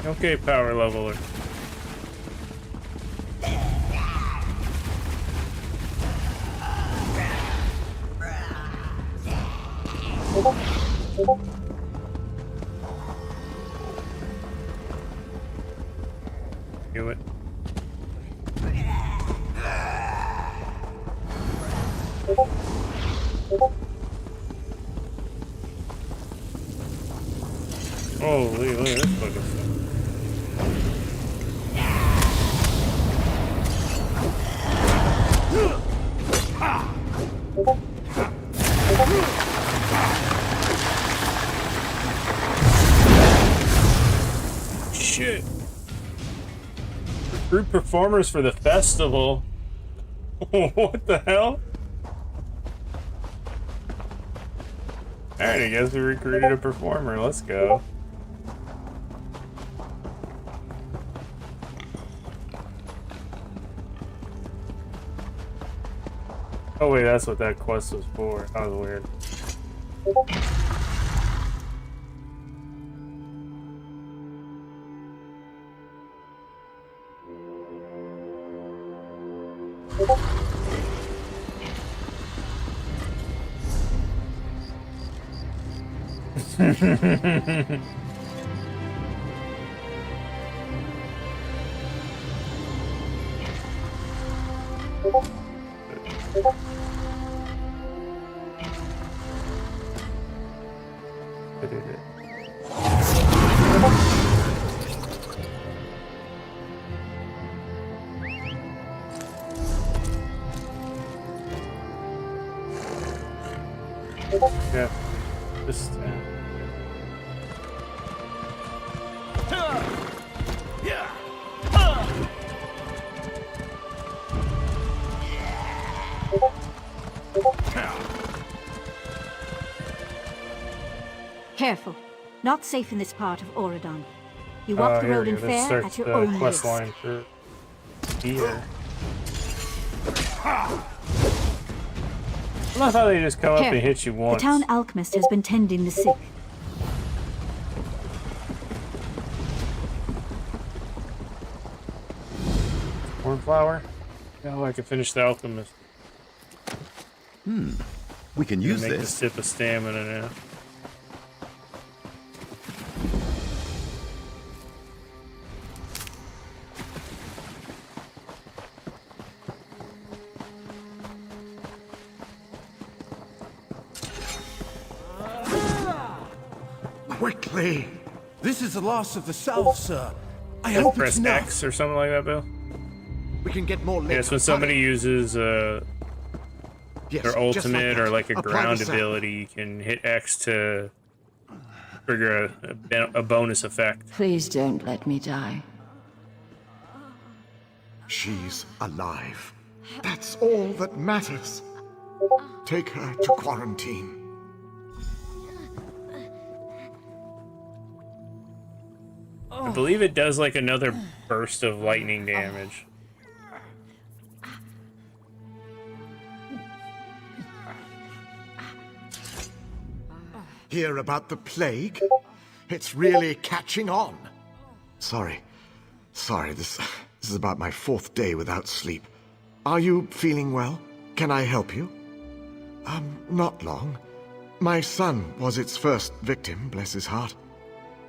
Okay, power leveler. Do it. Holy, look at this fucking stuff. Shit. Recruit performers for the festival. What the hell? Alright, I guess we recruited a performer. Let's go. Oh wait, that's what that quest was for. That was weird. Yeah. Just. Careful. Not safe in this part of Auradon. You walk the road and fare at your own quest risk. line for here. I love how they just come up and hit you once. The town alchemist has been tending the sick. Cornflower? Oh, I can finish the alchemist. We can use make this. Make a sip of stamina now. Quickly! This is the loss of the South, sir. I Just hope press it's not. X or something like that, Bill. We can get more later. Yeah, it's when somebody uses their ultimate or like a ground ability, you can hit X to trigger a bonus effect. Please don't let me die. She's alive. That's all that matters. Take her to quarantine. I believe it does like another burst of lightning damage. Hear about the plague? It's really catching on. Sorry, this is about my 4th day without sleep. Are you feeling well? Can I help you? Not long. My son was its first victim, bless his heart.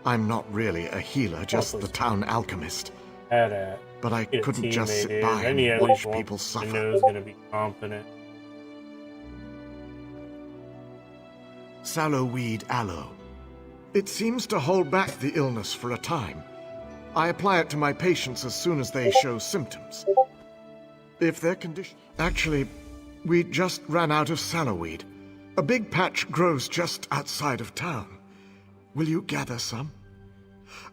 I'm not really a healer, just the town alchemist. But I couldn't just sit by and watch people suffer. I know is going to be competent. Sallowweed aloe. It seems to hold back the illness for a time. I apply it to my patients as soon as they show symptoms. If their condition... Actually, we just ran out of sallowweed. A big patch grows just outside of town. Will you gather some?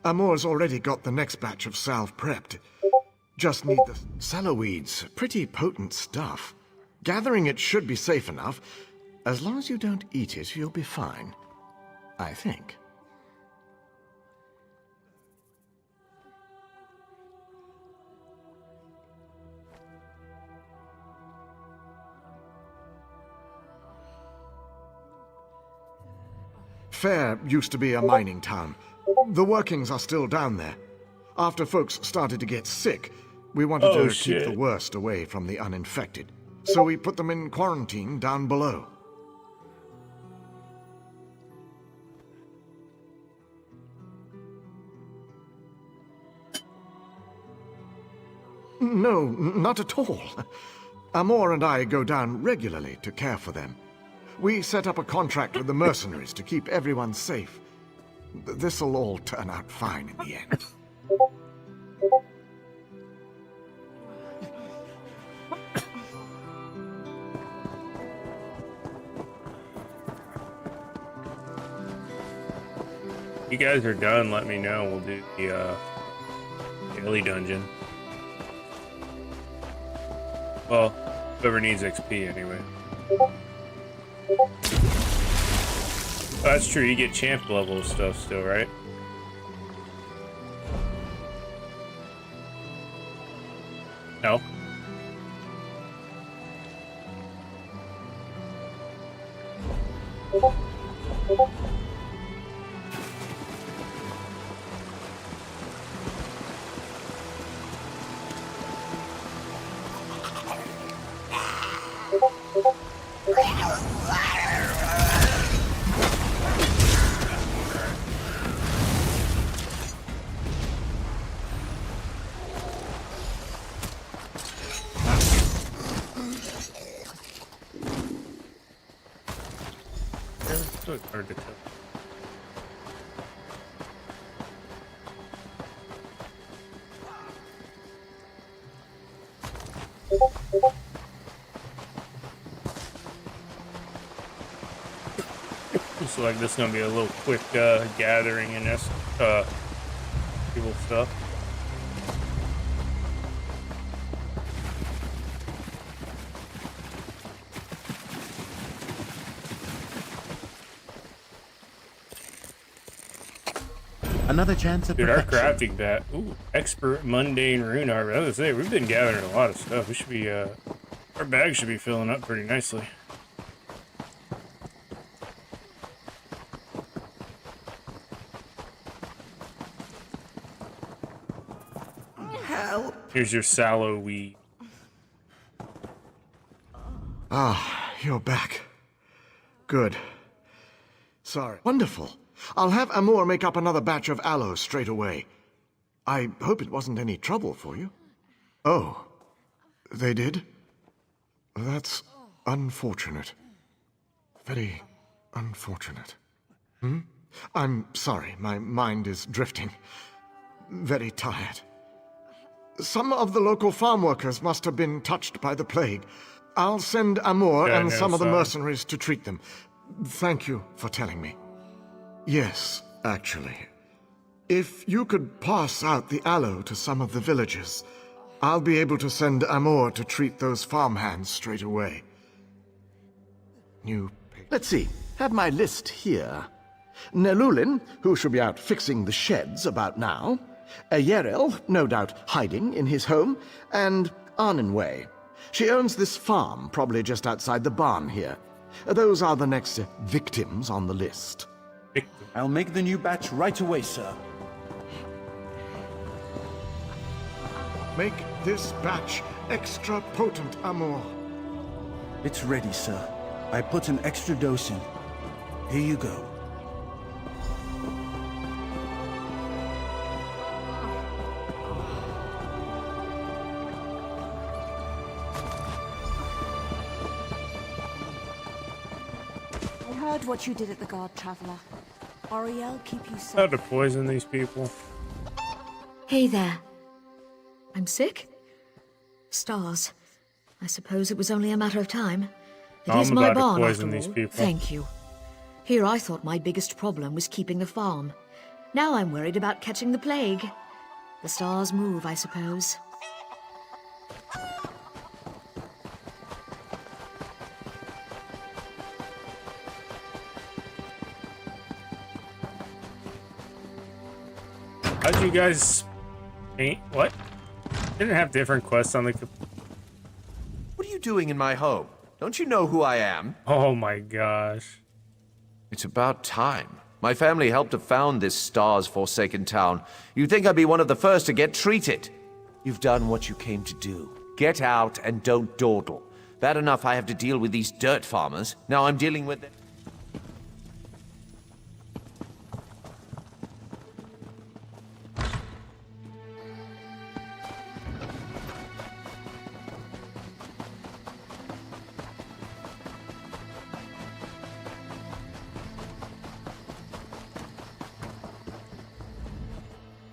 Amor's already got the next batch of salve prepped. Just need the... Sallowweed's pretty potent stuff. Gathering it should be safe enough. As long as you don't eat it, you'll be fine. I think. Fair used to be a mining town. The workings are still down there. After folks started to get sick, we wanted to keep the worst away from the uninfected. So we put them in quarantine down below. No, not at all. Amor and I go down regularly to care for them. We set up a contract with the mercenaries to keep everyone safe. This'll all turn out fine in the end. You guys are done, let me know. We'll do the daily dungeon. Well, whoever needs XP anyway. Oh, that's true, you get champ level stuff still, right? No? Hard to tell. Looks like this is gonna be a little quick gathering in this evil stuff. Another chance at perfection. Our crafting bat. Ooh, expert mundane rune arbor. I was gonna say, we've been gathering a lot of stuff. We should be, our bag should be filling up pretty nicely. Help! Here's your sallow weed. Ah, you're back. Good. Sorry. Wonderful. I'll have Amor make up another batch of aloe straight away. I hope it wasn't any trouble for you. Oh, they did? That's unfortunate. Very unfortunate. I'm sorry, my mind is drifting. Very tired. Some of the local farm workers must have been touched by the plague. I'll send Amor and some of the mercenaries to treat them. Thank you for telling me. Yes, actually. If you could pass out the aloe to some of the villagers, I'll be able to send Amor to treat those farmhands straight away. Let's see. Have my list here. Nelulin, who should be out fixing the sheds about now. Yerel, no doubt hiding in his home. And Arnenway. She owns this farm, probably just outside the barn here. Those are the next victims on the list. I'll make the new batch right away, sir. Make this batch extra potent, Amor. It's ready, sir. I put an extra dose in. Here you go. I heard what you did at the Guard, Traveler. Oriel, keep you safe. How to poison these people. Hey there. I'm sick? Stars. I suppose it was only a matter of time. It is my barn, after all. Thank you. Here I thought my biggest problem was keeping the farm. Now I'm worried about catching the plague. The stars move, I suppose. How'd you guys paint? What? Didn't have different quests on the... What are you doing in my home? Don't you know who I am? Oh my gosh. It's about time. My family helped to found this stars-forsaken town. You'd think I'd be one of the first to get treated. You've done what you came to do. Get out and don't dawdle. Bad enough I have to deal with these dirt farmers. Now I'm dealing with them.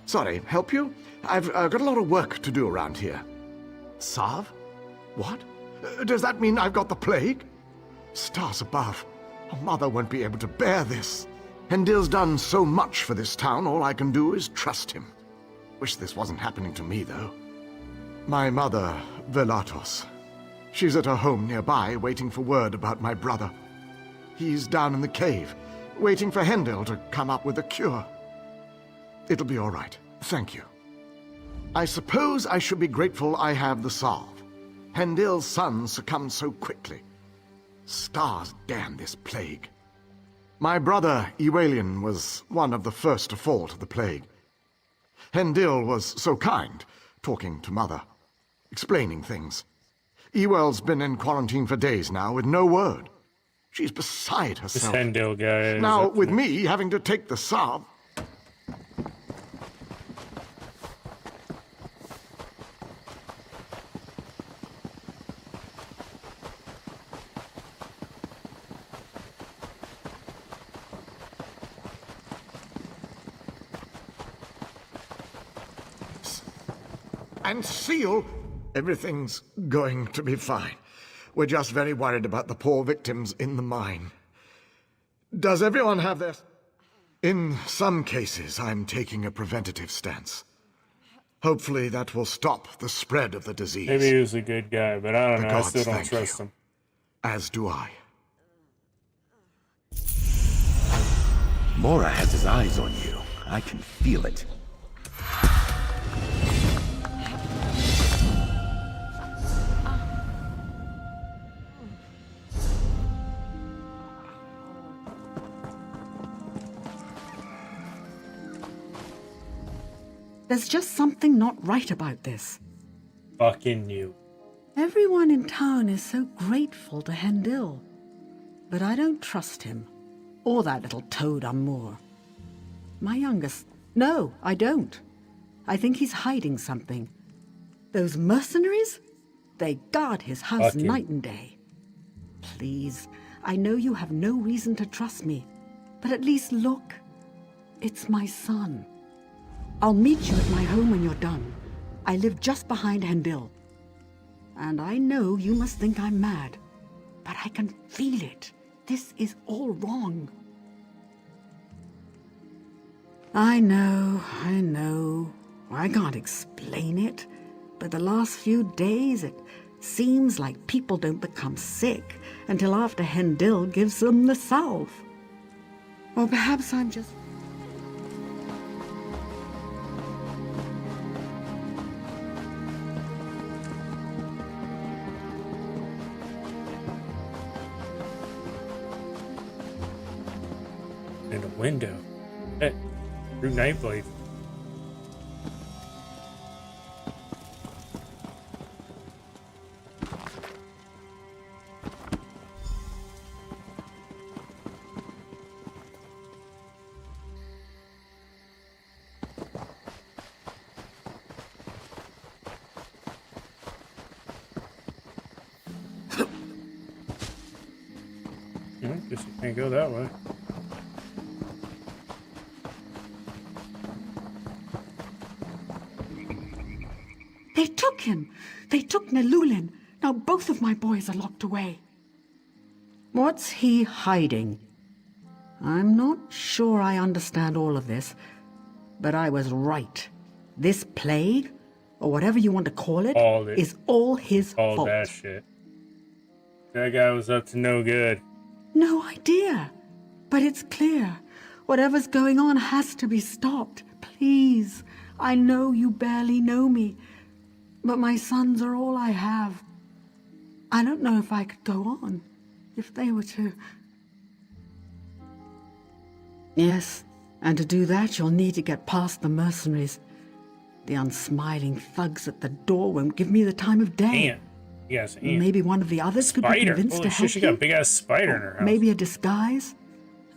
Sorry, help you? I've got a lot of work to do around here. Sav? What? Does that mean I've got the plague? Stars above. Mother won't be able to bear this. Hendil's done so much for this town, all I can do is trust him. Wish this wasn't happening to me, though. My mother, Velatos. She's at her home nearby, waiting for word about my brother. He's down in the cave, waiting for Hendil to come up with a cure. It'll be all right. Thank you. I suppose I should be grateful I have the salve. Hendil's son succumbed so quickly. Stars damn this plague. My brother, Ewalian, was one of the first to fall to the plague. Hendil was so kind, talking to Mother, explaining things. Ewell's been in quarantine for days now with no word. She's beside herself. This Hendil guy is now, with me having to take the salve... and seal, everything's going to be fine. We're just very worried about the poor victims in the mine. Does everyone have their... In some cases, I'm taking a preventative stance. Hopefully that will stop the spread of the disease. Maybe he was a good guy, but I don't know. I still don't trust him. As do I. Mora has his eyes on you. I can feel it. There's just something not right about this. Fucking you. Everyone in town is so grateful to Hendil. But I don't trust him. Or that little toad Amour. My youngest... No, I don't. I think he's hiding something. Those mercenaries? They guard his house night and day. Please, I know you have no reason to trust me. But at least look. It's my son. I'll meet you at my home when you're done. I live just behind Hendil. And I know you must think I'm mad. But I can feel it. This is all wrong. I know. I can't explain it. But the last few days, it seems like people don't become sick until after Hendil gives them the salve. Or perhaps I'm just... In a window. Hey, through Nightblade. Guess you can't go that way. They took him! They took Nelulin! Now both of my boys are locked away. What's he hiding? I'm not sure I understand all of this, but I was right. This plague, or whatever you want to call it, is all his fault. All that shit. That guy was up to no good. No idea. But it's clear. Whatever's going on has to be stopped. Please. I know you barely know me. But my sons are all I have. I don't know if I could go on. If they were to... Yes. And to do that, you'll need to get past the mercenaries. The unsmiling thugs at the door won't give me the time of day. Ant. Yes, ant. Maybe one of the others could be convinced to help you. She got a big ass spider in her house. Maybe a disguise?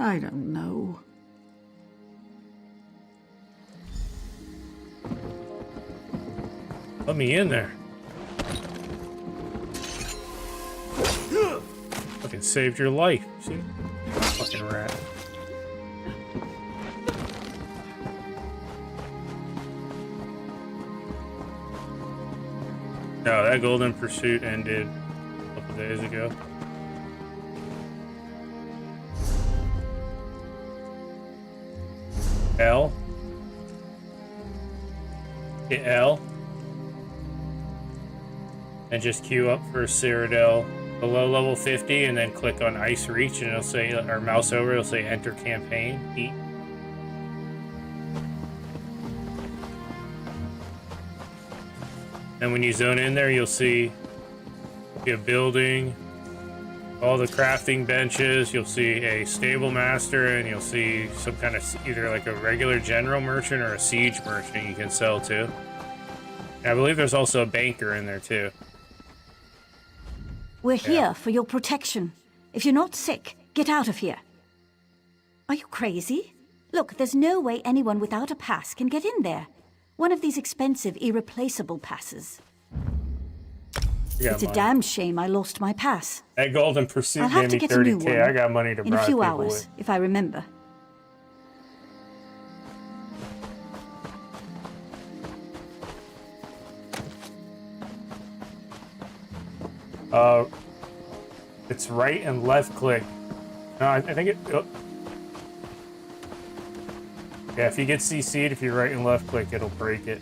I don't know. Let me in there. Fucking saved your life, see? Fucking rat. No, that golden pursuit ended a couple days ago. L. Hit L. And just queue up for Cyrodiil below level 50 and then click on Ice Reach and it'll say, or mouse over, it'll say enter campaign, eat. And when you zone in there, you'll see a building, all the crafting benches. You'll see a stable master, and you'll see some kind of either like a regular general merchant or a siege merchant you can sell to. And I believe there's also a banker in there too. We're here for your protection. If you're not sick, get out of here. Are you crazy? Look, there's no way anyone without a pass can get in there. One of these expensive, irreplaceable passes. It's a damn shame I lost my pass. That Golden Pursuit I'll have gave to me get a new 30K. one I got money to in a bribe few people hours, with. if I remember. It's right and left click. No, I think it... Oh. Yeah, if you get CC'd, if you right and left click, it'll break it.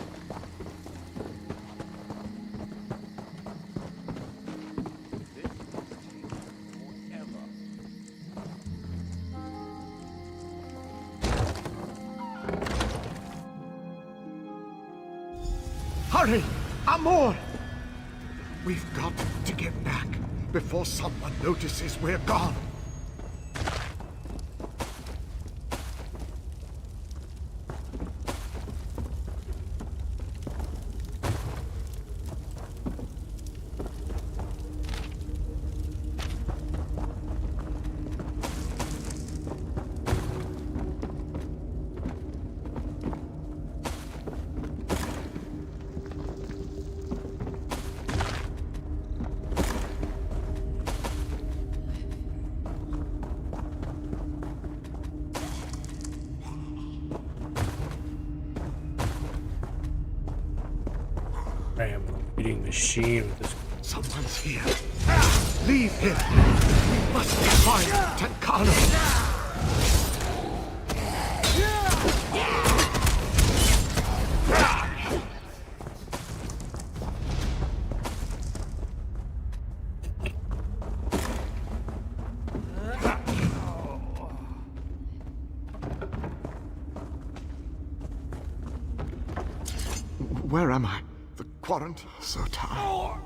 Hurry! Amor! We've got to get back before someone notices we're gone. I am beating machine with this. Someone's here. Leave him. We must find Tenkano. Where am I? The quarantine. So tired.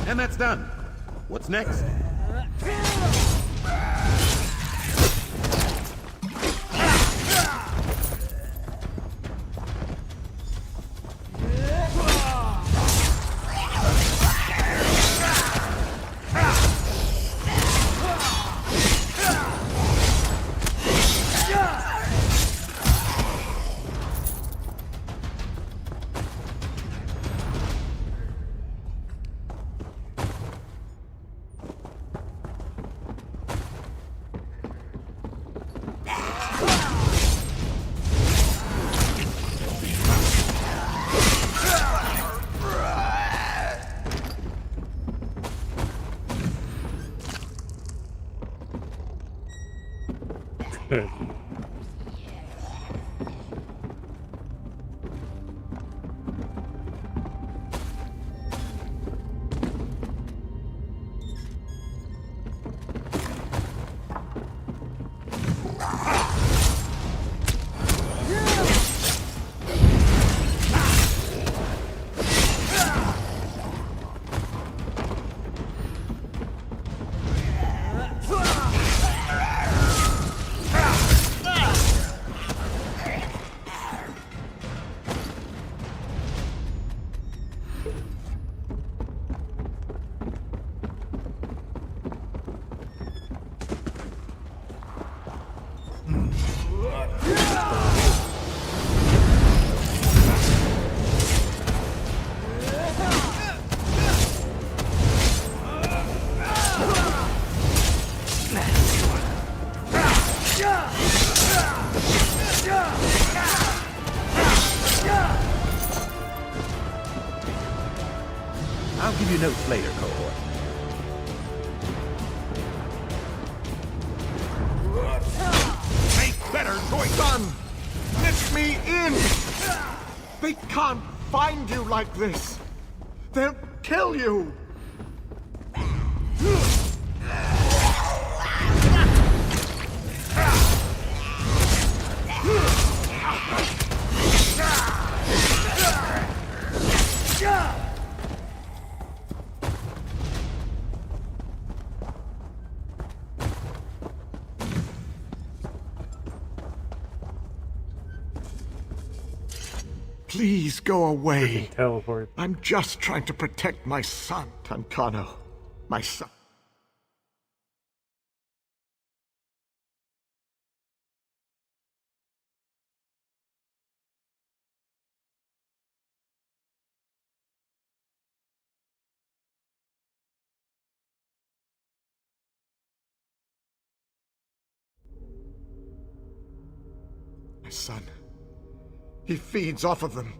And that's done. What's next? I'll give you notes later, cohort. Make better choice, son! Let me in! They can't find you like this! They'll kill you! Please go away. Teleport. I'm just trying to protect my son, Tancano. My son. My son. He feeds off of them.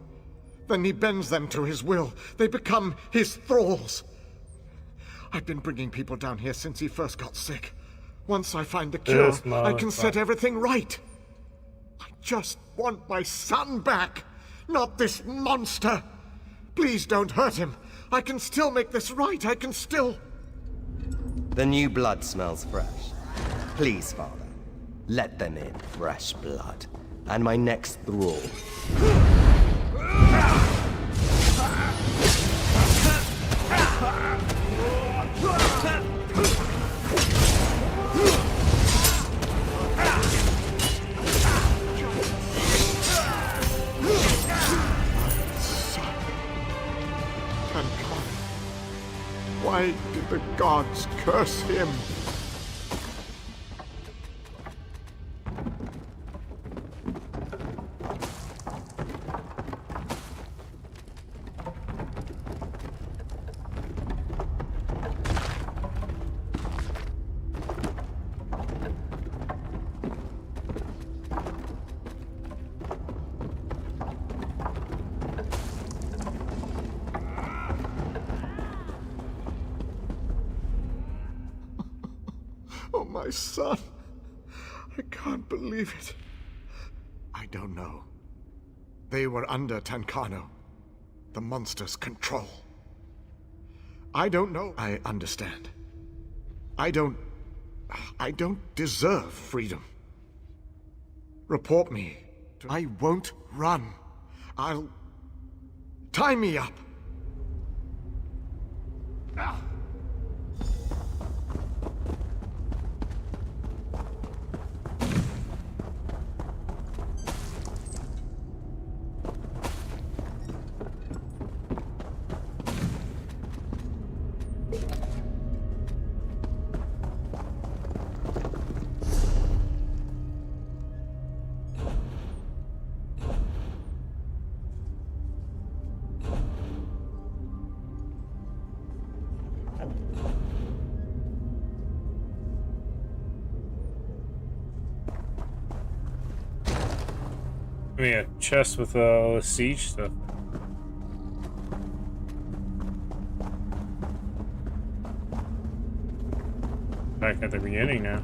Then he bends them to his will. They become his thralls. I've been bringing people down here since he first got sick. Once I find the cure, I can set everything right. I just want my son back, not this monster. Please don't hurt him. I can still make this right. I can still... The new blood smells fresh. Please, Father, let them in, fresh blood. And my next thrall. Why did the gods curse him? My son. I can't believe it. I don't know. They were under Tancano, the monster's control. I don't know. I understand. I don't deserve freedom. Report me. I won't run. I'll... Tie me up. I mean, a chest with all the siege stuff. Back at the beginning now.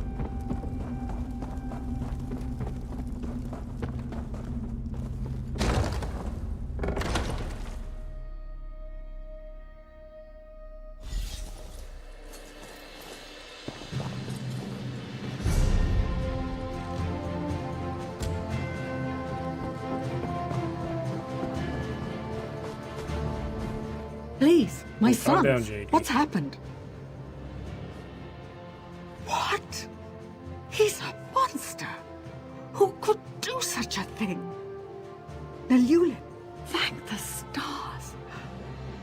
Please, my son. Down, JD. What's happened? What? He's a monster. Who could do such a thing? Nelulin, thank the stars.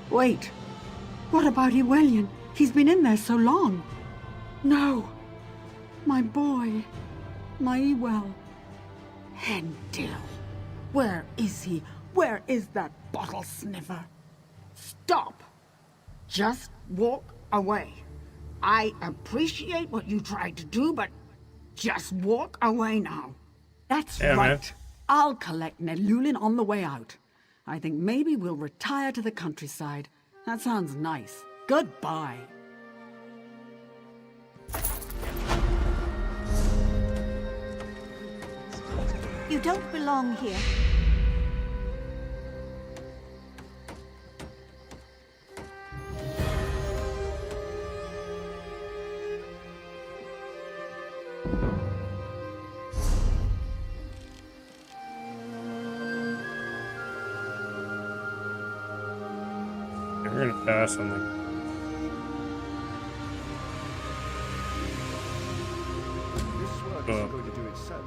Wait, what about Ewellian? He's been in there so long. No, my boy, my Ewell. Hendil, where is he? Where is that bottle sniffer? Stop! Just walk away. I appreciate what you tried to do, but just walk away now. That's right. Man. I'll collect Nelulin on the way out. I think maybe we'll retire to the countryside That sounds nice. Goodbye. You don't belong here. We're gonna pass on the. This work isn't going to do itself.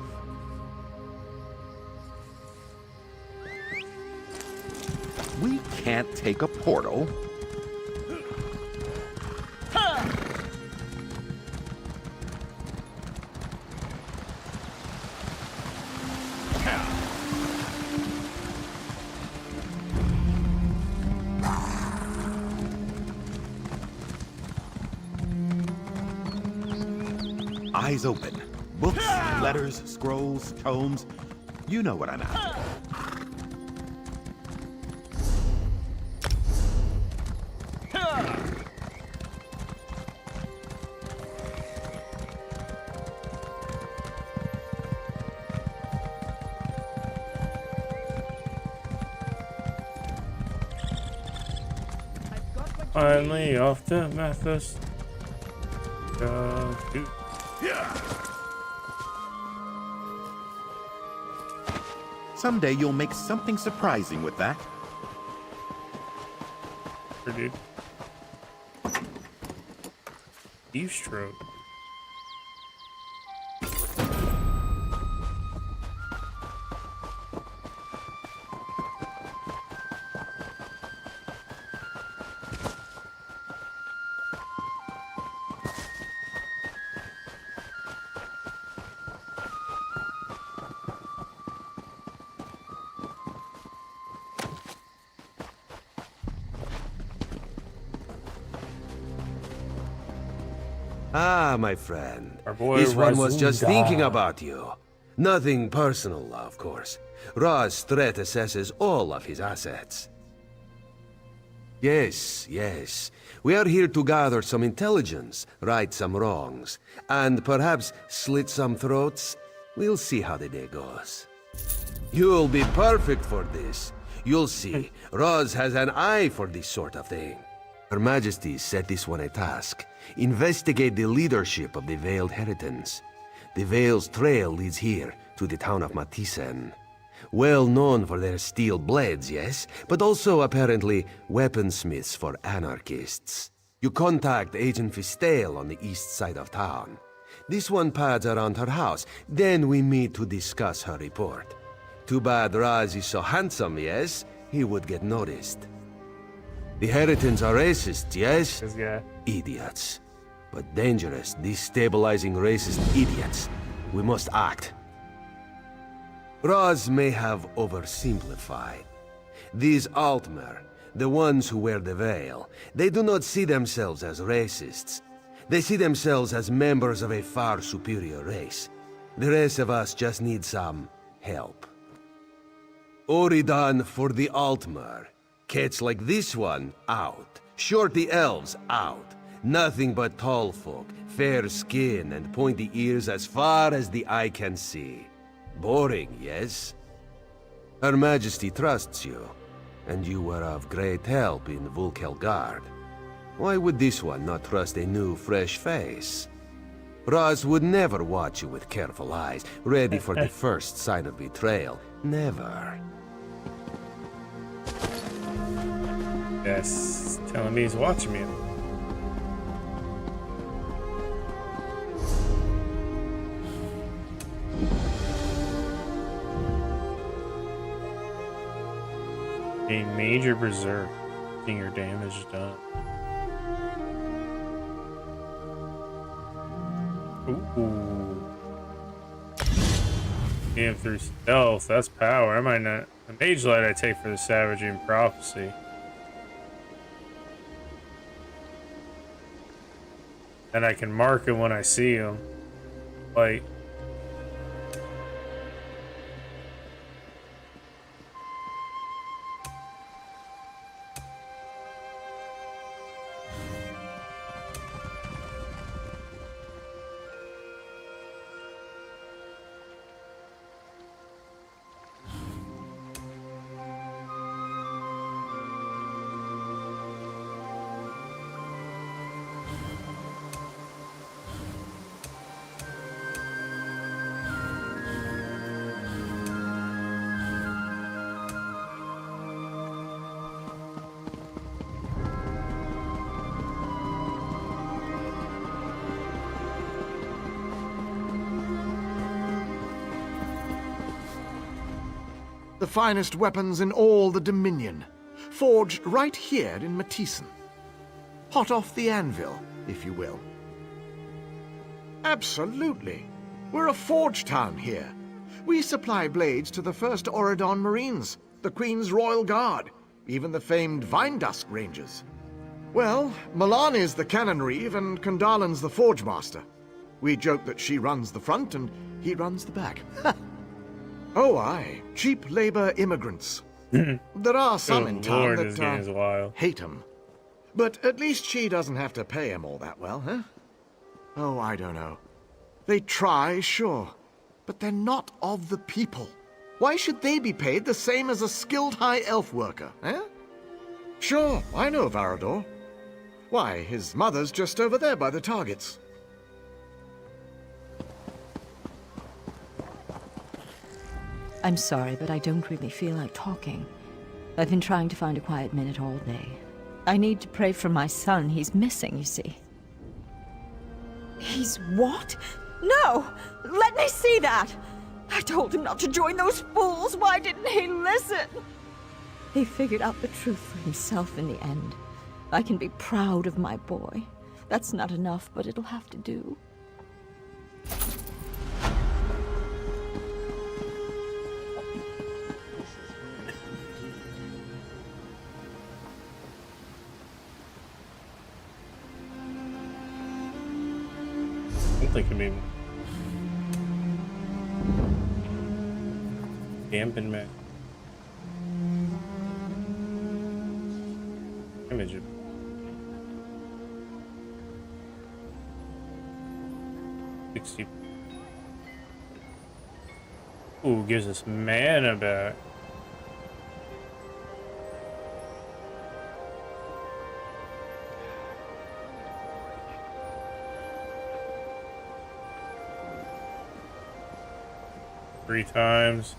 We can't take a portal. Eyes open. Books, letters, scrolls, tomes. You know what I'm after. Finally off to Mathis. Someday you'll make something surprising with that. Sure, dude. Eavesdrope. Ah, my friend. Our boy This one was just Razunda. thinking about you. Nothing personal, of course. Raz threat assesses all of his assets. Yes, yes. We are here to gather some intelligence, right some wrongs, and perhaps slit some throats. We'll see how the day goes. You'll be perfect for this. You'll see. Raz has an eye for this sort of thing. Her Majesty set this one a task. Investigate the leadership of the Veiled Heritance. The Veil's trail leads here, to the town of Matisen. Well known for their steel blades, yes, but also apparently weaponsmiths for anarchists. You contact Agent Fistel on the east side of town. This one pads around her house, then we meet to discuss her report. Too bad Raz is so handsome, yes? He would get noticed. The Heritans are racist, yes? This guy. Idiots. But dangerous, destabilizing racist idiots. We must act. Raz may have oversimplified. These Altmer, the ones who wear the veil, they do not see themselves as racists. They see themselves as members of a far superior race. The rest of us just need some help. Oridan for the Altmer. Cats like this one, out. Shorty elves, out. Nothing but tall folk, fair skin and pointy ears as far as the eye can see. Boring, yes? Her Majesty trusts you, and you were of great help in Vulkelgard. Why would this one not trust a new, fresh face? Raz would never watch you with careful eyes, ready for the first sign of betrayal. Never. Yes, telling me he's watching me. A major berserk, getting your damage done. Ooh. Game through stealth, that's power. I might not. The mage light I take for the savagery and prophecy. And I can mark him when I see him. Like. The finest weapons in all the Dominion. Forged right here in Matisen. Hot off the anvil, if you will. Absolutely. We're a forge town here. We supply blades to the 1st Auridon Marines, the Queen's Royal Guard, even the famed Vine Dusk Rangers. Well, Milan is the cannon reeve and Condalin's the forge master. We joke that she runs the front and he runs the back. Oh, aye. Cheap labor immigrants. There are some in town that hate him. But at least she doesn't have to pay him all that well, huh? Oh, I don't know. They try, sure. But they're not of the people. Why should they be paid the same as a skilled high elf worker, eh? Sure, I know Varador. Why, his mother's just over there by the targets. I'm sorry, but I don't really feel like talking. I've been trying to find a quiet minute all day. I need to pray for my son. He's missing, you see. He's what? No! Let me see that! I told him not to join those fools. Why didn't he listen? He figured out the truth for himself in the end. I can be proud of my boy. That's not enough, but it'll have to do. I think it may dampen man. Image it. Ooh, gives us mana back. Three times.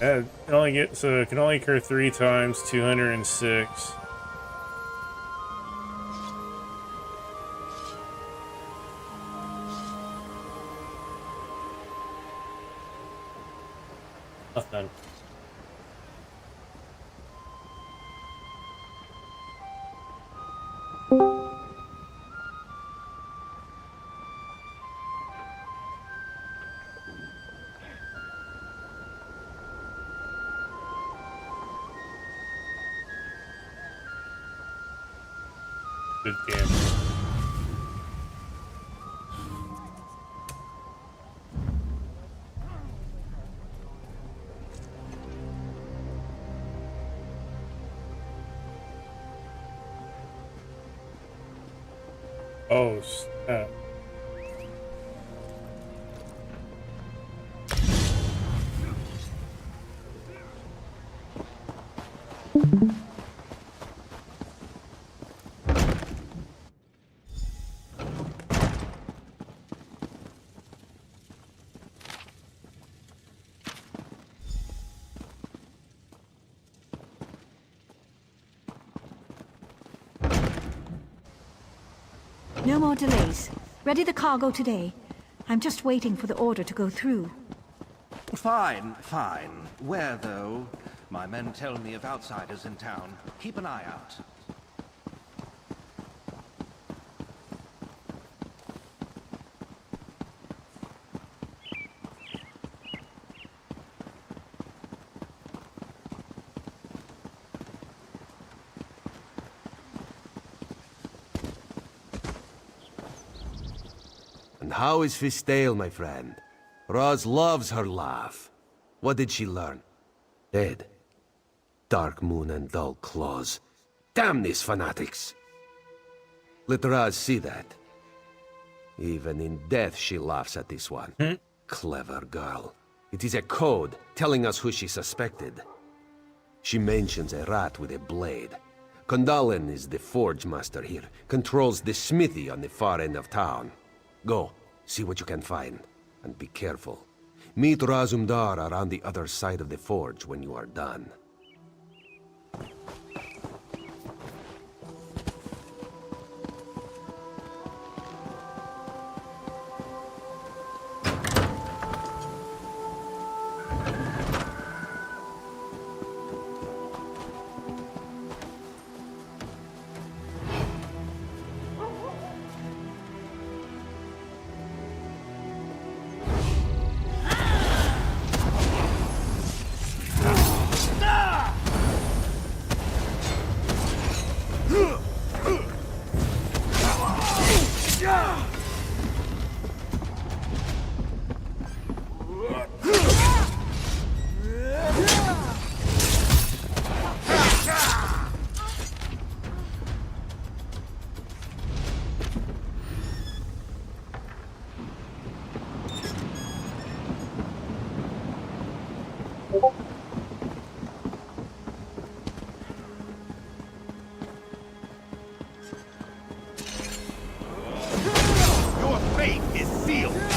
It can only get it can only occur 3 times. 206. Nothing. Good game. Oh, snap. No more delays. Ready the cargo today. I'm just waiting for the order to go through. Fine, fine. Where, though? My men tell me of outsiders in town. Keep an eye out. And how is Fistale, my friend? Roz loves her laugh. What did she learn? Dead. Dark moon and dull claws. Damn these fanatics! Let Roz see that. Even in death she laughs at this one. Clever girl. It is a code telling us who she suspected. She mentions a rat with a blade. Condalen is the forge master here. Controls the smithy on the far end of town. Go, see what you can find. And be careful. Meet Razumdar around the other side of the forge when you are done. Your fate is sealed!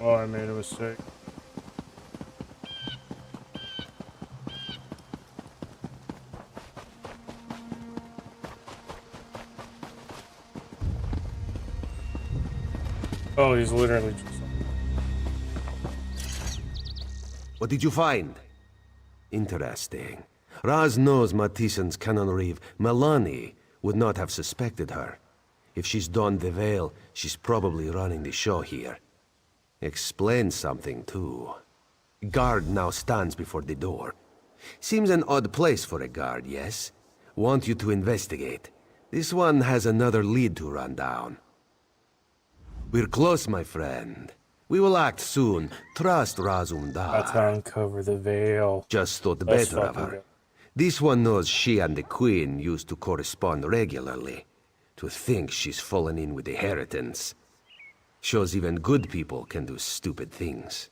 Oh, I made a mistake. Oh, he's literally just... What did you find? Interesting. Raz knows Matissan's canon reeve, Melanie, would not have suspected her. If she's donned the veil, she's probably running the show here. Explains something, too. Guard now stands before the door. Seems an odd place for a guard, yes? Want you to investigate. This one has another lead to run down. We're close, my friend. We will act soon. Trust Razum Dar. That's how I uncover the veil. Just thought Let's better of fucking her. go. This one knows she and the Queen used to correspond regularly. To think she's fallen in with the inheritance. Shows even good people can do stupid things.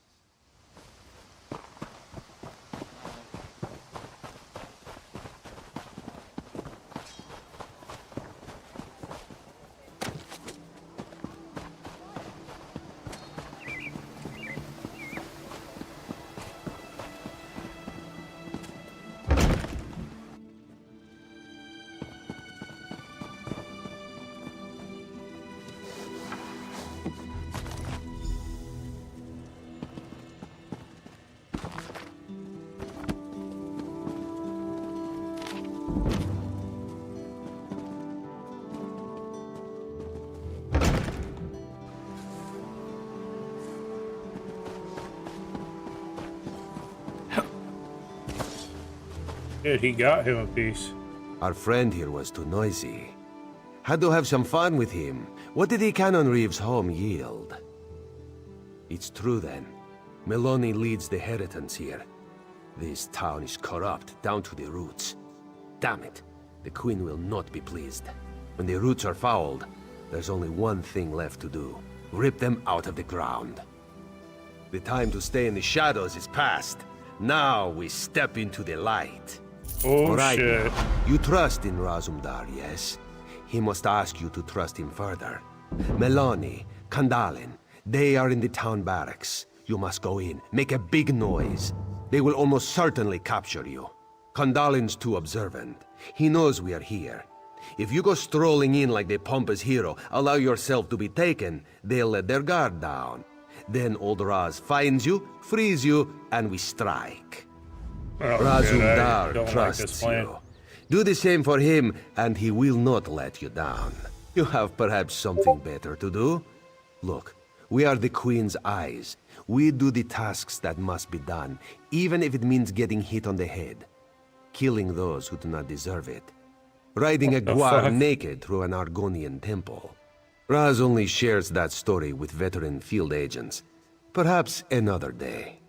Dude, he got him a piece. Our friend here was too noisy. Had to have some fun with him. What did the Canon Reeves' home yield? It's true then. Melanie leads the inheritance here. This town is corrupt down to the roots. Damn it. The Queen will not be pleased. When the roots are fouled, there's only one thing left to do. Rip them out of the ground. The time to stay in the shadows is past. Now we step into the light. Oh, all right, shit. now, you trust in Razumdar, yes? He must ask you to trust him further. Melanie, Kandalin, they are in the town barracks. You must go in, make a big noise. They will almost certainly capture you. Kandalin's too observant. He knows we are here. If you go strolling in like the pompous hero, allow yourself to be taken, they'll let their guard down. Then old Raz finds you, frees you, and we strike. Razumdar trusts you. Do the same for him, and he will not let you down. You have perhaps something better to do? Look, we are the Queen's eyes. We do the tasks that must be done, even if it means getting hit on the head. Killing those who do not deserve it. Riding a guar naked through an Argonian temple. Raz only shares that story with veteran field agents. Perhaps another day.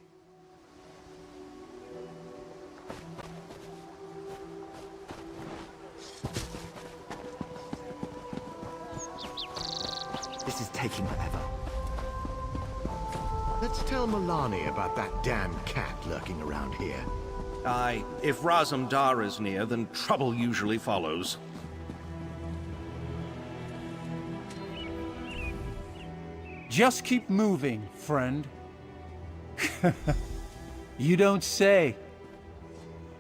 This is taking forever. Let's tell Milani about that damn cat lurking around here. Aye, if Razumdar is near, then trouble usually follows. Just keep moving, friend. You don't say.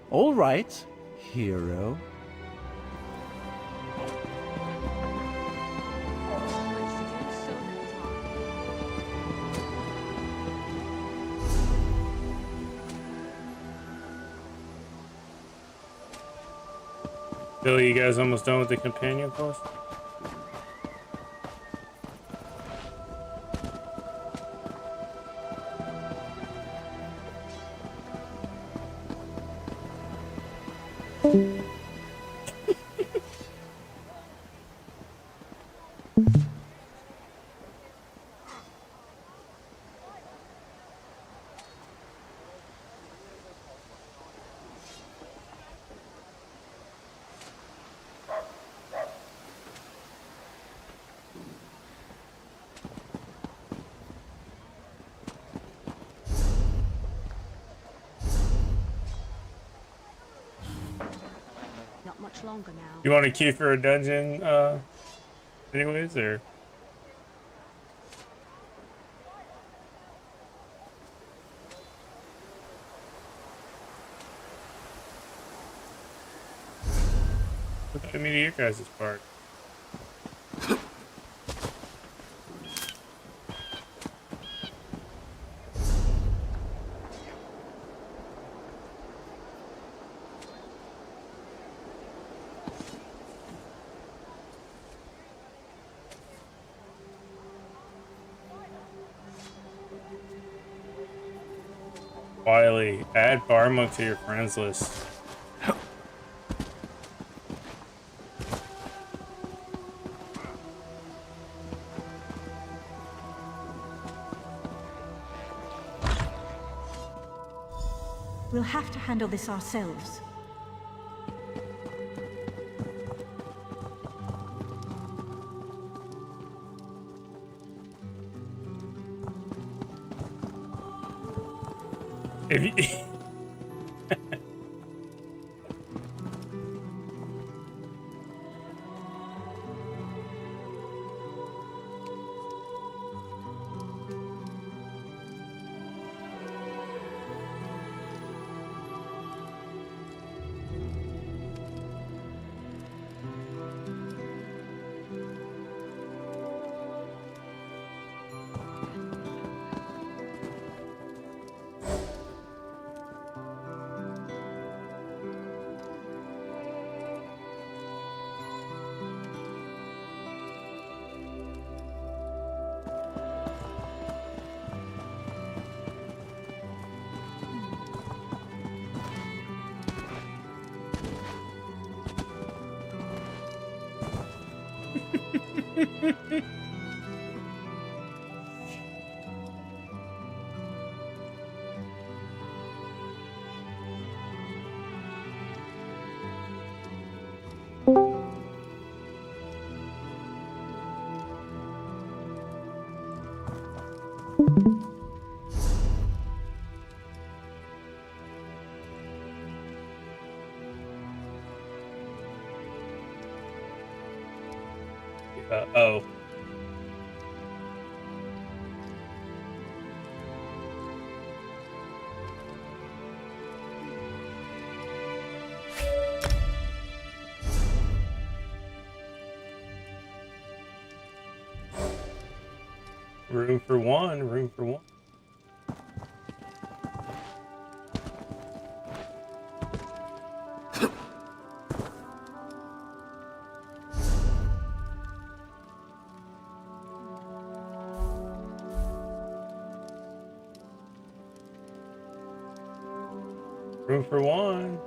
All right, hero. Billy, you guys almost done with the companion quest? much longer now. You want a key for a dungeon, anyways, or? What do I mean to your guys' part? Wiley, add Barmonk to your friends list. We'll have to handle this ourselves. If you oh. Room for one, room for one. Room for one.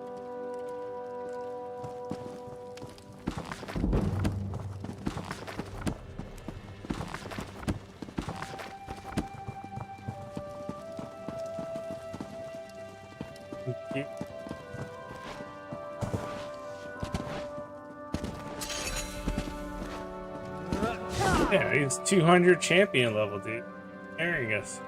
Yeah, he's 200 champion level, dude. Carrying us.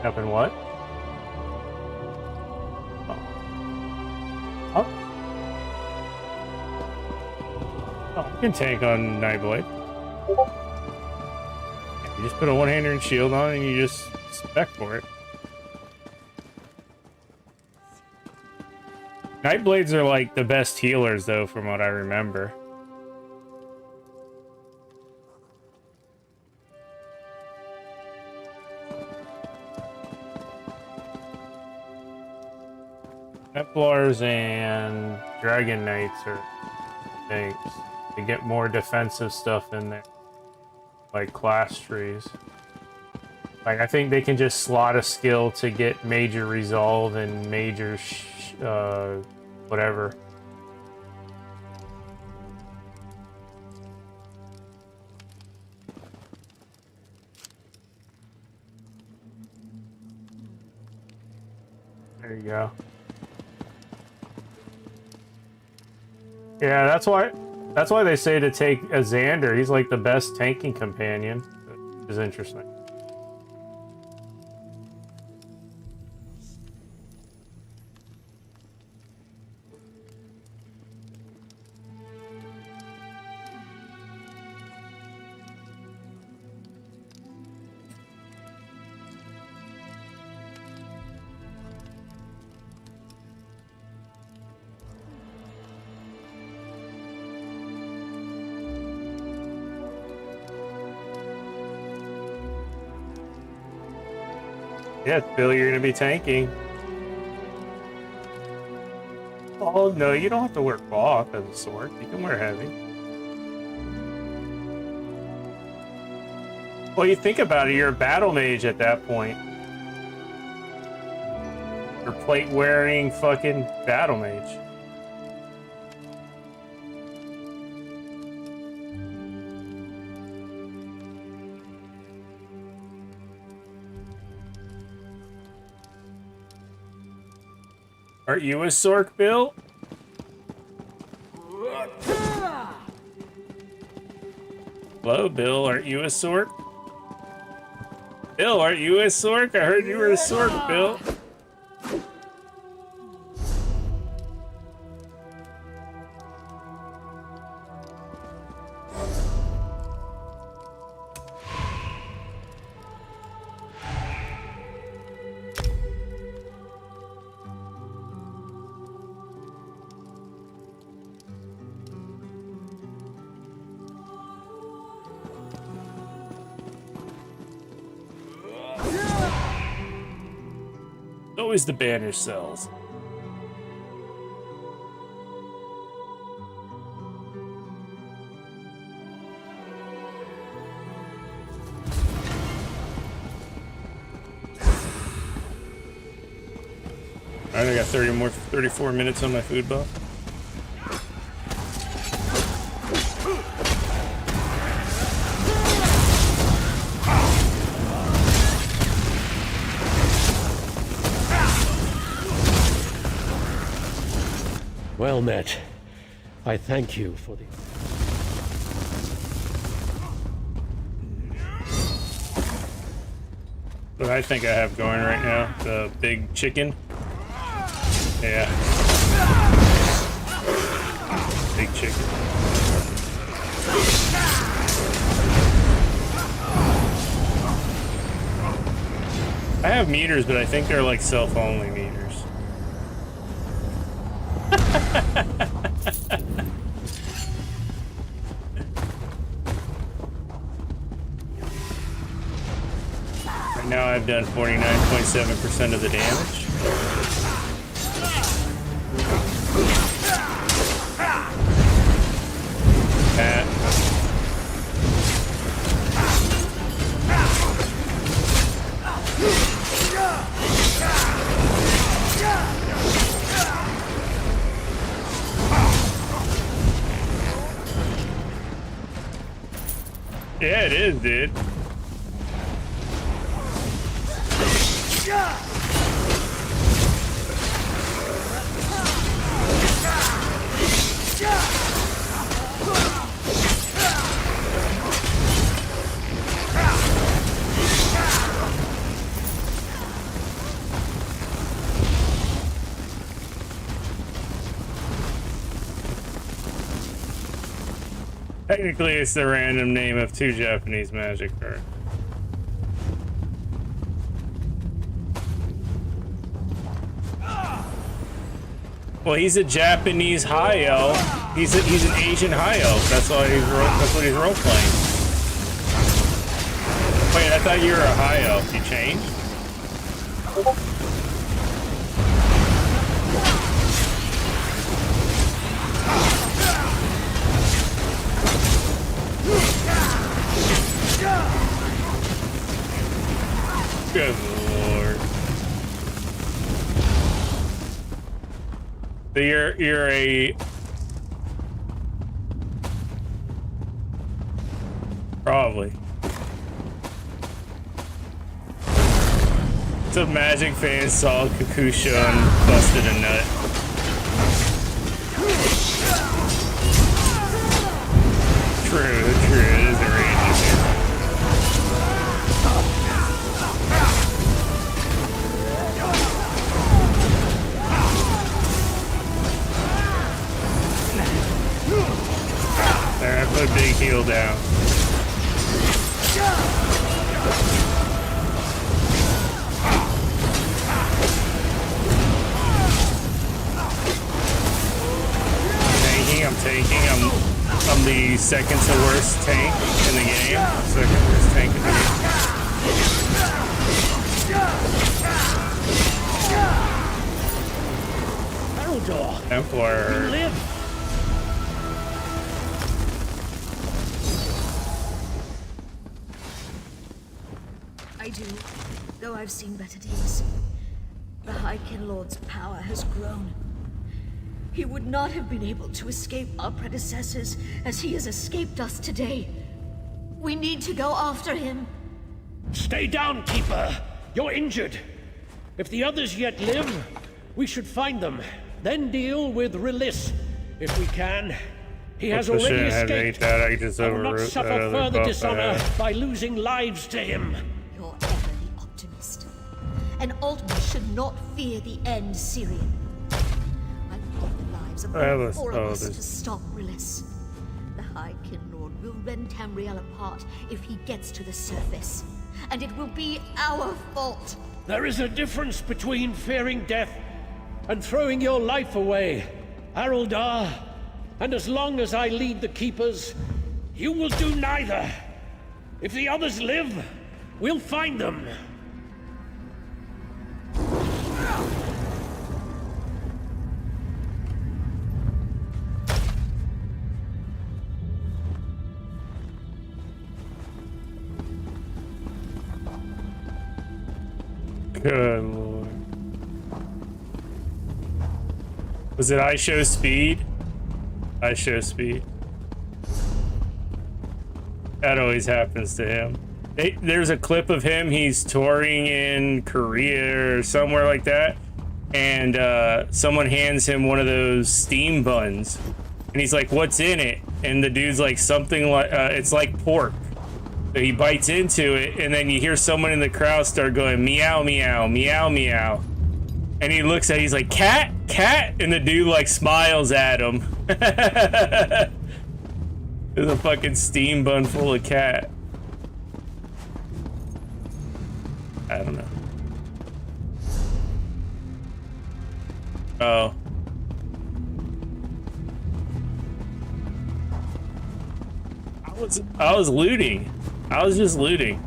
Up in what? Oh. Oh, you can tank on Nightblade. You just put a one-hander and shield on and you just spec for it. Nightblades are like the best healers though, from what I remember. Templars and Dragonknights are things. They get more defensive stuff in there. Like class trees. Like, I think they can just slot a skill to get major resolve and major whatever. There you go. Yeah, that's why That's why they say to take a Xander. He's like the best tanking companion. Which is interesting. Yeah, Bill, you're gonna be tanking. Oh no, you don't have to wear cloth as a sword. You can wear heavy. Well, you think about it, you're a battle mage at that point. You're plate-wearing fucking battle mage. Aren't you a Sork, Bill? Hello, Bill. Aren't you a Sork? Bill, aren't you a Sork? I heard you were a Sork, Bill. Always the banished cells. Alright, I got 34 minutes on my food buff. Well met. I thank you for the... What I think I have going right now, the big chicken. Yeah. Big chicken. I have meters, but I think they're like self-only meters. Right now I've done 49.7% of the damage. Pat. Yeah, it is, dude. Technically, it's the random name of 2 Japanese magic cards. Well, he's a Japanese high elf. He's an Asian high elf. That's why that's what he's role playing. Wait, I thought you were a high elf. You changed? Good lord. So you're a... Probably. Some magic fan saw Kakusha and busted a nut. still down. I'm tanking. I'm the second to worst tank in the game. Second worst tank in the game. Haroldor! Templar. You live! I do, though I've seen better days. The High Kin Lord's power has grown. He would not have been able to escape our predecessors as he has escaped us today. We need to go after him. Stay down, Keeper. You're injured. If the others yet live, we should find them. Then deal with Release, if we can. He has already escaped. I will not suffer further dishonor by losing lives to him. You're ever the optimist. An Altman should not fear the end, Syrian. Of all of us to stop Release. The High Kin Lord will rend Tamriel apart if he gets to the surface. And it will be our fault. There is a difference between fearing death and throwing your life away, Haroldar. And as long as I lead the Keepers, you will do neither. If the others live, we'll find them. Good lord. Was it I show speed? I show speed. That always happens to him. There's a clip of him, he's touring in Korea or somewhere like that, and someone hands him one of those steam buns, and he's like, what's in it? And the dude's like, something like, it's like pork. So he bites into it, and then you hear someone in the crowd start going, meow, meow, meow, meow. And he looks at it, he's like, cat, cat? And the dude like smiles at him. There's a fucking steam bun full of cat. I don't know. Oh. I was looting. I was just looting.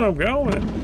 I'm going.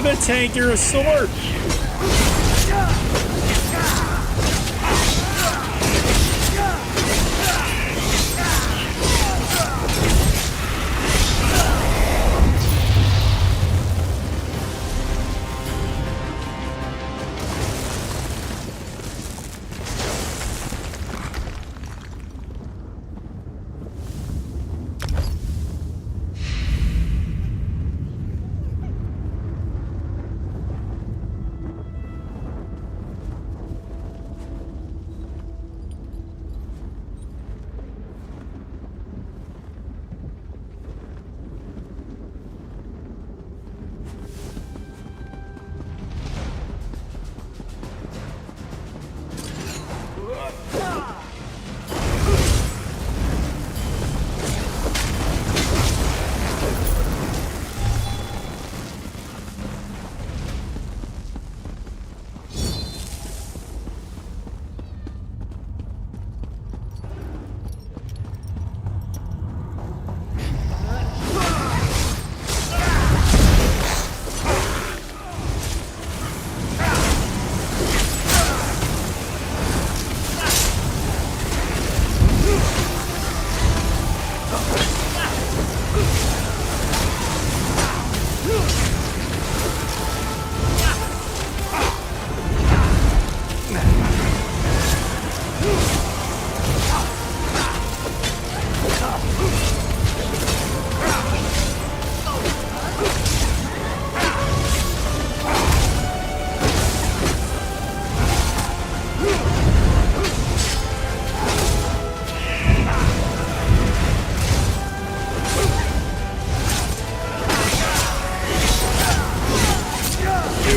You're the tank, you're a sword!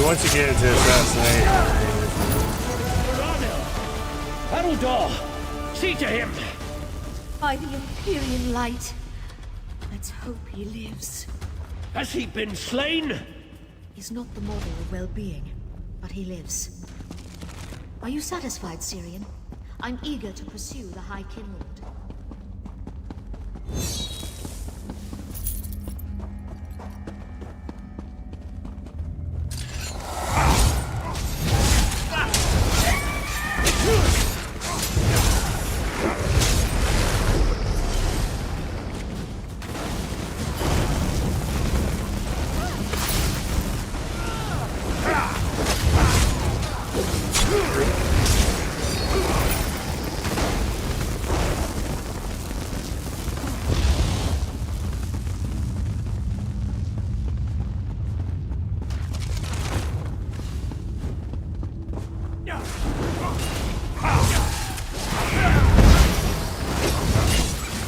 Once you get into assassinate. Haruldar, see to him. By the Empyrean light. Let's hope he lives. Has he been slain? He's not the model of well-being, but he lives. Are you satisfied, Syrian? I'm eager to pursue the High Kinlord.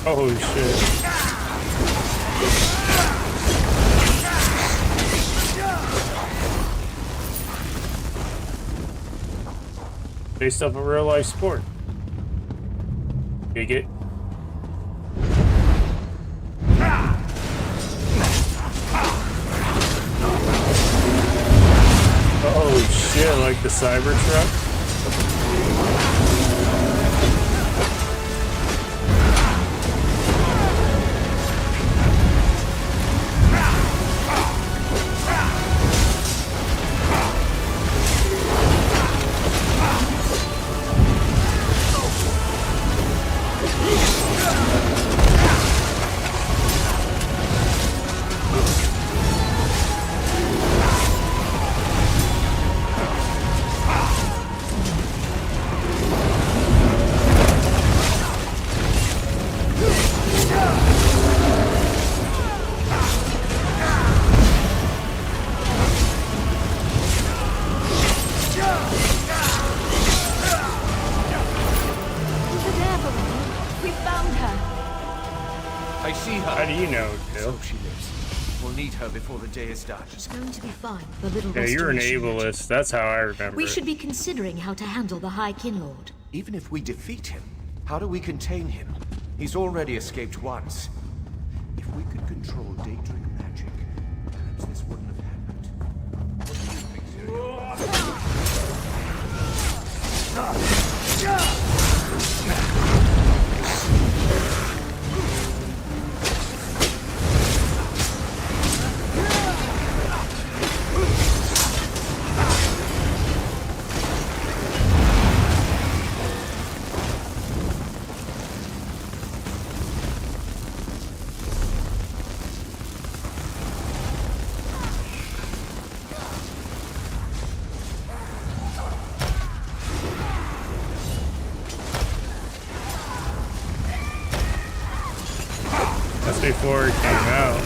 Oh shit. Based off a real life sport. Dig it. Oh shit, like the Cybertruck? How do you know, Bill? So she lives. We'll need her before the day is done. She's going to be fine. The little Yeah, you're an restoration. ableist. That's how I remember We it. should be considering how to handle the High Kinlord. Even if we defeat him, how do we contain him? He's already escaped once. If we could control Daedric magic, perhaps this wouldn't have happened. What do you think, Syrian? before it came out.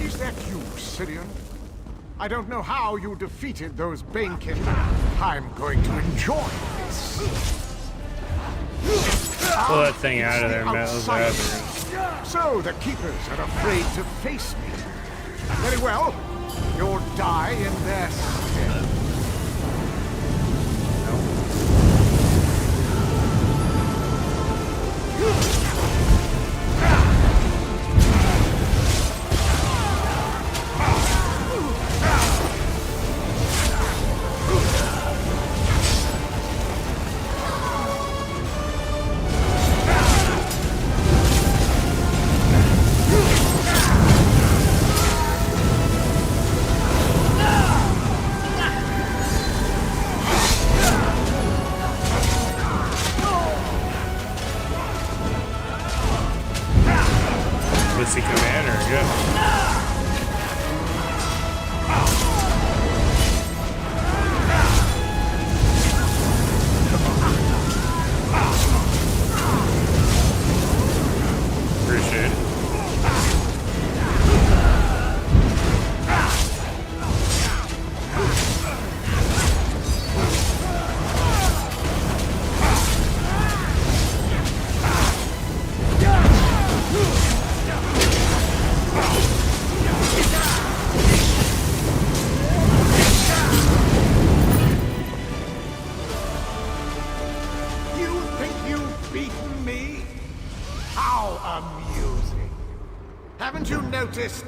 Is that you, Syrian? I don't know how you defeated those Bainkin. I'm going to enjoy this. Pull that thing out of there, Metal. So the Keepers are afraid to face me. Very well. You'll die in their stead.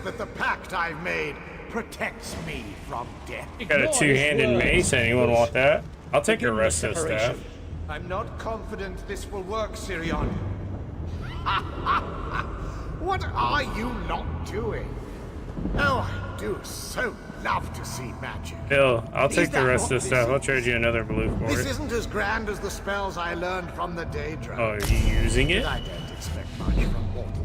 That the pact I've made protects me from death. Got a two-handed mace. Anyone want that? I'll take the rest of the staff. I'm not confident this will work, Sirion. What are you not doing? Oh, I do so love to see magic. Bill, I'll take the rest of the stuff. I'll trade you another blue for it. This isn't as grand as the spells I learned from the Daedra. Oh, are you using it? I don't expect much from mortal.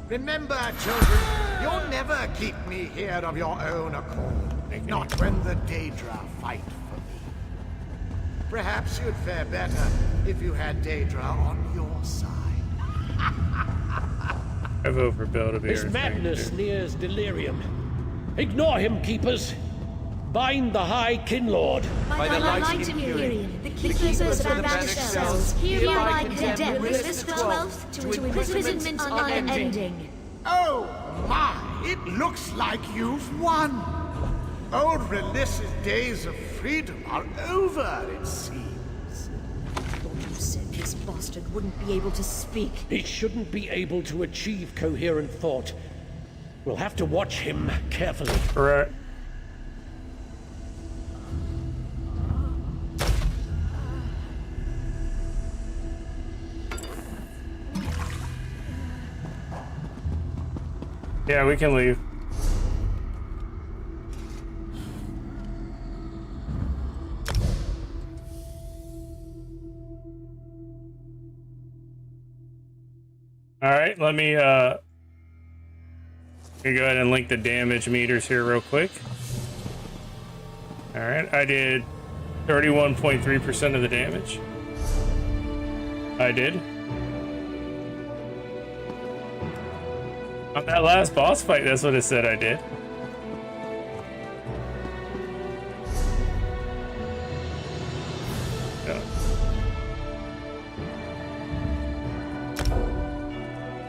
Remember, children, you'll never keep me here of your own accord. Not when the Daedra fight for me. Perhaps you'd fare better if you had Daedra on your side. I vote for Bill to be His madness nears delirium. Ignore him, Keepers. Bind the High Kinlord. By the light Imperium, the Keepers of the banished cells hereby condemn Resist the 12th to imprisonment unending. Oh my, it looks like you've won. Old Relis's days of freedom are over, it seems. I thought you said this bastard wouldn't be able to speak. He shouldn't be able to achieve coherent thought. We'll have to watch him carefully. Correct. Yeah, we can leave. Alright, let me go ahead and link the damage meters here real quick. Alright, I did 31.3% of the damage. I did. On that last boss fight, that's what it said I did. Yeah.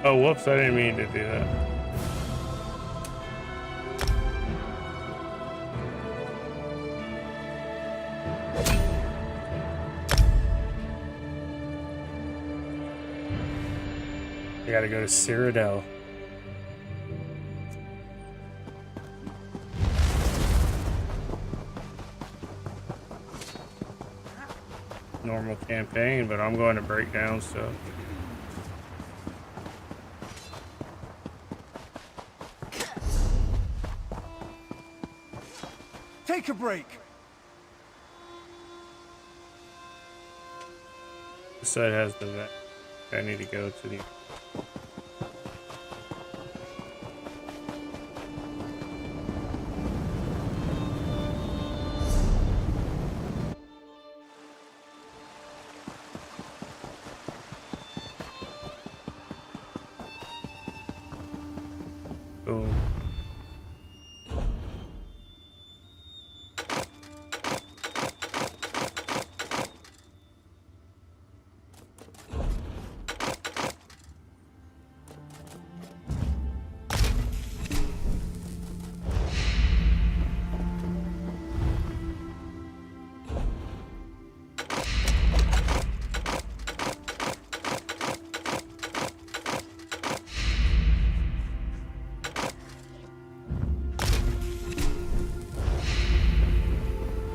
Oh, whoops, I didn't mean to do that. I gotta go to Cyrodiil. Normal campaign, but I'm going to break down stuff. Take a break. This side has the vent. I need to go to the... Boom.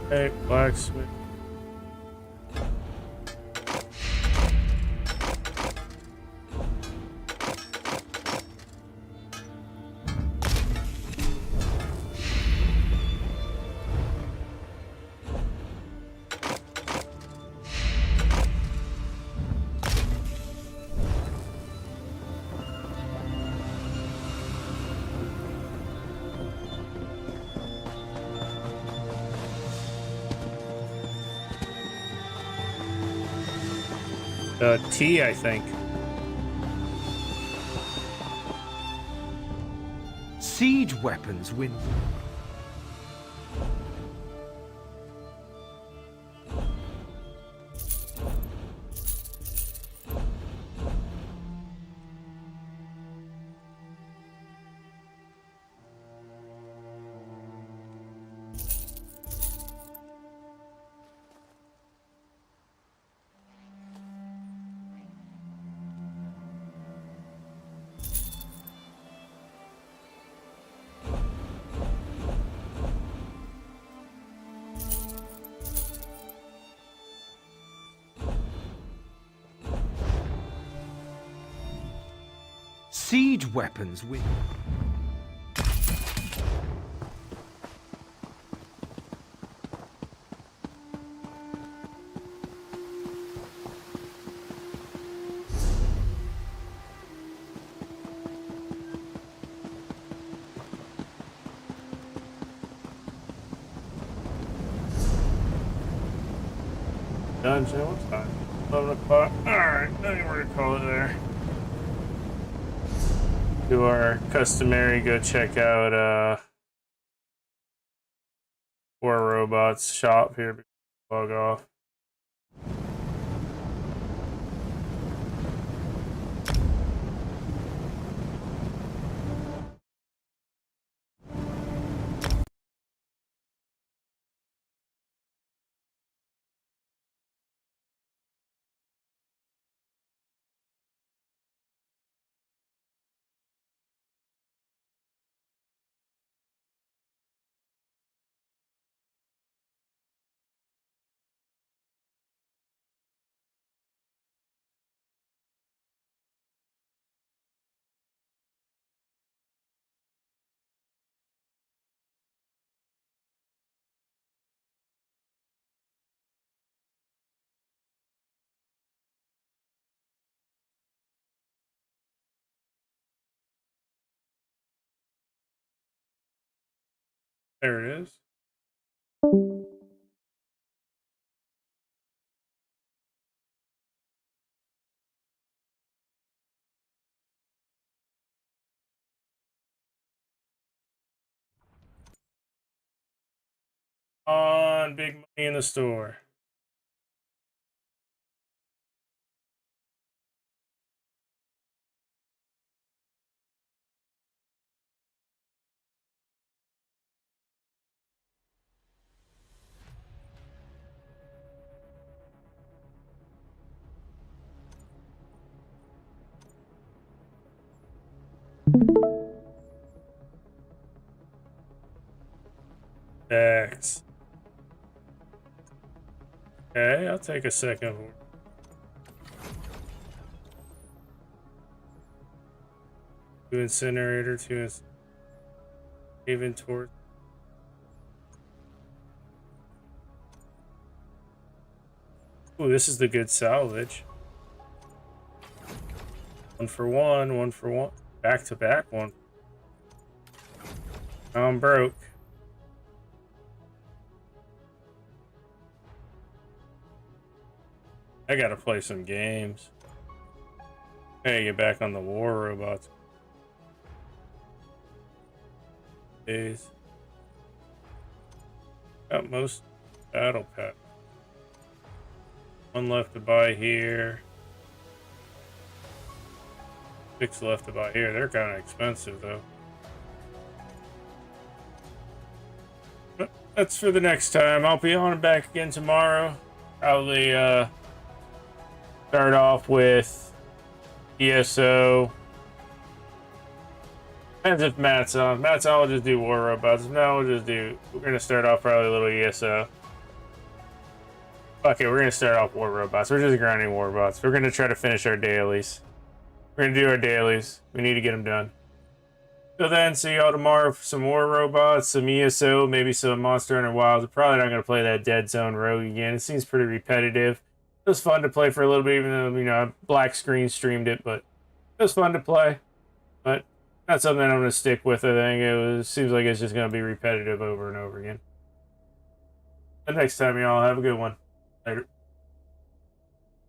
Hey, blacksmith. T, I think. Siege weapons win. Siege weapons win. Dungeon, what's time? 11 o'clock. Alright, I think we're gonna call it there. Do our customary go check out War Robots shop here before we log off. There it is. On big money in the store. X. Okay, I'll take a second. Two incinerator, even towards. Ooh, this is the good salvage. 1 for 1, 1 for 1. Back to back one. Now I'm broke. I gotta play some games. Hey, get back on the war robots. Days. Got most battle pack. 1 left to buy here. 6 left to buy here. They're kind of expensive though. But that's for the next time. I'll be on and back again tomorrow. Probably start off with ESO. Depends if Matt's on. Matt's on, we'll just do War Robots. No, we're gonna start off probably a little ESO. Okay, we're gonna start off War Robots. We're just grinding War Robots. We're gonna try to finish our dailies. We're gonna do our dailies. We need to get them done. Till then, see y'all tomorrow for some War Robots, some ESO, maybe some Monster Hunter Wilds. We're probably not gonna play that Dead Zone Rogue again. It seems pretty repetitive. It was fun to play for a little bit, even though, I black screen streamed it, but it was fun to play. But not something I'm going to stick with, I think. Seems like it's just going to be repetitive over and over again. But next time, y'all, have a good one. Later.